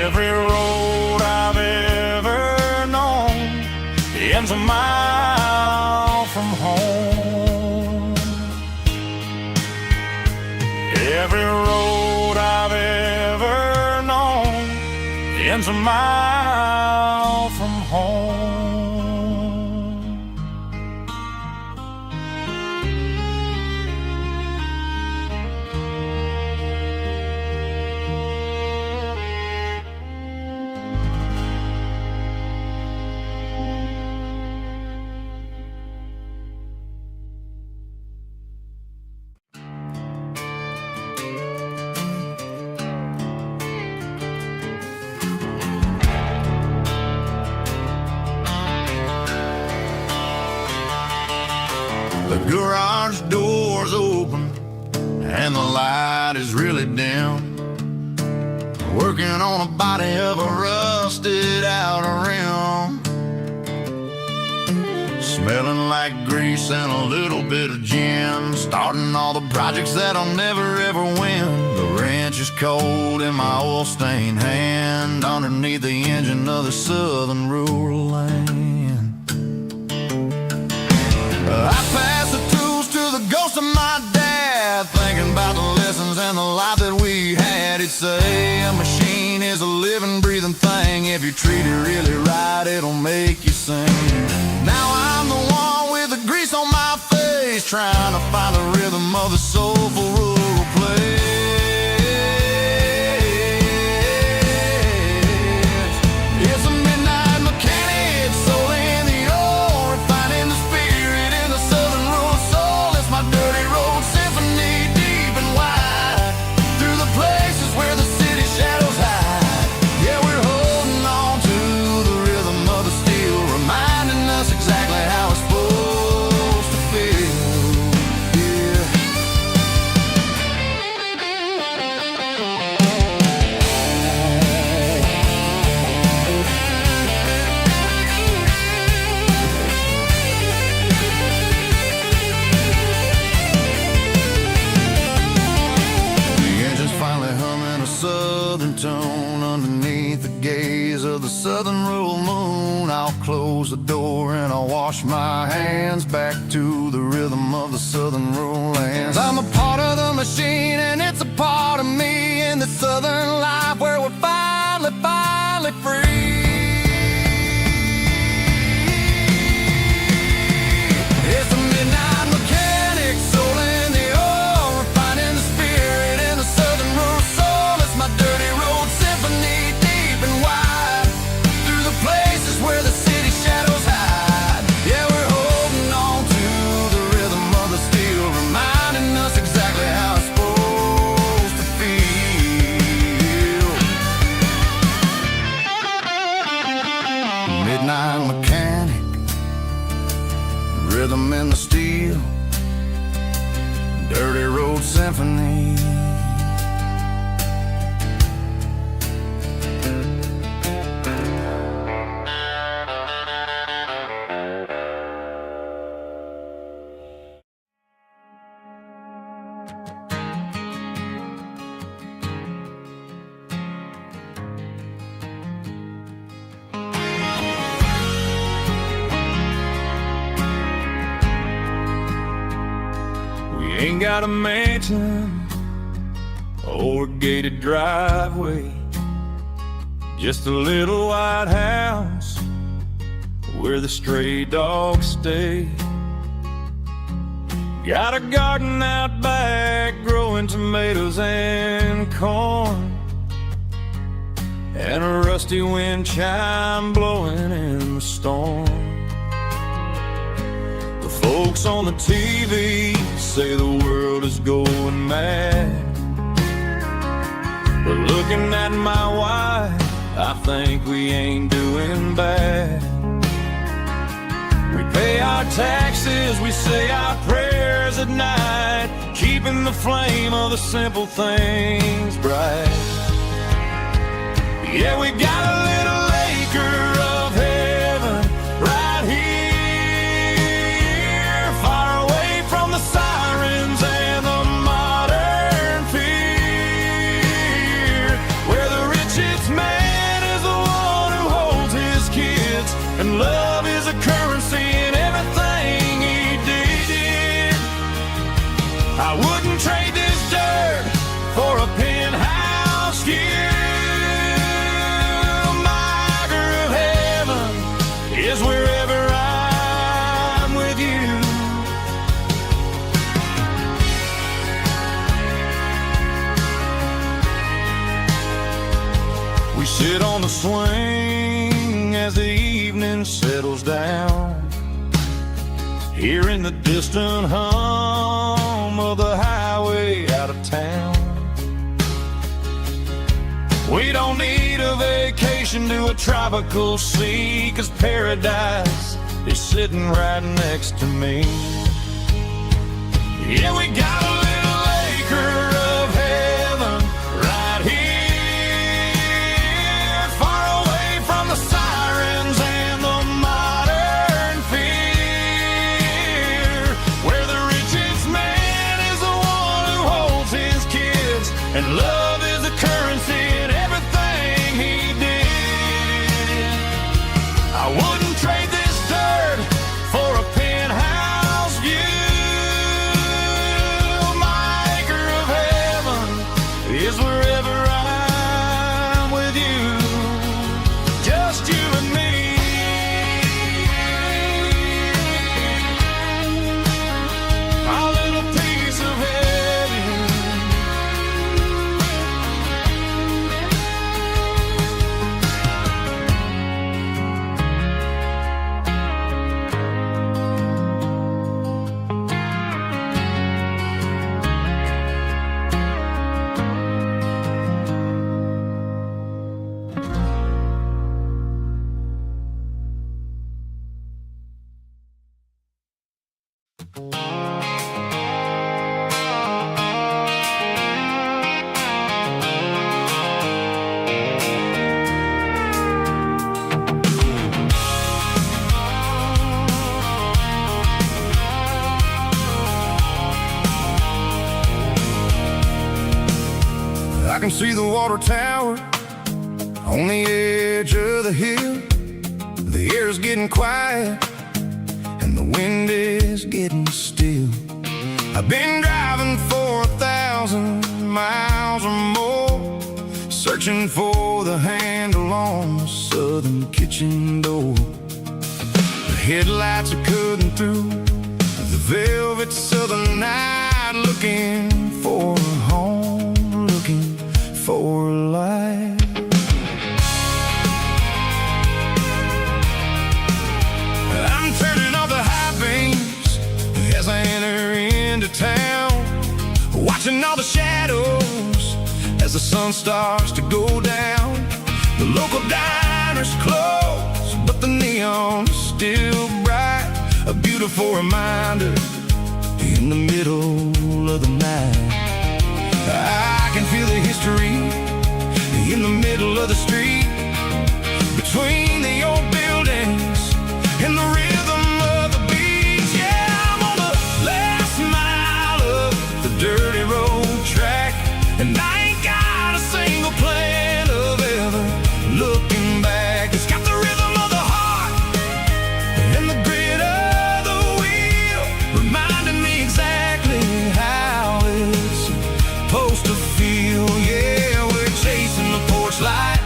Every road I've ever known ends a mile from home. Every road I've ever known ends a mile from home. The garage door's open and the light is really dim. Working on a body of a rusted out rim, smelling like grease and a little bit of gin. Starting all the projects that I'll never ever win. The wrench is cold in my oil-stained hand, underneath the engine of the southern rural land. I pass the tools to the ghost of my dad, thinking about the lessons and the life that we had. He'd say a machine is a living, breathing thing. If you treat it really right, it'll make you sing. Now I'm the one with the grease on my face, trying to find the rhythm of the soulful rural place. It's a midnight mechanic, soul in the ore, refining the spirit in the southern rural soul. It's my dirty road symphony, deep and wide, through the places where the city shadows hide. Yeah, we're holding on to the rhythm of the steel, reminding us exactly how it's supposed to feel. Yeah. The engine's finally humming a southern tone underneath the gaze of the southern rural moon. I'll close the door and I'll wash my hands, back to the rhythm of the southern rural lands. I'm a part of the machine and it's a part of me, in the southern life where we're finally free. It's a midnight mechanic, soul in the ore, refining the spirit in the southern rural soul. It's my dirty road symphony, deep and wide, through the places where the city shadows hide. Yeah, we're holding on to the rhythm of the steel, reminding us exactly how it's supposed to feel. Midnight mechanic, rhythm in the steel, dirty road symphony. Ain't got a mansion or a gated driveway, just a little white house where the stray dogs stay. Got a garden out back growing tomatoes and corn, and a rusty wind chime blowing in the storm. The folks on the TV say the world is going mad, but looking at my wife, I think we ain't doing bad. We pay our taxes, we say our prayers at night, keeping the flame of the simple things bright. Yeah, we got a little acre of heaven right here, far away from the sirens and the modern fear, where the richest man is the one who holds his kids, and love is a currency in everything he did. I wouldn't trade this dirt for a penthouse here. Is wherever I'm with you. We sit on the swing as the evening settles down, hearing the distant hum of the highway out of town. We don't need a vacation to a tropical sea, 'cause paradise is sitting right next to me. Yeah, we got a little acre of heaven right here, far away from the sirens and the modern fear, where the richest man is the one who holds his kids, and love is a currency in everything he did. I wouldn't trade this dirt for a penthouse view. My acre of heaven is wherever I'm with you, just you and me. Our little piece of heaven. I can see the water tower on the edge of the hill. The air's getting quiet and the wind is getting still. I've been driving for 1,000 miles or more, searching for the handle on the southern kitchen door. The headlights are cutting through the velvet southern night, looking for a home, looking for life. I'm turning off the high beams as I enter into town, watching all the shadows as the sun starts to go down. The local diner's closed, but the neon's still bright, a beautiful reminder in the middle of the night. I can feel the history in the middle of the street, between the old buildings and the rhythm of the beats. Yeah, I'm on the last mile of the dirty road track, and I ain't got a single plan of ever looking back. It's got the rhythm of the heart and the grit of the wheel, reminding me exactly how it's supposed to feel. Yeah, we're chasing the porch light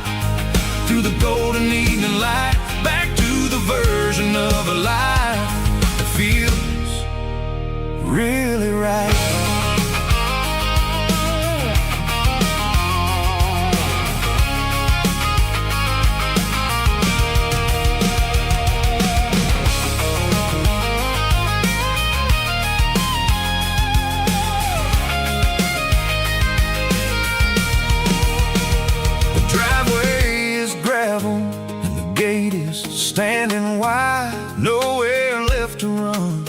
through the golden evening light, back to the version of a life that feels really right. standing wide, nowhere left to run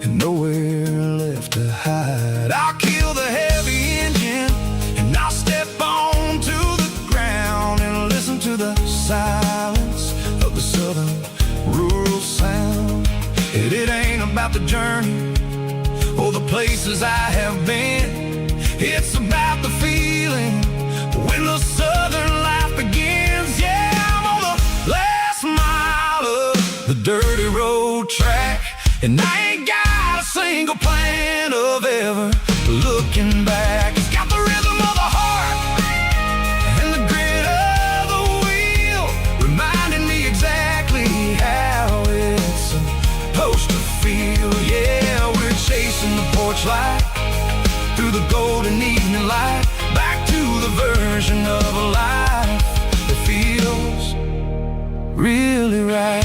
and nowhere left to hide. I'll kill the heavy engine and I'll step onto the ground and listen to the silence of the southern rural sound. And it ain't about the journey or the places I have been, it's about the feeling when the southern life begins. Yeah, I'm on the last mile of the dirty road track, and I ain't got a single plan of ever looking back. It's got the rhythm of the heart and the grit of the wheel, reminding me exactly how it's supposed to feel. Yeah, we're chasing the porch light through the golden evening light, back to the version of a life that feels really right.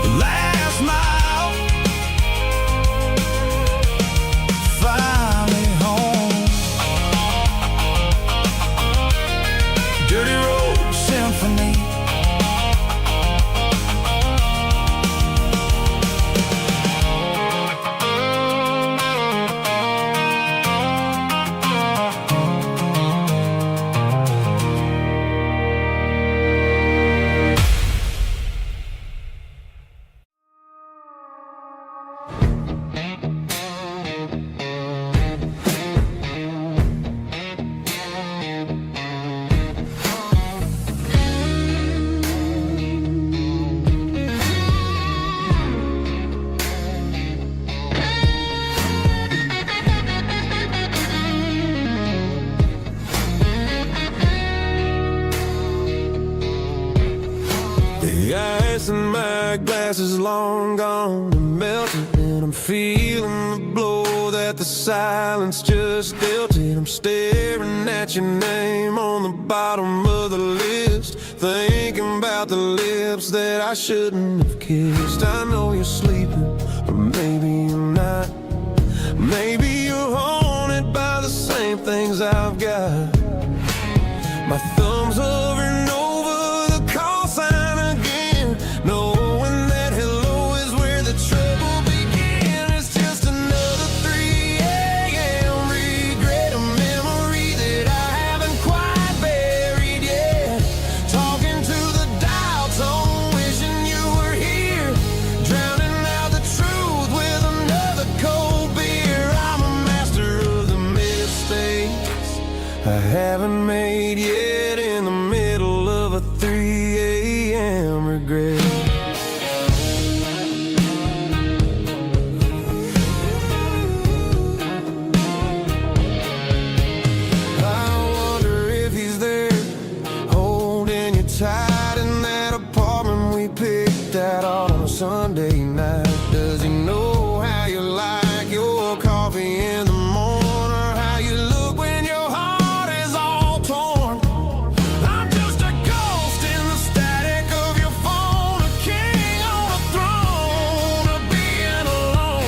The last mile, finally home. Dirty Road Symphony. The ice in my glass is long gone and melted, and I'm feeling the blow that the silence just dealt it. I'm staring at your name on the bottom of the list, thinking about the lips that I shouldn't have kissed. I know you're sleeping, or maybe you're not. Maybe you're haunted by the same things I've got. My thumb's over and over the call sign again, knowing that hello is where the trouble began. It's just another 3 a.m. regret, a memory that I haven't quite buried yet. Talking to the dial tone, wishing you were here, drowning out the truth with another cold beer. I'm a master of the mistakes I haven't made yet, in the middle of a 3 a.m. regret. I wonder if he's there, holding you tight in that apartment we picked out on a Sunday night. Does he know how you like your coffee in the morning, or how you look when your heart is all torn? I'm just a ghost in the static of your phone, a king on a throne of being alone.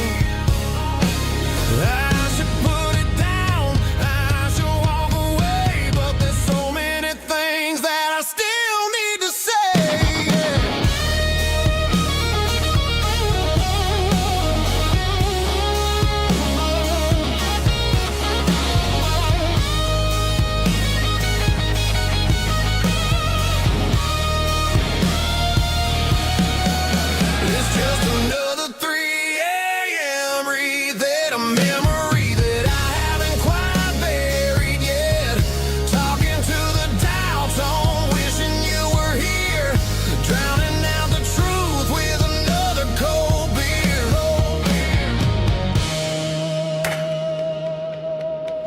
I should put it down, I should walk away, but there's so many things that I still need to say. It's just another 3 a.m. read, a memory that I haven't quite buried yet. Talking to the dial tone, wishing you were here, drowning out the truth with another cold beer.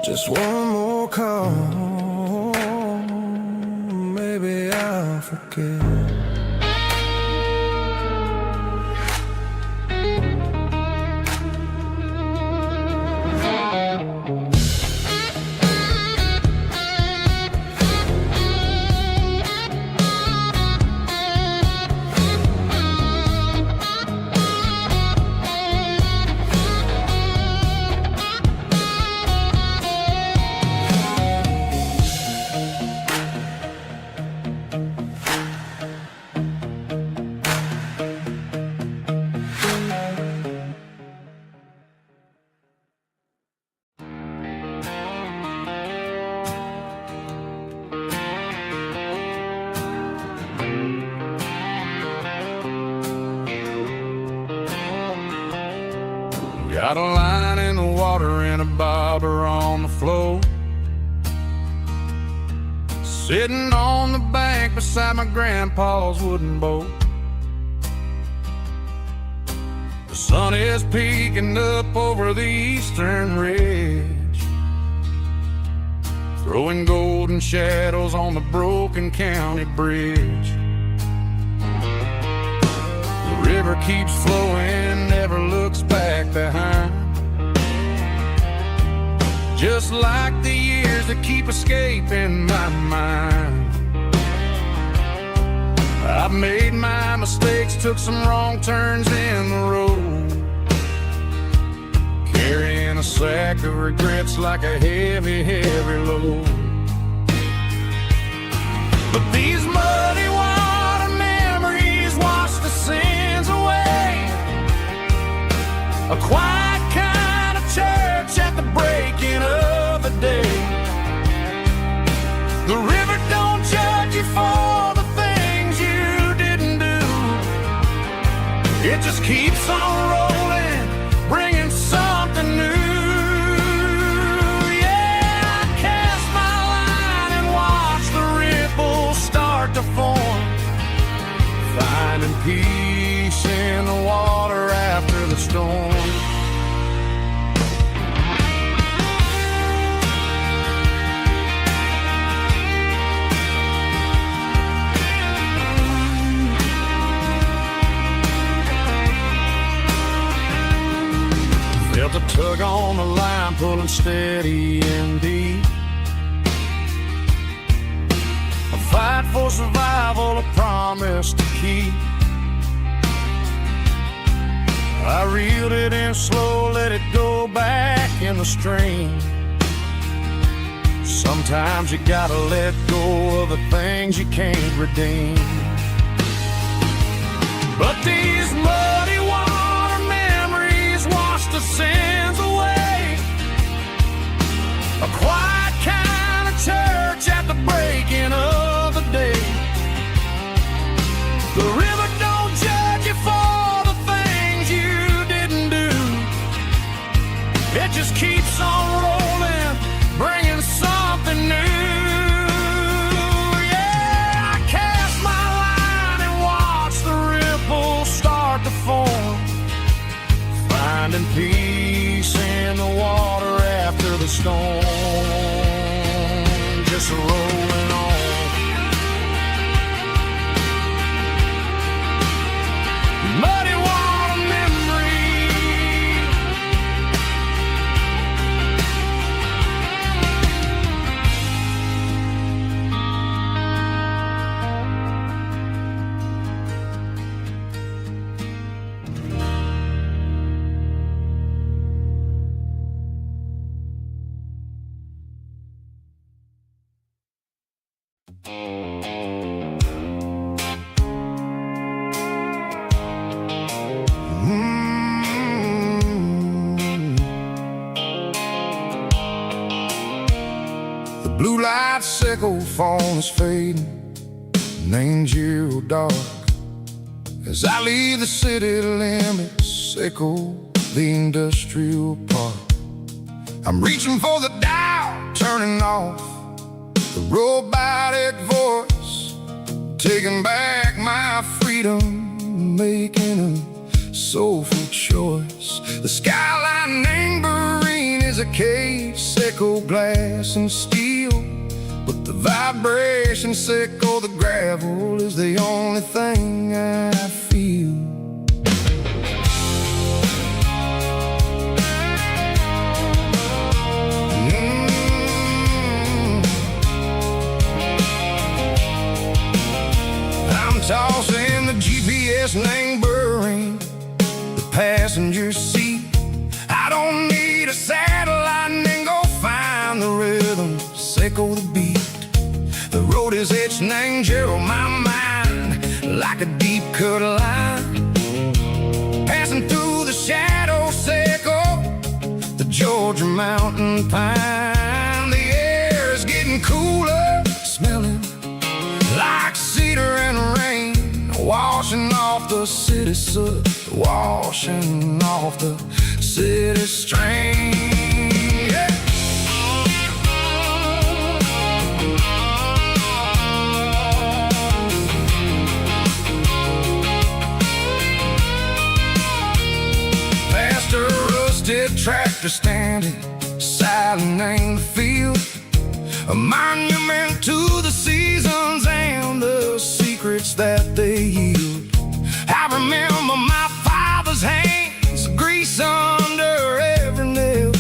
Just one more call, maybe I'll forget. Got a line in the water and a bobber on the floor. Sitting on the bank beside my grandpa's wooden boat. The sun is peeking up over the eastern ridge, throwing golden shadows on the broken county bridge. The river keeps flowing, never looks back behind, just like the years that keep escaping my mind. I've made my mistakes, took some wrong turns in the road, carrying a sack of regrets like a heavy, heavy load. But these muddy water memories wash the sins away. A quiet kind of church at the breaking of the day. The river don't judge you for the things you didn't do. It just keeps on rolling, bringing something new. Yeah, I cast my line and watch the ripples start to form, finding peace in the water after the storm. Felt a tug on the line, pulling steady and deep. A fight for survival, a promise to keep. I reeled it in slow, let it go back in the stream. Sometimes you gotta let go of the things you can't redeem. But these muddy water memories wash the sins away. A quiet kind of church at the breaking of the day. The river don't judge you for the things you didn't do. It just keeps on rolling, bringing something new. Yeah, I cast my line and watch the ripples start to form, finding peace in the water after the storm. Just rolling on. Muddy water memory. The blue light sickle phone is fading, an angel dark. As I leave the city limits, sickle the industrial park. I'm reaching for the dial, turning off the robotic voice, taking back my freedom, making a soulful choice. The skyline neighboring is a cave, sickle glass and steel, but the vibration sickle, the gravel is the only thing I feel. I'm tossing the GPS neighboring the passenger seat. I don't need a satellite and go find the rhythm, sickle the beat. The road is etched and angel on my mind like a deep cut line, passing through the shadow sickle, the Georgia mountain pine. The air is getting cooler, smelling like cedar and rain, washing off the city soot, washing off the city strain. Yeah. Past a rusted tractor standing silent in the field, a monument to the seasons and the secrets that they yield. I remember my father's hands, grease under every nail,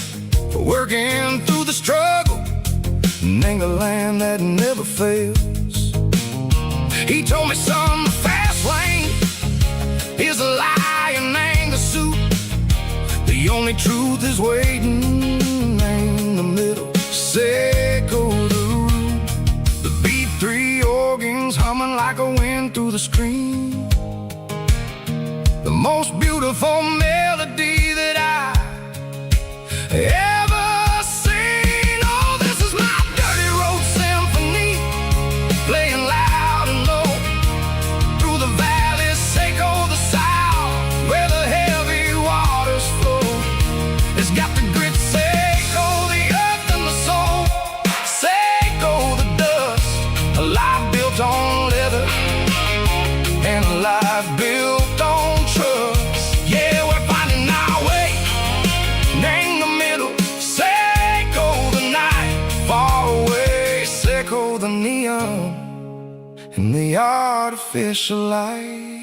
for working through the struggle in the land that never fails. He told me, son, the fast lane is a lie and ain't a suit. The only truth is waiting in the middle. Say, go the root. The B3 organs humming like a wind through the screen. The most beautiful melody that I ever seen. Oh, this is my dirty road symphony, playing loud and low through the valleys, Seco the south, where the heavy waters flow. It's got the grit, Seco, the earth and the soul. Seco, the dust, a life built on leather and a life built on trust. Yeah, we're finding our way in the middle. Seco, the night far away. Seco, the neon and the artificial light.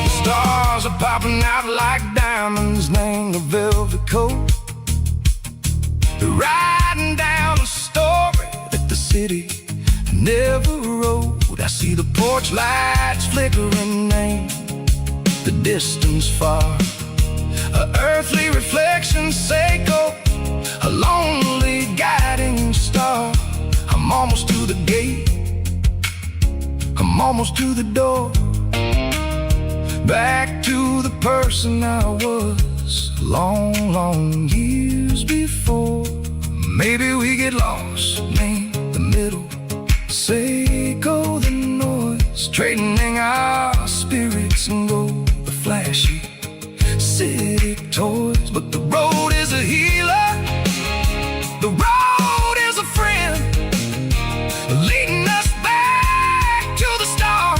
The stars are popping out like diamonds, named the velvet coat. They're riding down a story that the city never wrote. I see the porch lights flickering in the distance far, a earthly reflection, Seco, a lonely guiding star. I'm almost to the gate, I'm almost to the door, back to the person I was long, long years before. Maybe we get lost in the middle, Seco the noise, trading our spirits and gold, the flashy city toys. But the road is a healer, the road is a friend, leading us back to the start.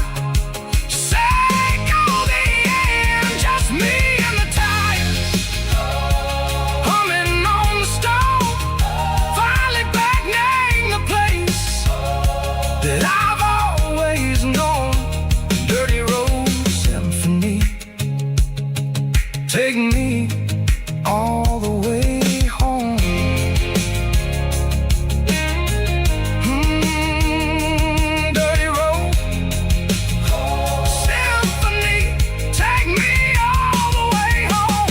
Seco the end, just me and the tires, humming on the stove, finally back name the place that I've always known. Dirty road symphony, take me all the way home. Dirty road symphony, take me all the way home.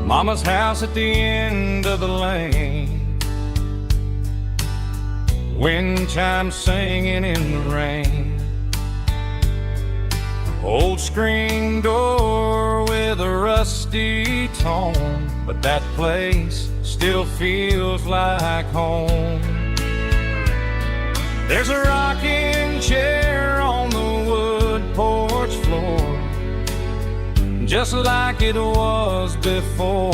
Mama's house at the end of the lane, wind chimes singing in the rain. Old screen door with a rusty tone, but that place still feels like home. There's a rocking chair on the wood porch floor, just like it was before.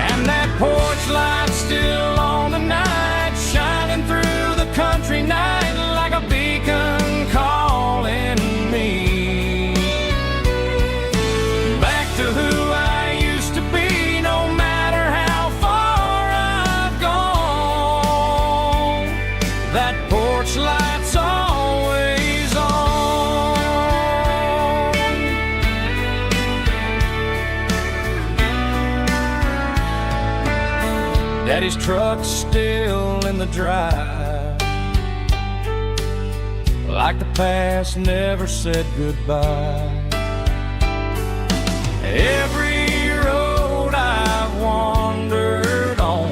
And that porch light's still on tonight, shining through the country night like a beacon calling me back to who I used to be. No matter how far I've gone, that porch light's always on. Daddy's truck's still in the drive, like the past never said goodbye. Every road I've wandered on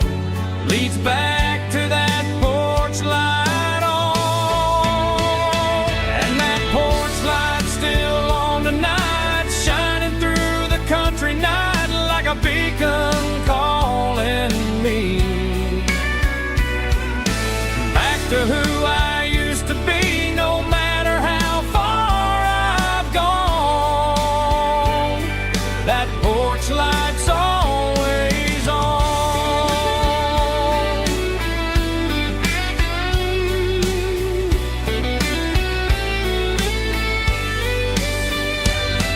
leads back to that porch light on. And that porch light's still on tonight, shining through the country night like a beacon calling me back to who I used to be, no matter how far I've gone. That porch light's always on.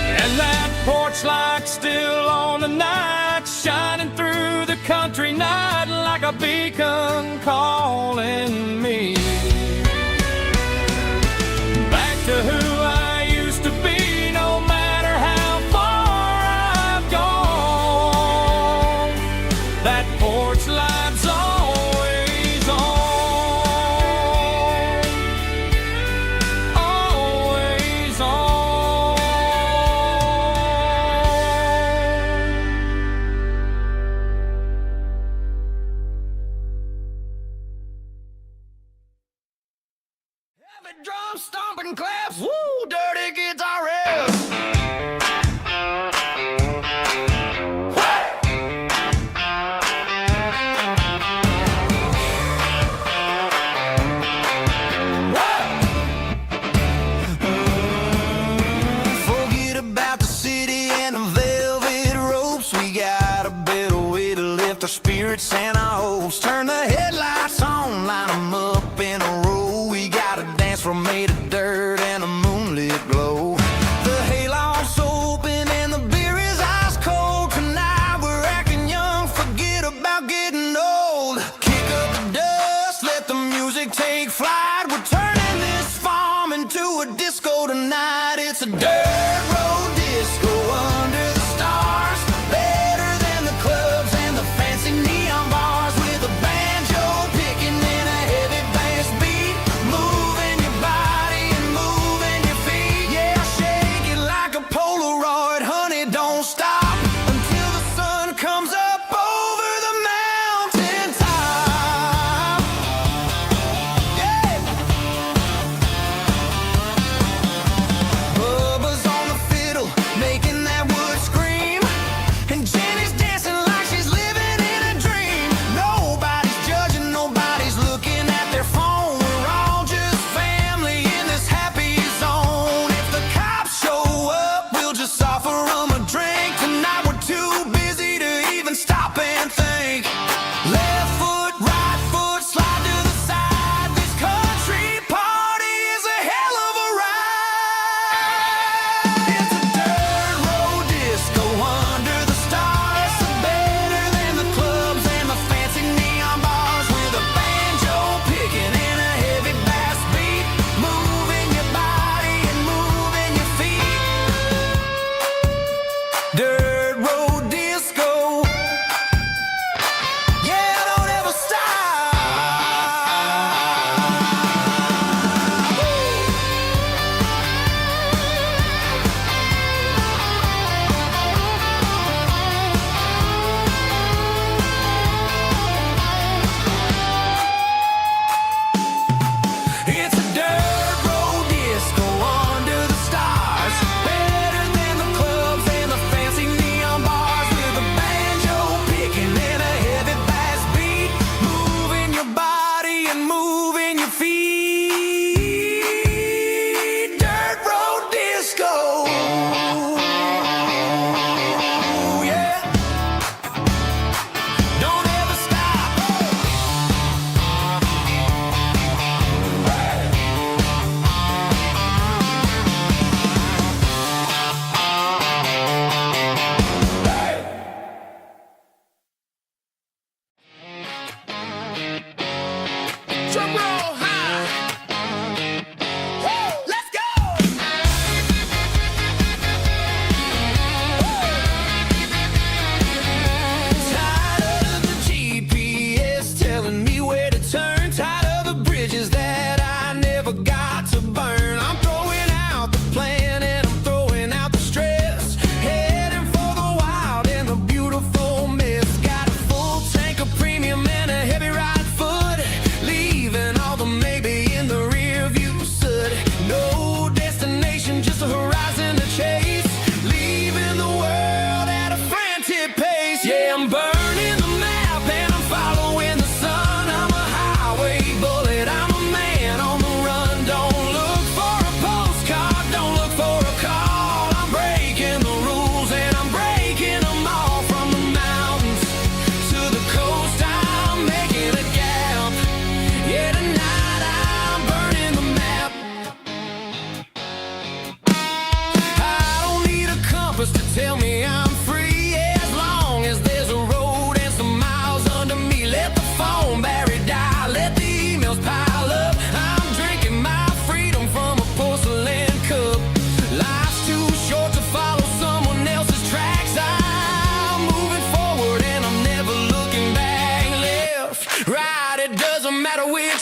And that porch light's still on tonight, shining through the country night like a beacon calling me back to who I used to be, no matter how far I've gone. That porch light's always on, always on. Heavy drum stomping claps, woo, dirty guitar riffs. Forget about the city and the velvet ropes. We got a better way to lift our spirits and our hopes. Turn the headlights on, line 'em up in a row. We got a dance floor made of dirt and a moonlit glow. The hayloft's open and the beer is ice cold. Tonight we're acting young, forget about getting old. Kick up the dust, let the music take flight. We're turning this farm into a disco tonight. It's a dirt road disco under the stars. Better than the clubs and the fancy neon bars. With a banjo picking and a heavy bass beat. Moving your body and moving your feet. Yeah, shake it like a Polaroid, honey, don't stop until the sun comes up over the mountain top. Yeah. Bubba's on the fiddle, making that wood scream. And Jenny's dancing like she's living in a dream. Nobody's judging, nobody's looking at their phone. We're all just family in this happy zone. If the cops show up, we'll just offer them a drink. Tonight we're too busy to even stop and think. Left foot, right foot, slide to the side. This country party is a hell of a ride. It's a dirt road disco under the stars. Better than the clubs and the fancy neon bars. With a banjo picking and a heavy bass beat. Moving your body and moving your feet. Dirt road disco. Yeah,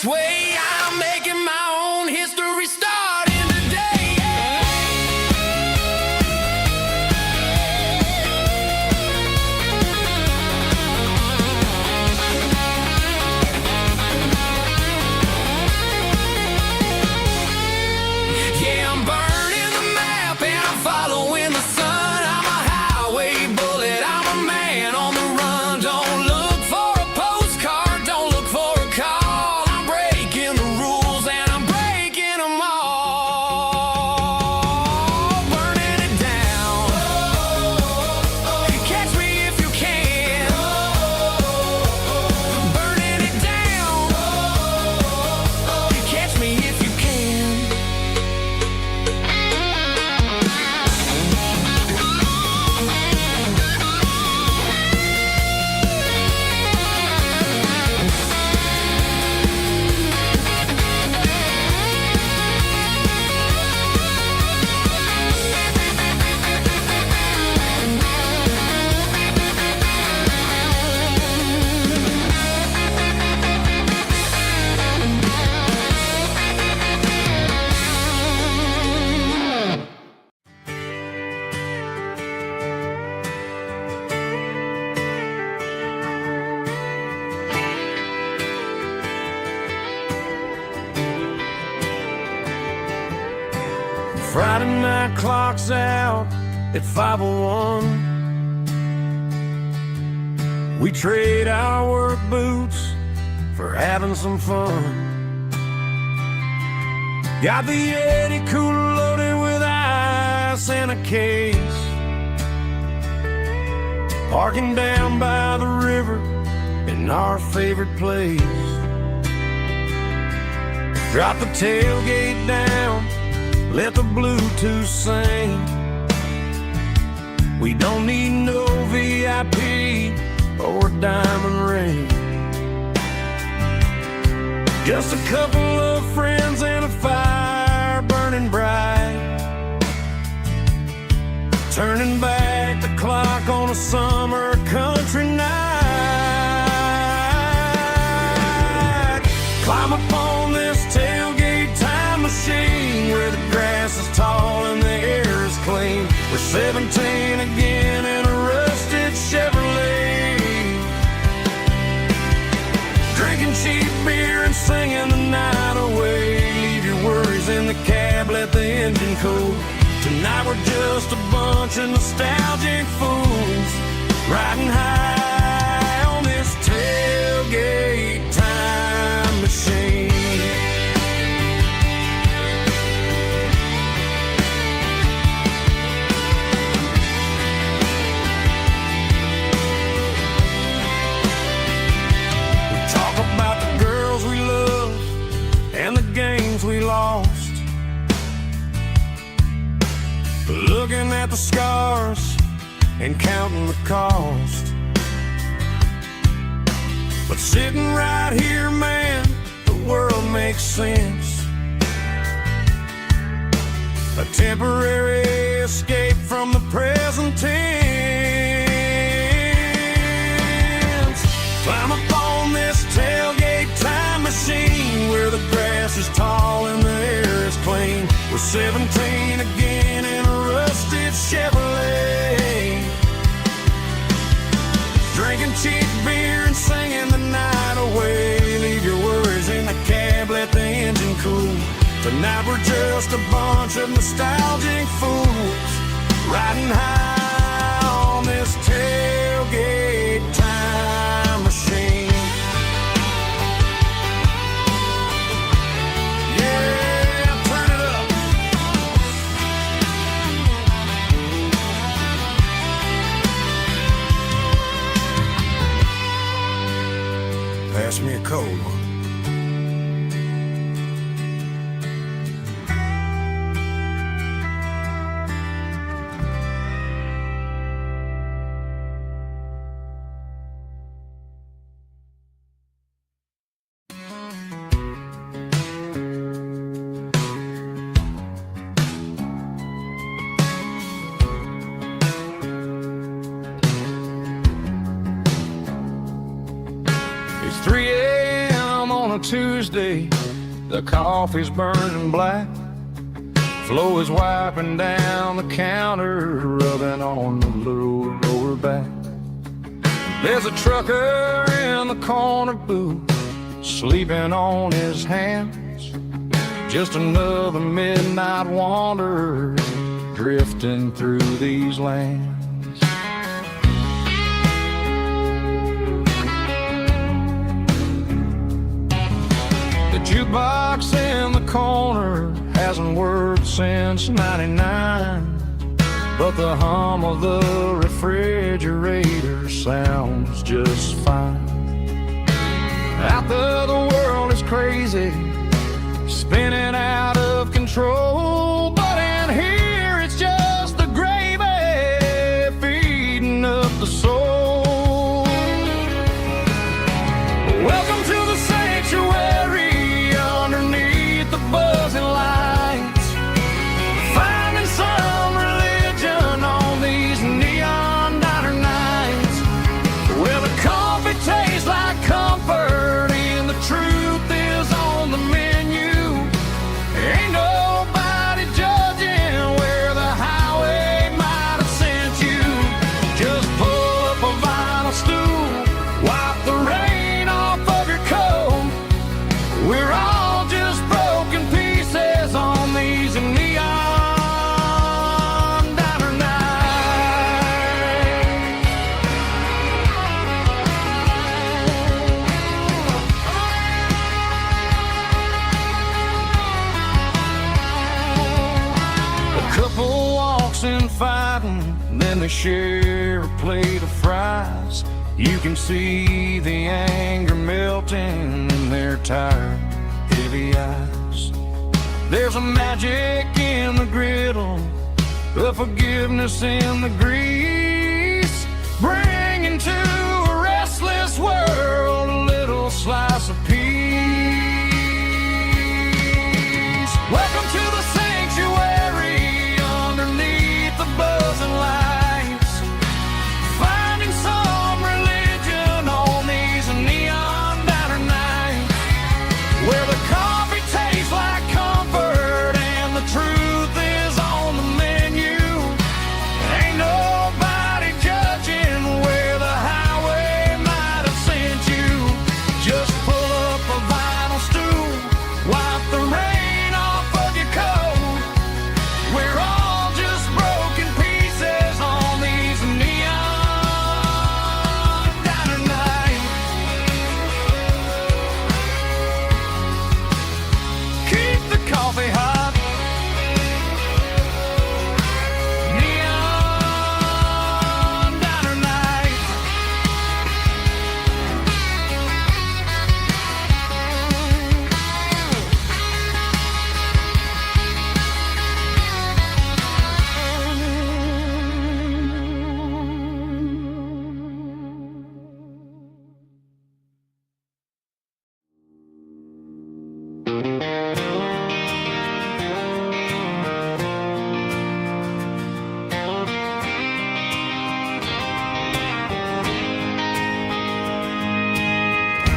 way. I'm making my own history starting today. Yeah, I'm burning the map and I'm following the sun. I'm a highway bullet, I'm a man on the run. Don't look for a postcard, don't look for a call. I'm breaking the rules and I'm breaking them all. Burning it down. Catch me if you can. Burning it down. Catch me if you can. Friday night clock's out at 5:01. We trade our work boots for having some fun. Got the Yeti cooler loaded with ice and a case. Parking down by the river in our favorite place. Drop the tailgate down, let the Bluetooth sing. We don't need no VIP or diamond ring. Just a couple of friends and a fire burning bright. Turning back the clock on a summer country night. Climb up on this tailgate time machine where the grass is tall and the air is clean. We're 17 again in a rusted Chevrolet, drinking cheap beer and singing the night away. Leave your worries in the cab, let the engine cool. Tonight we're just a bunch of nostalgic fools riding high on this tailgate time machine. And the games we lost, looking at the scars and counting the cost. But sitting right here, man, the world makes sense. A temporary escape from the present tense. Climb up on this tailgate time machine where the grass is tall and the air is clean. We're 17 again in a rusted Chevrolet, drinking cheap beer and singing the night away. Leave your worries in the cab, let the engine cool. Tonight we're just a bunch of nostalgic fools riding high on this tailgate time machine. Pass me a cold one. It's 3 a.m. on a on a Tuesday, the coffee's burning black. Flo is wiping down the counter, rubbing on the little lower back. There's a trucker in the corner booth, sleeping on his hands. Just another midnight wanderer, drifting through these lands. The jukebox in the corner hasn't worked since '99, but the hum of the refrigerator sounds just fine. Out there the world is crazy, spinning out of control, but in here it's just the gravy feeding up the soul. Welcome to the sanctuary underneath the buzzing lights, finding some religion on these neon diner nights. Well, the coffee tastes like comfort and the truth is on the menu. Ain't nobody judging where the highway might have sent you. Just pull up a vinyl stool, wipe the rain off of your coat. We're all just broken pieces on these neon diner nights. A couple walks in fighting, then they share a plate of fries. You can see the anger melting in their tired, heavy eyes. There's a magic in the griddle, a forgiveness in the grease, bringing to a restless world a little slice of peace. Welcome to the sanctuary underneath the buzzing lights, finding some religion on these neon diner nights, where the coffee tastes like comfort and the truth is on the menu. Ain't nobody judging where the highway might have sent you. Just pull up a vinyl stool, wipe the rain off of your coat. We're all just broken pieces on these neon diner nights. Keep the coffee hot. Neon diner nights.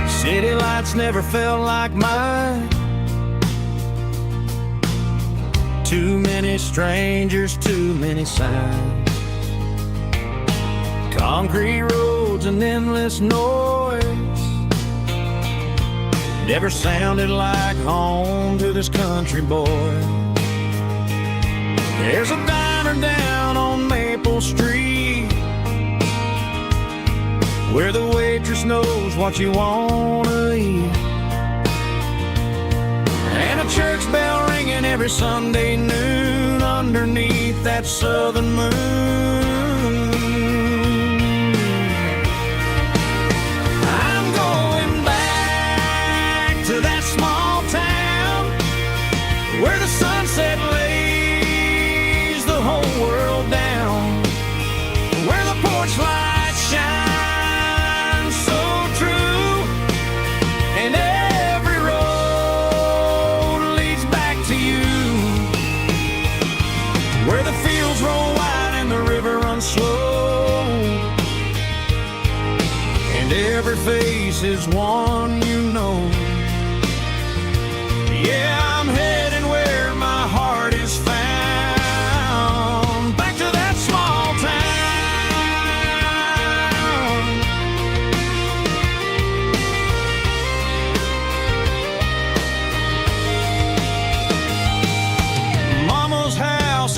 City lights never felt like mine. Too many strangers, too many signs. Concrete roads and endless noise never sounded like home to this country boy. There's a diner down on Maple Street where the waitress knows what you wanna eat, and a church bell ringing every Sunday noon underneath that southern moon. I'm going back to that small town where the sunset lays the whole world down, where the porch lights shine so true, and every road leads back to you, where the fields roll wide and the river runs slow, and every face is one you know.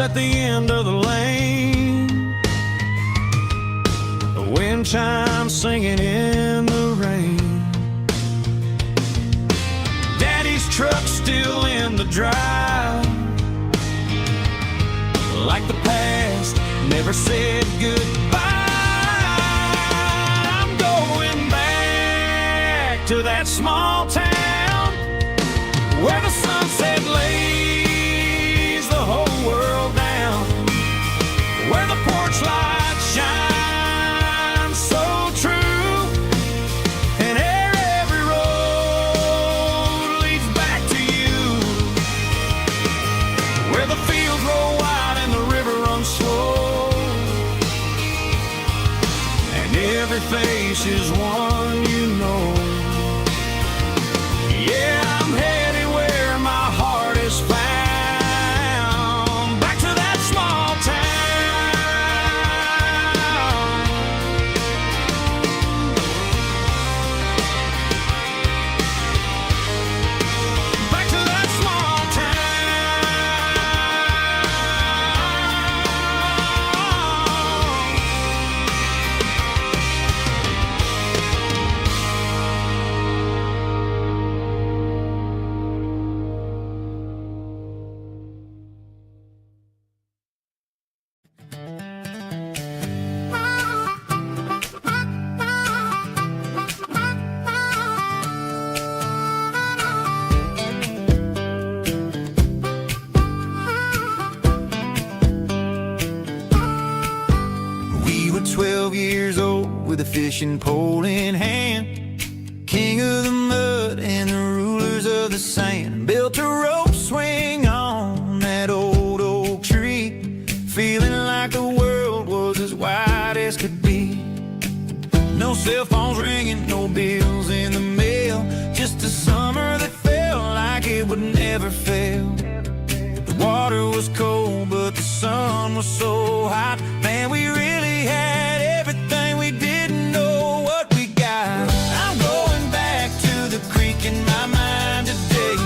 at the end of the lane. The wind chimes singing in the rain. Daddy's truck's still in the drive, like the past never said goodbye. I'm going back to that small town where the sunset lays the whole world down, where the porch lights shine so true, and every road leads back to you, where the fields roll wide and the river runs slow, and every face is one you know. Yeah, I'm headed where my heart is found, back to that small town. Back to that small We were 12 years old with a fishing pole in hand, king of the mud and the rulers of the sand. Built a rope swing on that old oak tree, feeling like the world was as wide as could be. No cell phones ringing, no bills in the mail, just a summer that felt like it would never fail. The water was cold, but the sun was so hot. Man, we really had everything, we didn't know what we got. I'm going back to the creek in my mind today,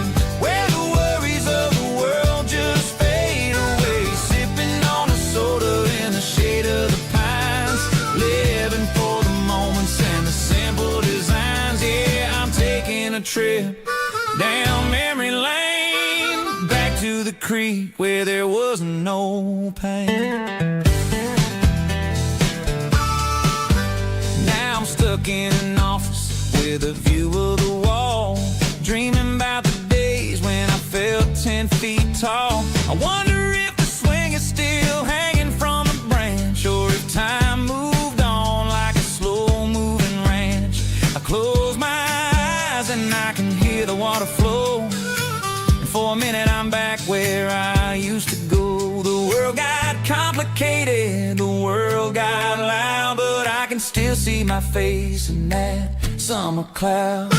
where the worries of the world just fade away. Sipping on a soda in the shade of the pines, living for the moments and the simple designs. Yeah, I'm taking a trip down memory lane, back to the creek where there was no pain. Now I'm stuck in an office with a view of the wall, dreaming about the days when I felt 10 feet tall. I wonder if the swing is still hanging from a branch, or if time moved on like a slow-moving ranch. I close my eyes and I can hear the water flow, and for a minute I'm back where I used to go. The world got complicated, the world got loud, but I can still see my face in that summer cloud.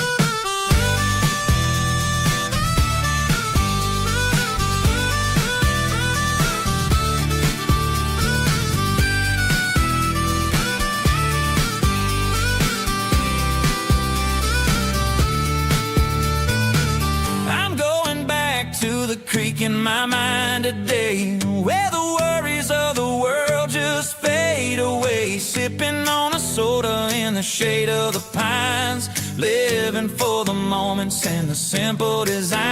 I'm going back to the creek in my mind today, where the worries of the world just fade away. Sipping on a soda in the shade of the pines, living for the moments and the simple designs.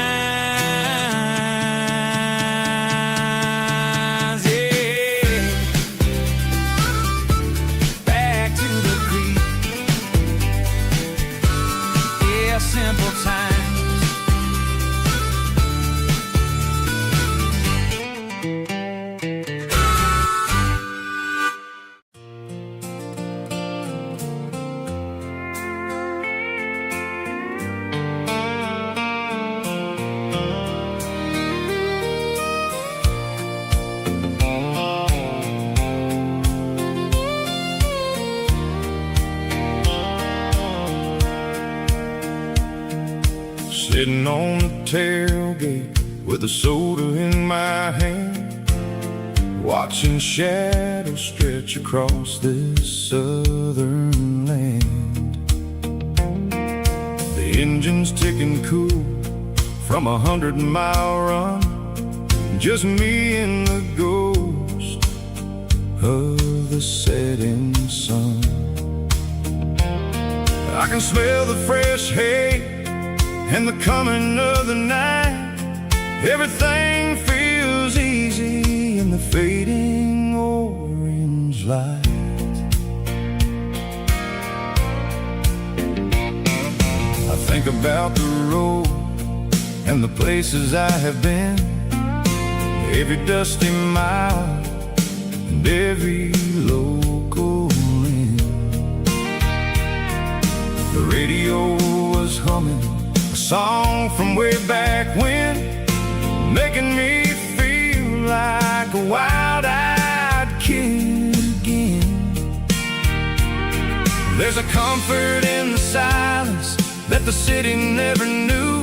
Yeah, back to the creek. Yeah, simple times. Sitting on the tailgate with a soda in my hand, watching shadows stretch across this southern land. The engine's ticking cool from 100-mile run, just me and the go of the setting sun. I can smell the fresh hay and the coming of the night. Everything feels easy in the fading orange light. I think about the road and the places I have been, every dusty mile and every local inn. The radio was humming a song from way back when, making me feel like a wild-eyed kid again. There's a comfort in the silence that the city never knew,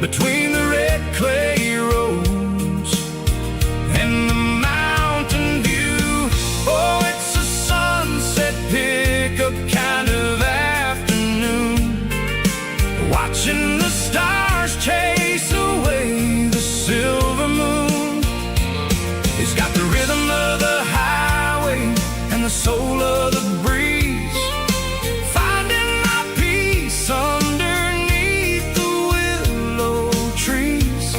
between the red clay roads and the mountain view. Oh, it's a sunset pickup kind of afternoon, watching the stars chase away the silver moon. It's got the rhythm of the highway and the soul of the breeze, finding my peace underneath the willow trees.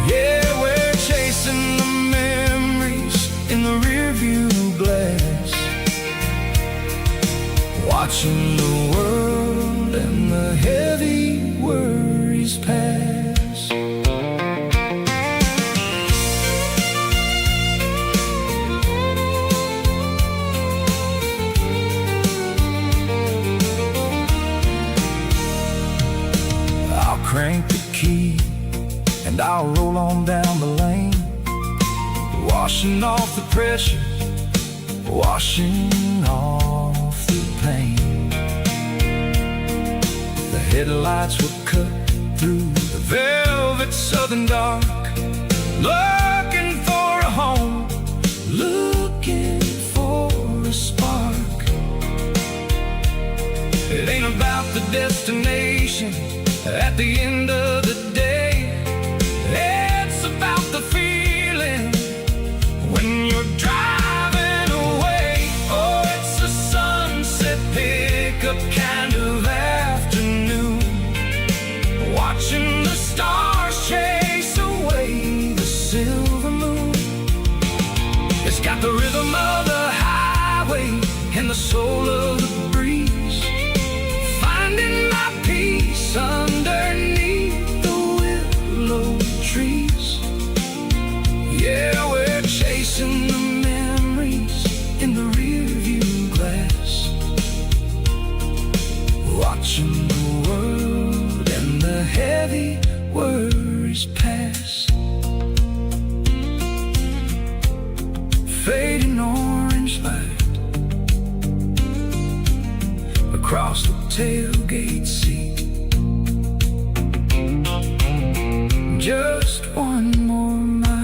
Yeah, we're chasing the memories in the rearview glass, watching the world and the heavy worries pass. I'll crank the key and I'll roll on down the lane, washing off the pressure, washing off the pain. The headlights will cut through the velvet southern dark, looking for a home, looking for a spark. It ain't about the destination at the end of the day, it's about the feeling when you're driving away. Oh, it's a sunset pickup kind of afternoon, watching the stars chase away the silver moon. It's got the rhythm of the highway and the soul of the breeze, finding my peace underneath the willow trees. Yeah, we're chasing the memories in the rearview glass, watching the world and the heavy worries pass. Fading orange light across the tailgate seat. Just one more mile.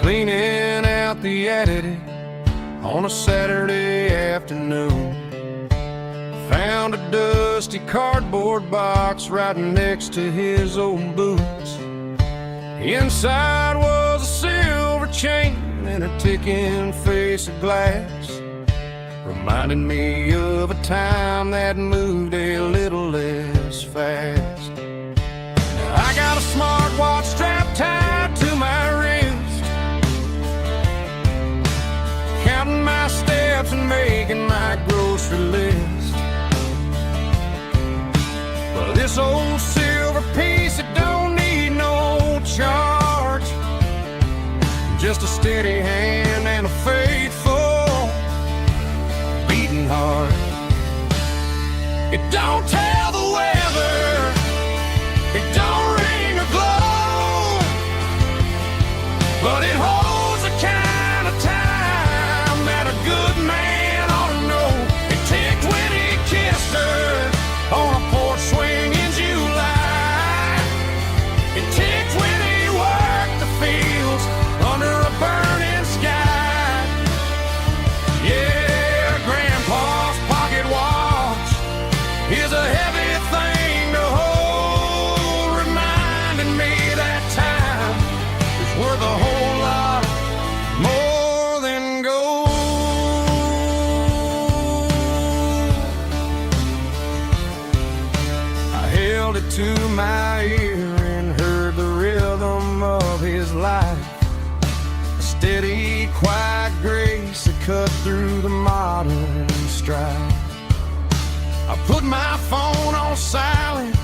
Cleaning out the attic on a Saturday afternoon, found a dusty cardboard box right next to his old boots. Inside was a silver chain and a ticking face of glass, reminding me of a time that moved a little less fast. I got a smartwatch strapped tied to my wrist, counting my steps and making my grocery list. But this old silver piece, it don't need no charge, just a steady hand and a faithful beating heart. It don't tell the weather, it don't ring or glow, to my ear and heard the rhythm of his life. A steady, quiet grace that cut through the modern strife. I put my phone on silent,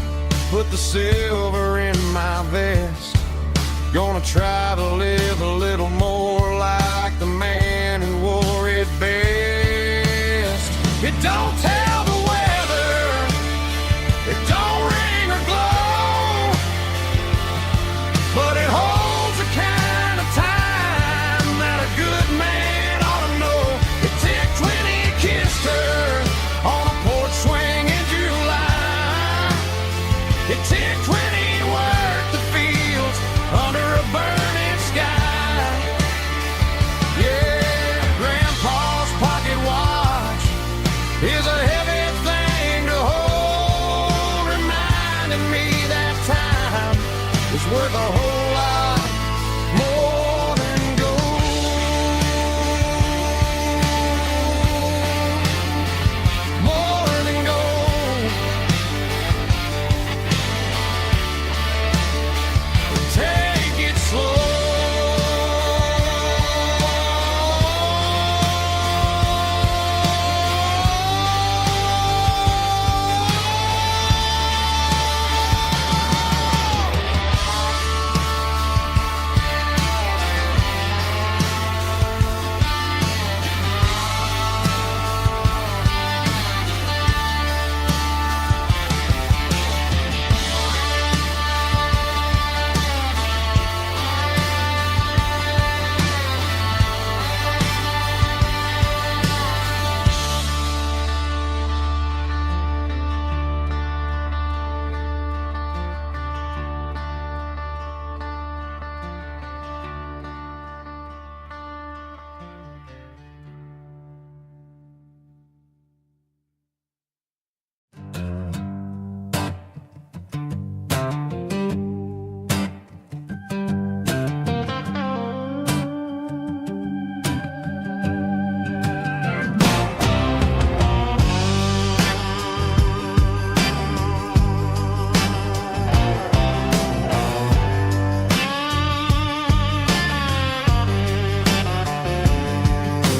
put the silver in my vest. Gonna try to live a little more like the man who wore it best. It don't tell the weather, it don't ring or glow, but it holds the kind of time that a good man ought to know. It ticked when he kissed her on a porch swing in July. It ticked when he worked the fields under a burning sky. Yeah, Grandpa's pocket watch is a heavy thing to hold, reminding me that time is worth a whole lot more than gold. More than gold. Take it slow.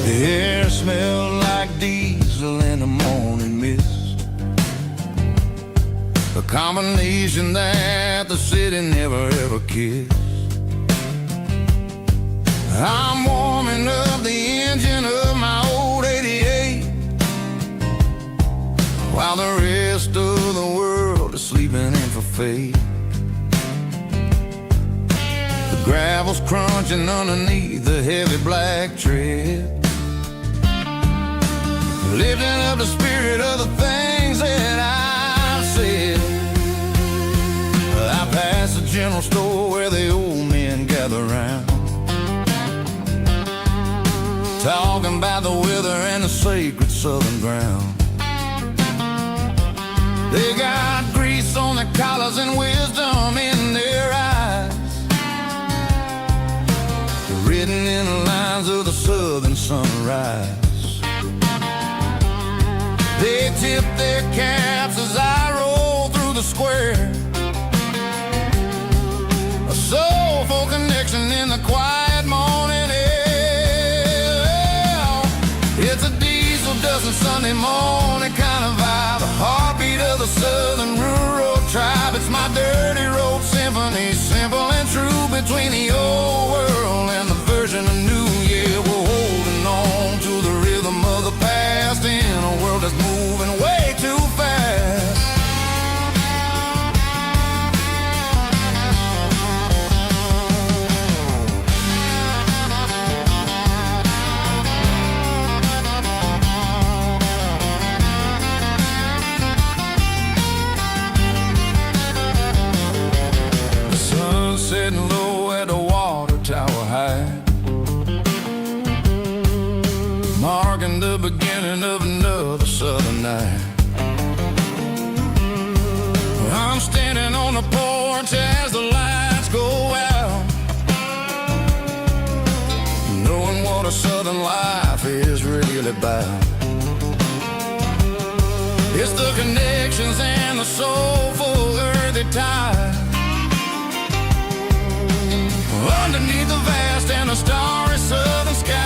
The air smelled like diesel in the morning mist, a combination that the city never ever kissed. I'm warming up the engine of my old 88, while the rest of the world is sleeping in for fate. The gravel's crunching underneath the heavy black tread, lifting up the spirit of the things that I said. I passed the general store where the old men gather round, talking about the weather and the sacred southern ground. They got grease on their collars and wisdom in their eyes, written in the lines of the southern sunrise. They tip their caps as I roll through the square, a soulful connection in the quiet morning air. It's a diesel dusting Sunday morning kind of vibe, a heartbeat of the southern rural tribe. It's my dirty road symphony, simple and true, between the old world and the version of new. Yeah, we're holding on to the rhythm of the past in a world that's moving way too fast. The sun setting low at the water tower high, marking the beginning of another southern night. I'm standing on the porch as the lights go out, knowing what a southern life is really about. It's the connections and the soulful earthy tide. Underneath the vast and the starry southern skies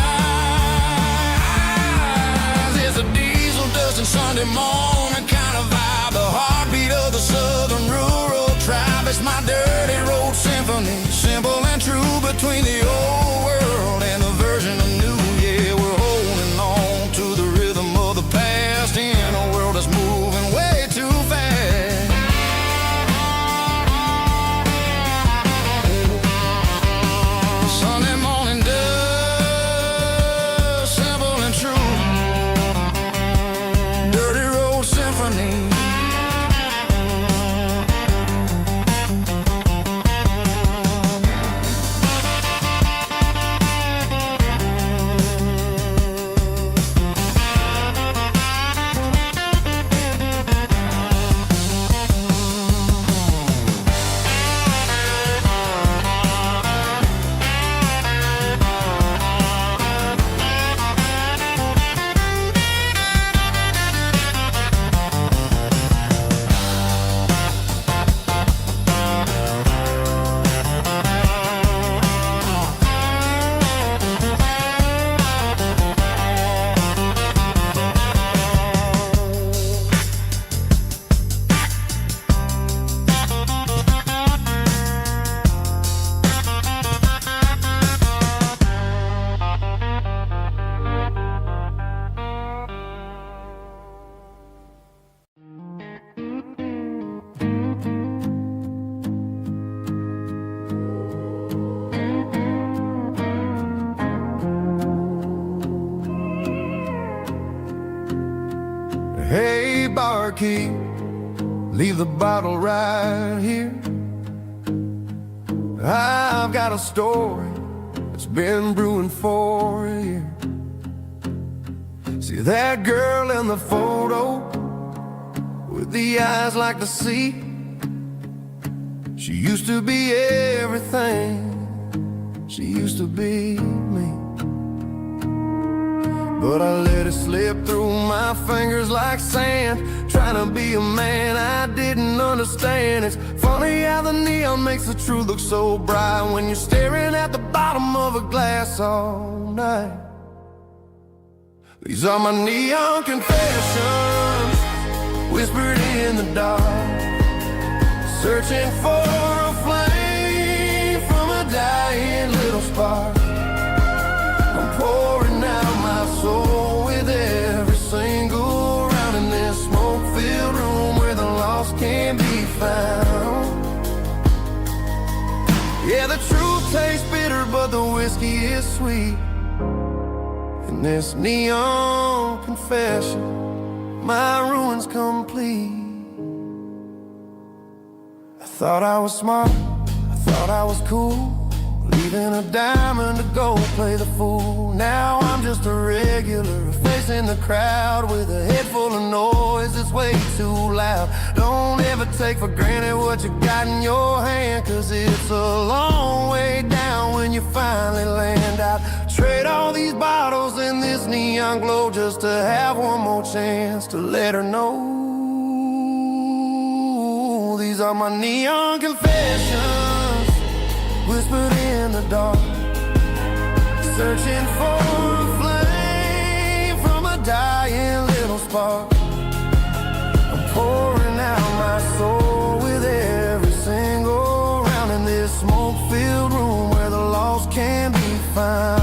is a diesel dusting Sunday morning kind of vibe, the heartbeat of the southern rural tribe. It's my dirty road symphony, simple and true, between the old world and the version of new. Yeah, we're holding on to the rhythm of the past in a world that's moving way too fast. Sunday morning dust, simple and true, dirty road symphony. Hey, barkeep, leave the bottle right here. I've got a story that's been brewing for a year. See that girl in the photo with the eyes like the sea? She used to be everything, she used to be me. But I let it slip through my fingers like sand, trying to be a man I didn't understand. It's funny how the neon makes the truth look so bright when you're staring at the bottom of a glass all night. These are my neon confessions, whispered in the dark, searching for a flame from a dying little spark. I'm pouring out my soul with every single round in this smoke-filled room where the lost can be found. Yeah, the truth tastes bitter, but the whiskey is sweet. In this neon confession, my ruin's complete. I thought I was smart, I thought I was cool, leaving a diamond to go play the fool. Now I'm just a regular, facing the crowd with a head full of noise that's way too loud. Don't ever take for granted what you got in your hand, cause it's a long way down when you finally land out. Trade all these bottles and this neon glow just to have one more chance to let her know. These are my neon confessions, whispered in the dark, searching for a flame from a dying little spark. I'm pouring out my soul with every single round in this smoke-filled room where the lost can be found.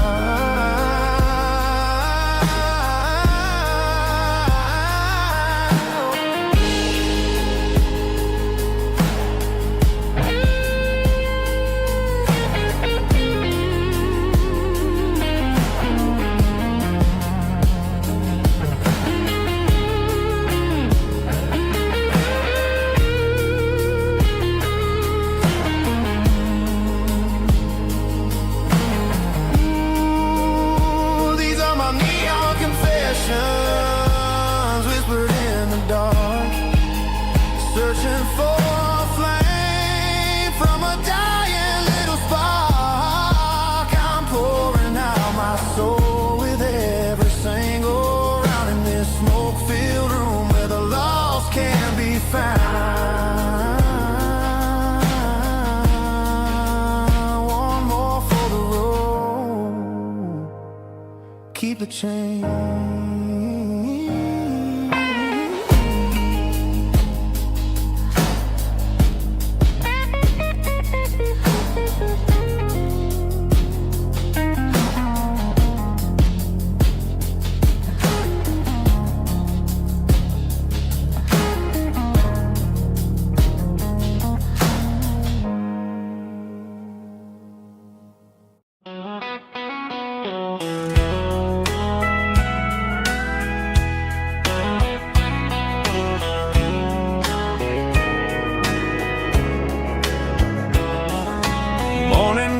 the change.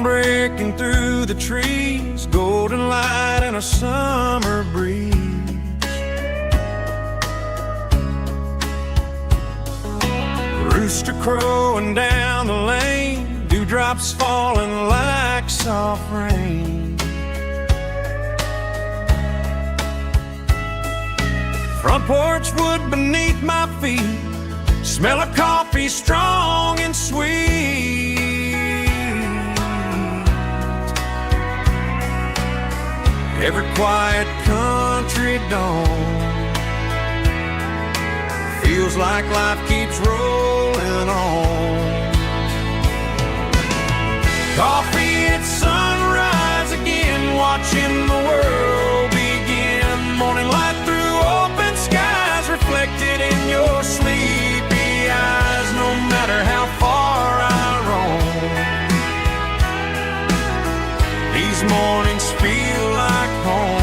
Breaking through the trees, golden light and a summer breeze. Rooster crowing down the lane, dewdrops falling like soft rain. Front porch wood beneath my feet, smell of coffee strong and sweet. Every quiet country dawn feels like life keeps rolling on. Coffee at sunrise again, watching the world begin. Morning light through open skies, reflected in your sleepy eyes. No matter how far I roam, these mornings feel like home.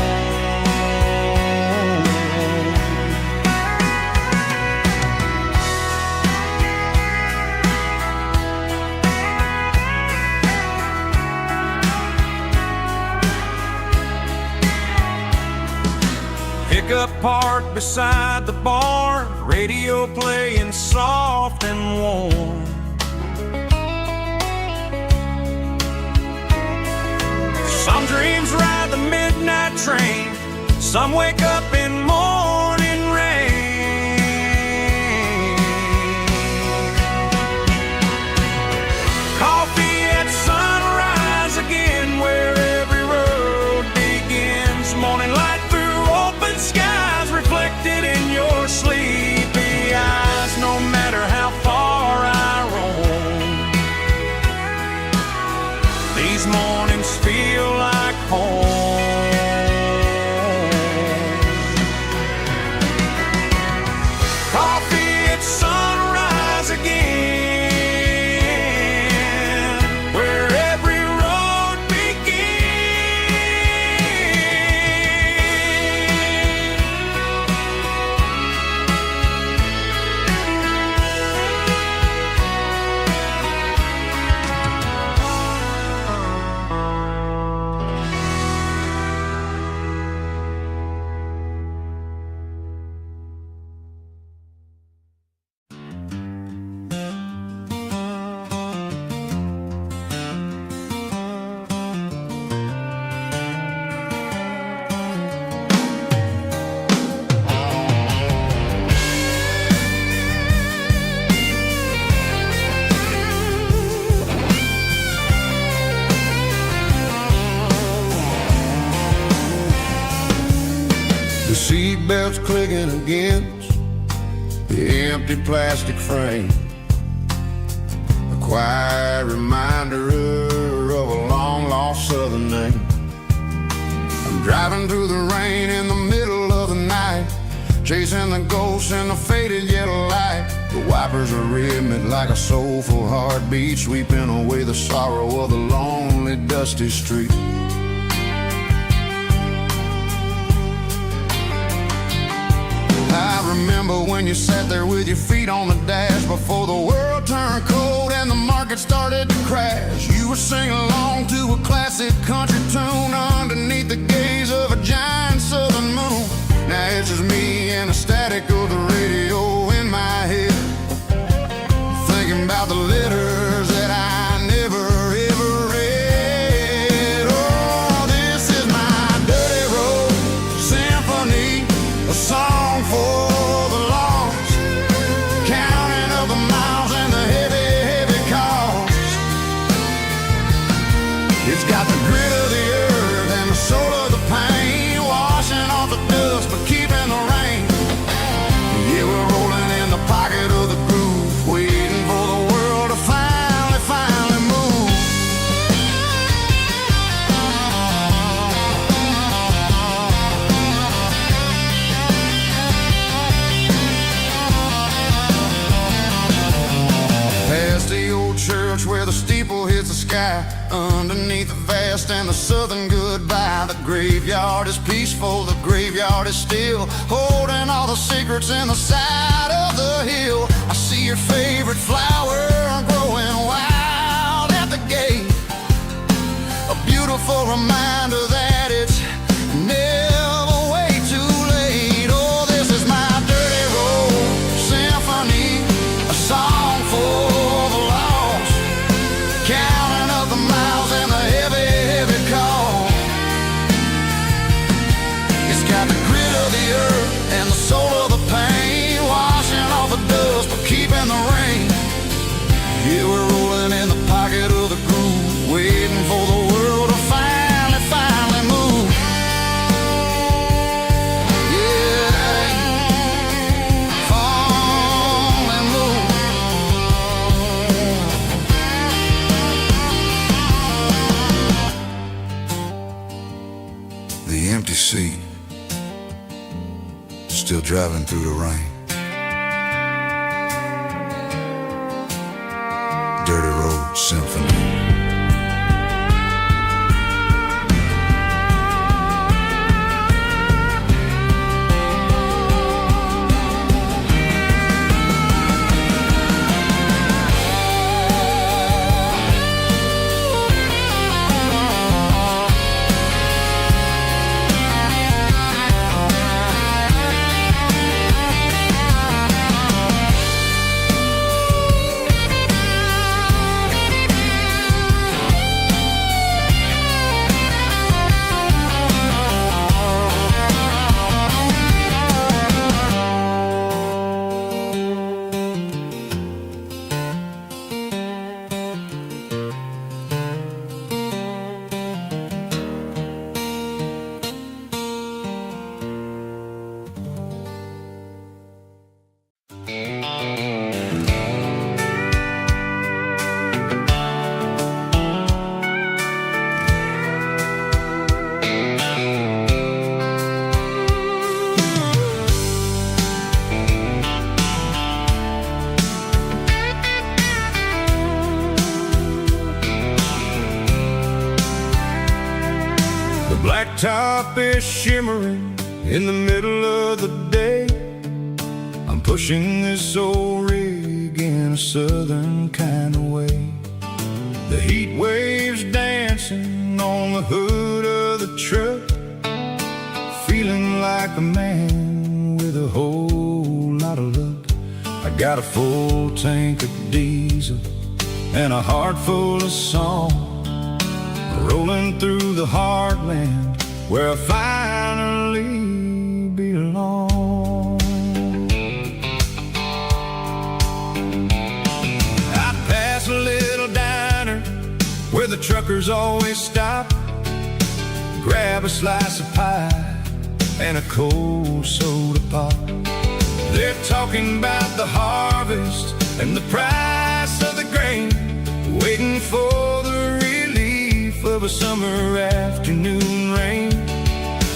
Pickup parked beside the barn, radio playing soft and warm. Some dreams ride the midnight train, some wake up in morning rain. Coffee at sunrise again, where every road begins. Morning light through open skies, reflected in your sleepy eyes. No matter how far I roam, these mornings feel like home. Coffee at sunrise again, where every road The seatbelt's clicking against the empty plastic frame, a quiet reminder of a long-lost southern name. I'm driving through the rain in the middle of the night, chasing the ghosts in the faded yellow light. The wipers are rhythmic like a soulful heartbeat, sweeping away the sorrow of the lonely, dusty street. I remember when you sat there with your feet on the dash, before the world turned cold and the market started to crash. You were singing along to a classic country tune underneath the gaze of a giant southern moon. Now it's just me and the static of the radio in my head, thinking about the letters that I never ever read. Oh, this is my dirty road symphony, a song for the lost, counting up the miles and the heavy, heavy cost. It's got the grit of the earth and the soul of the pain. sky underneath the vast and the southern goodbye. The graveyard is peaceful, the graveyard is still, holding all the secrets in the side of the hill. I see your favorite flower growing wild at the gate, a beautiful reminder that it's never way too late. Oh, this is my dirty road symphony, a song for the lost, counting up the miles and the heavy, heavy call. It's got the grit of the earth and the soul of the pain, washing off the dust but keeping the rain. Yeah, we're rolling in the pocket of the groove, waiting for the world to finally move. Yeah, finally move. The empty seat, still driving through the rain. Dirty Road Symphony. Blacktop is shimmering in the middle of the day. I'm pushing this old rig in a southern kind of way. The heat waves dancing on the hood of the truck, feeling like a man with a whole lot of luck. I got a full tank of diesel and a heart full of song, rolling through the heartland where I finally belong. I pass a little diner where the truckers always stop, grab a slice of pie and a cold soda pop. They're talking about the harvest and the price of the grain, waiting for the relief of a summer afternoon rain.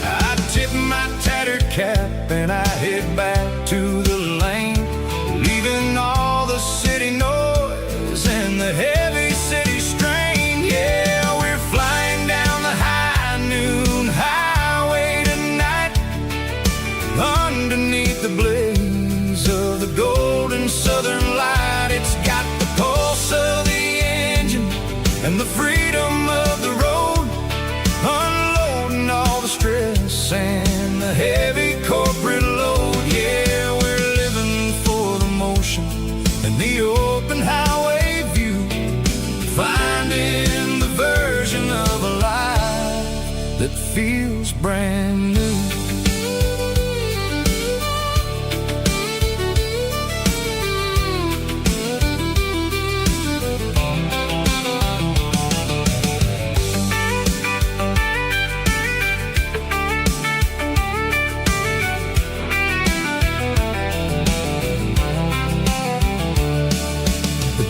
I tip my tattered cap and I head back to the lane, leaving all the city noise and the heavy city strain. Yeah, we're flying down the high noon highway tonight, underneath the blaze of the golden southern light. It's got the pulse of the engine and the freedom of the road, unloading all the stress and the heavy corporate load. Yeah, we're living for the motion and the open highway view, finding the version of a life that feels brand new.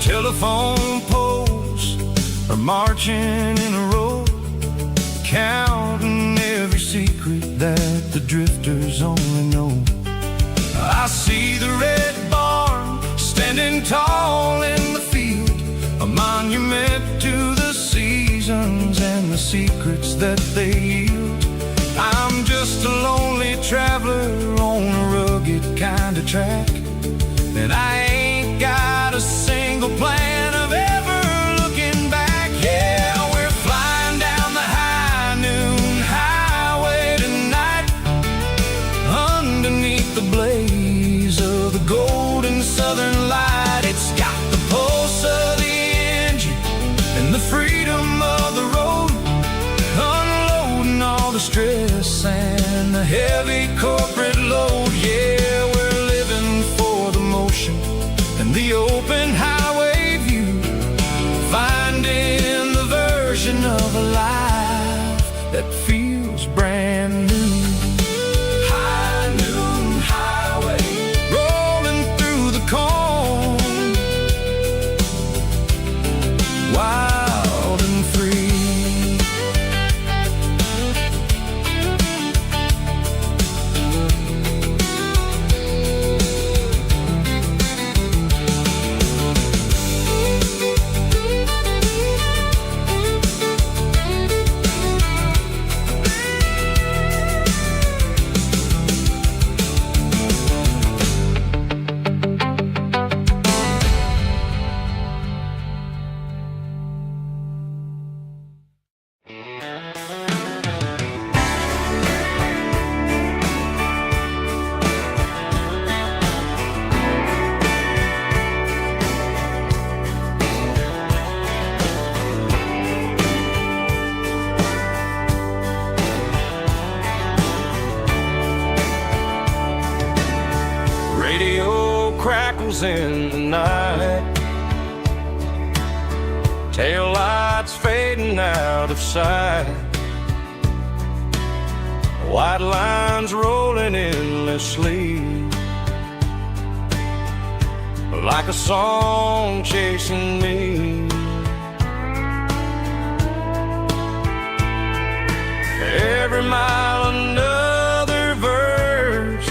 Telephone poles are marching in a row, counting every secret that the drifters only know. I see the red barn standing tall in the field, a monument to the seasons and the secrets that they yield. I'm just a lonely traveler on a rugged kind of track, and I ain't got a single plan of ever looking back. Yeah, we're flying down the high noon highway tonight, underneath the blaze of the golden southern light. It's got the pulse of the engine and the freedom of the road, unloading all the stress and the heavy corporate load. Yeah, we're living for the motion and the open highway view, finding the version of a life that feels brand new. High noon highway, rolling through the corn, wild and free. Radio crackles in the night, tail lights fading out of sight, white lines rolling endlessly, like a song chasing me. Every mile another verse,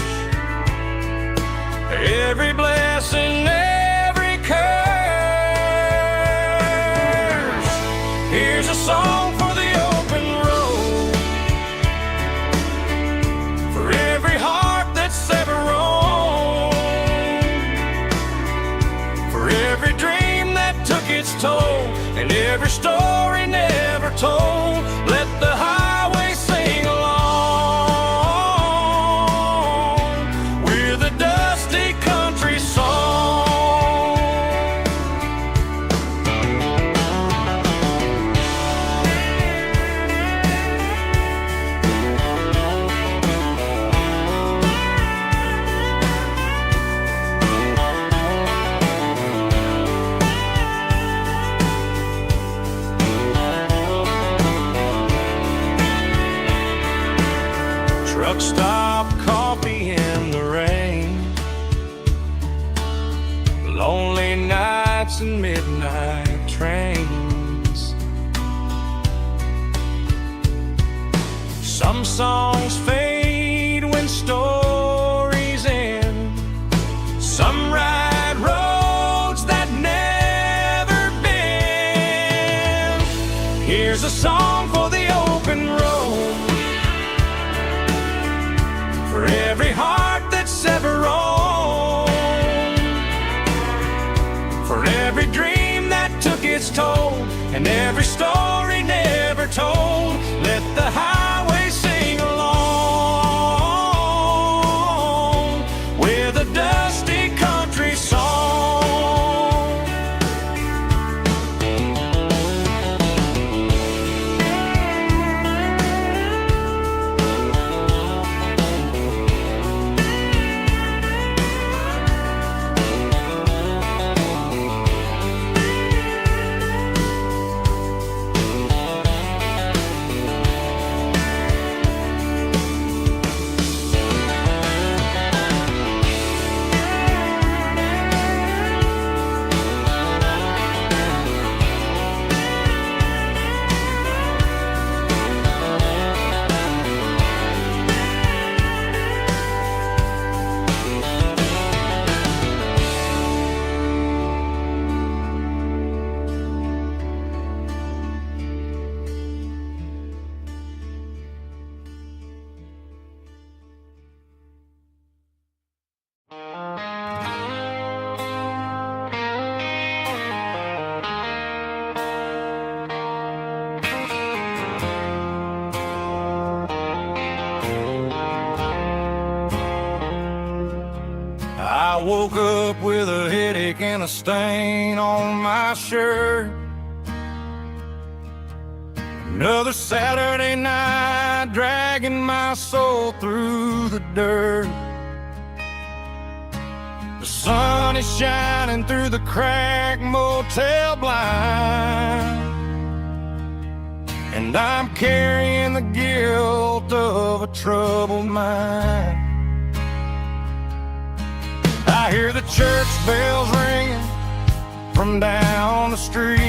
every blessing, every curse. Here's a song for the open road, for every heart that's ever roamed, for every dream that took its toll, and every story never told. Let the highway sing along with a dusty country song. Truck stop, coffee in the rain, lonely nights and midnight trains. Some songs fade when stories end, some ride roads that never bend. Here's a song for the open road, for every heart that's ever roamed, for every dream that took its toll, and every story never told. Let the highway sing along with a dusty country song. I woke up with a headache and a stain on my shirt. Another Saturday night, dragging my soul through the dirt. The sun is shining through the cracked motel blind, and I'm carrying the guilt of a troubled mind. I hear the church bells ringing from down the street,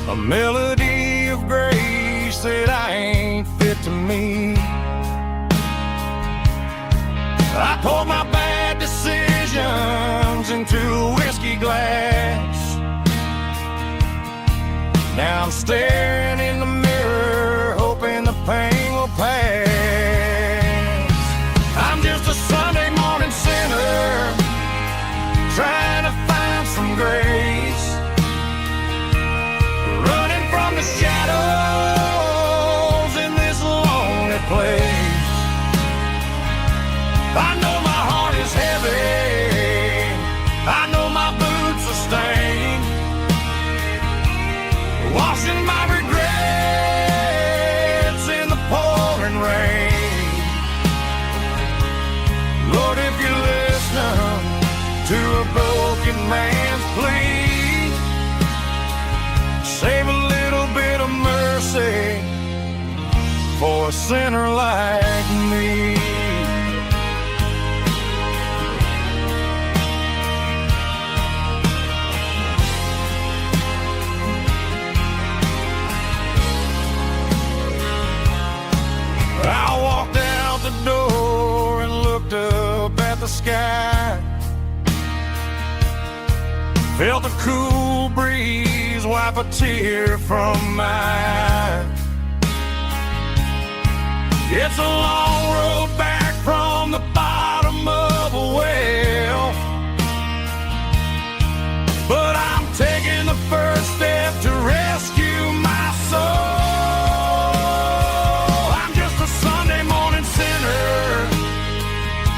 a melody of grace that I ain't fit to meet. I poured my bad decisions into a whiskey glass. Now I'm staring in the mirror, hoping the pain will pass. I'm just a Sunday morning sinner, trying to find some grace, running from the shadows in this lonely place. I know my heart is heavy, I know my boots are stained, washing my regrets in the pouring rain. Lord, if you're listening to a broken man's plea, save a little bit of mercy for a sinner like me. I walked out the door and looked up at the sky, felt the cool breeze wipe a tear from my eye. It's a long road back from the bottom of a well, but I'm taking the first step to rescue my soul.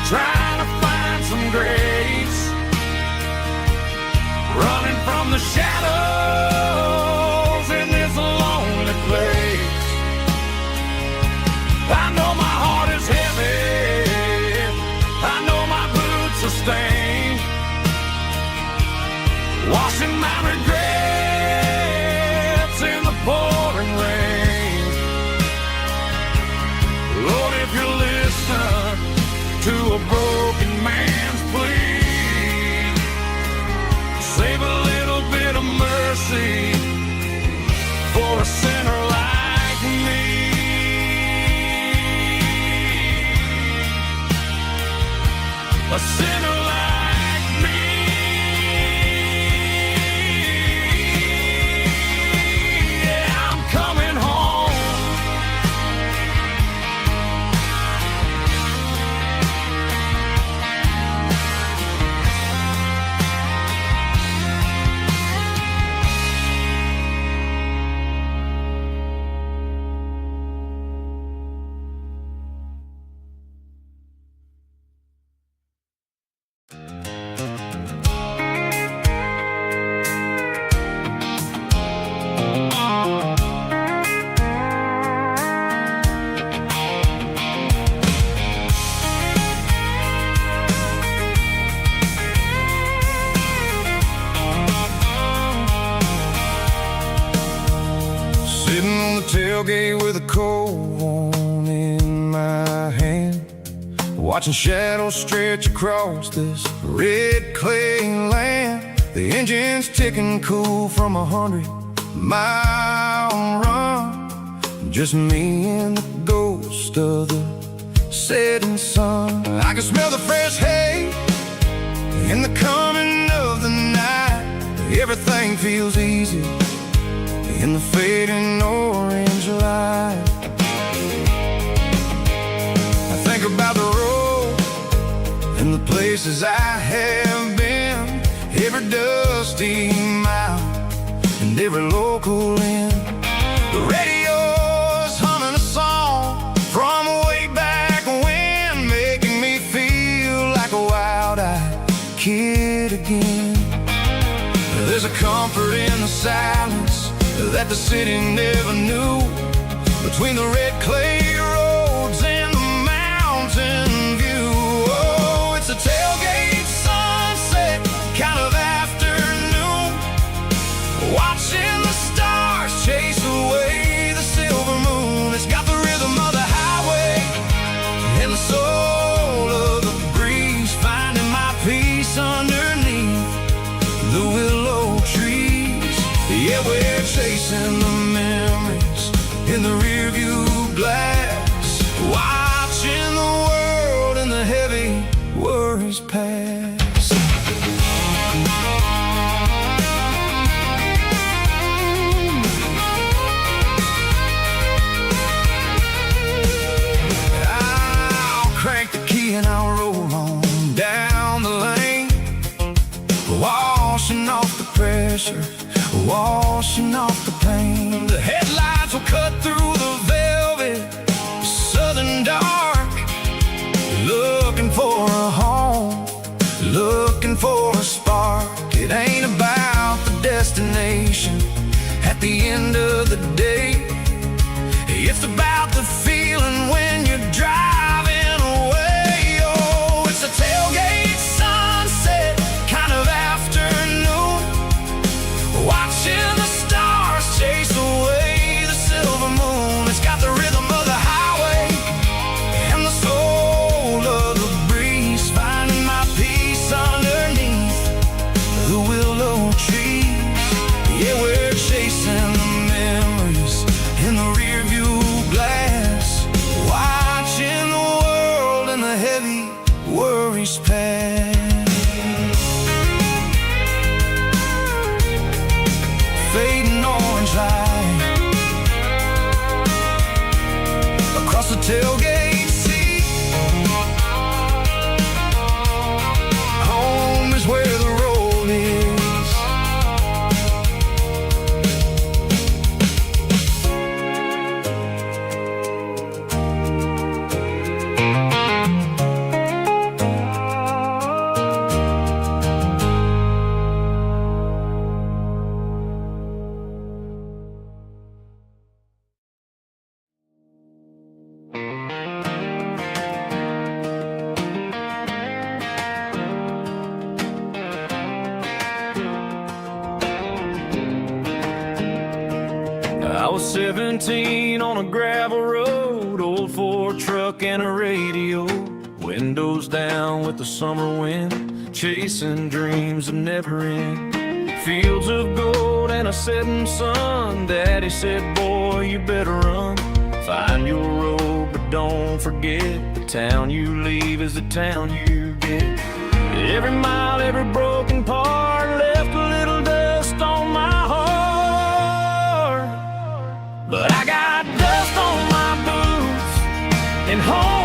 Trying to find some grace, running from the shadows in this lonely place. I know my heart is heavy, I know my boots are stained, washing my regrets in the pouring rain. Lord, if you're listening to a broken man's plea, save a little bit of mercy for a sinner like me. A sinner like me. Yeah, I'm coming home. Sitting on the tailgate with a cold one in my hand, watching shadows stretch across this red clay land. The engine's ticking cool from 100-mile run, just me and the ghost of the setting sun. I can smell the fresh hay in the coming of the night. Everything feels easy in the fading orange light. I think about the road and the places I have been, every dusty mile and every local inn. The radio's humming a song from way back when, making me feel comfort in the silence that the city never knew. Between the red clay roads and the mountain view. Oh, it's a tailgate sunset kind of afternoon, watching the stars chase away the silver moon. It's got the rhythm of the highway and the soul of the breeze, finding my peace underneath the willow trees. Yeah, we're chasing the memories in the rearview glass, watching the world and the heavy worries pass. I'll crank the key and I'll roll on down the lane, washing off the pressure, washing off the pain. The headlights will cut through the velvet southern dark, looking for a home, looking for a spark. It ain't about the destination at the end of the day, it's about the feeling when you're driving away. Oh, it's a tailgate sunset kind of afternoon, watching the stars chase away the silver moon. It's got the rhythm of the highway and the soul of the breeze, finding my peace underneath the willow trees. Yeah, we're chasing the memories in the rearview glass, watching the world and the heavy worries pass. Fading orange light across the tailgate seat. Home is where the road is. I was 17 on a gravel road, old Ford truck and a radio, windows down with the summer wind, chasing dreams that never end. Fields of gold and a setting sun, Daddy said, boy, you better run. Find your road, but don't forget, the town you leave is the town you get. Every mile, every broken part left a little dust on my heart, but I got dust on my boots and home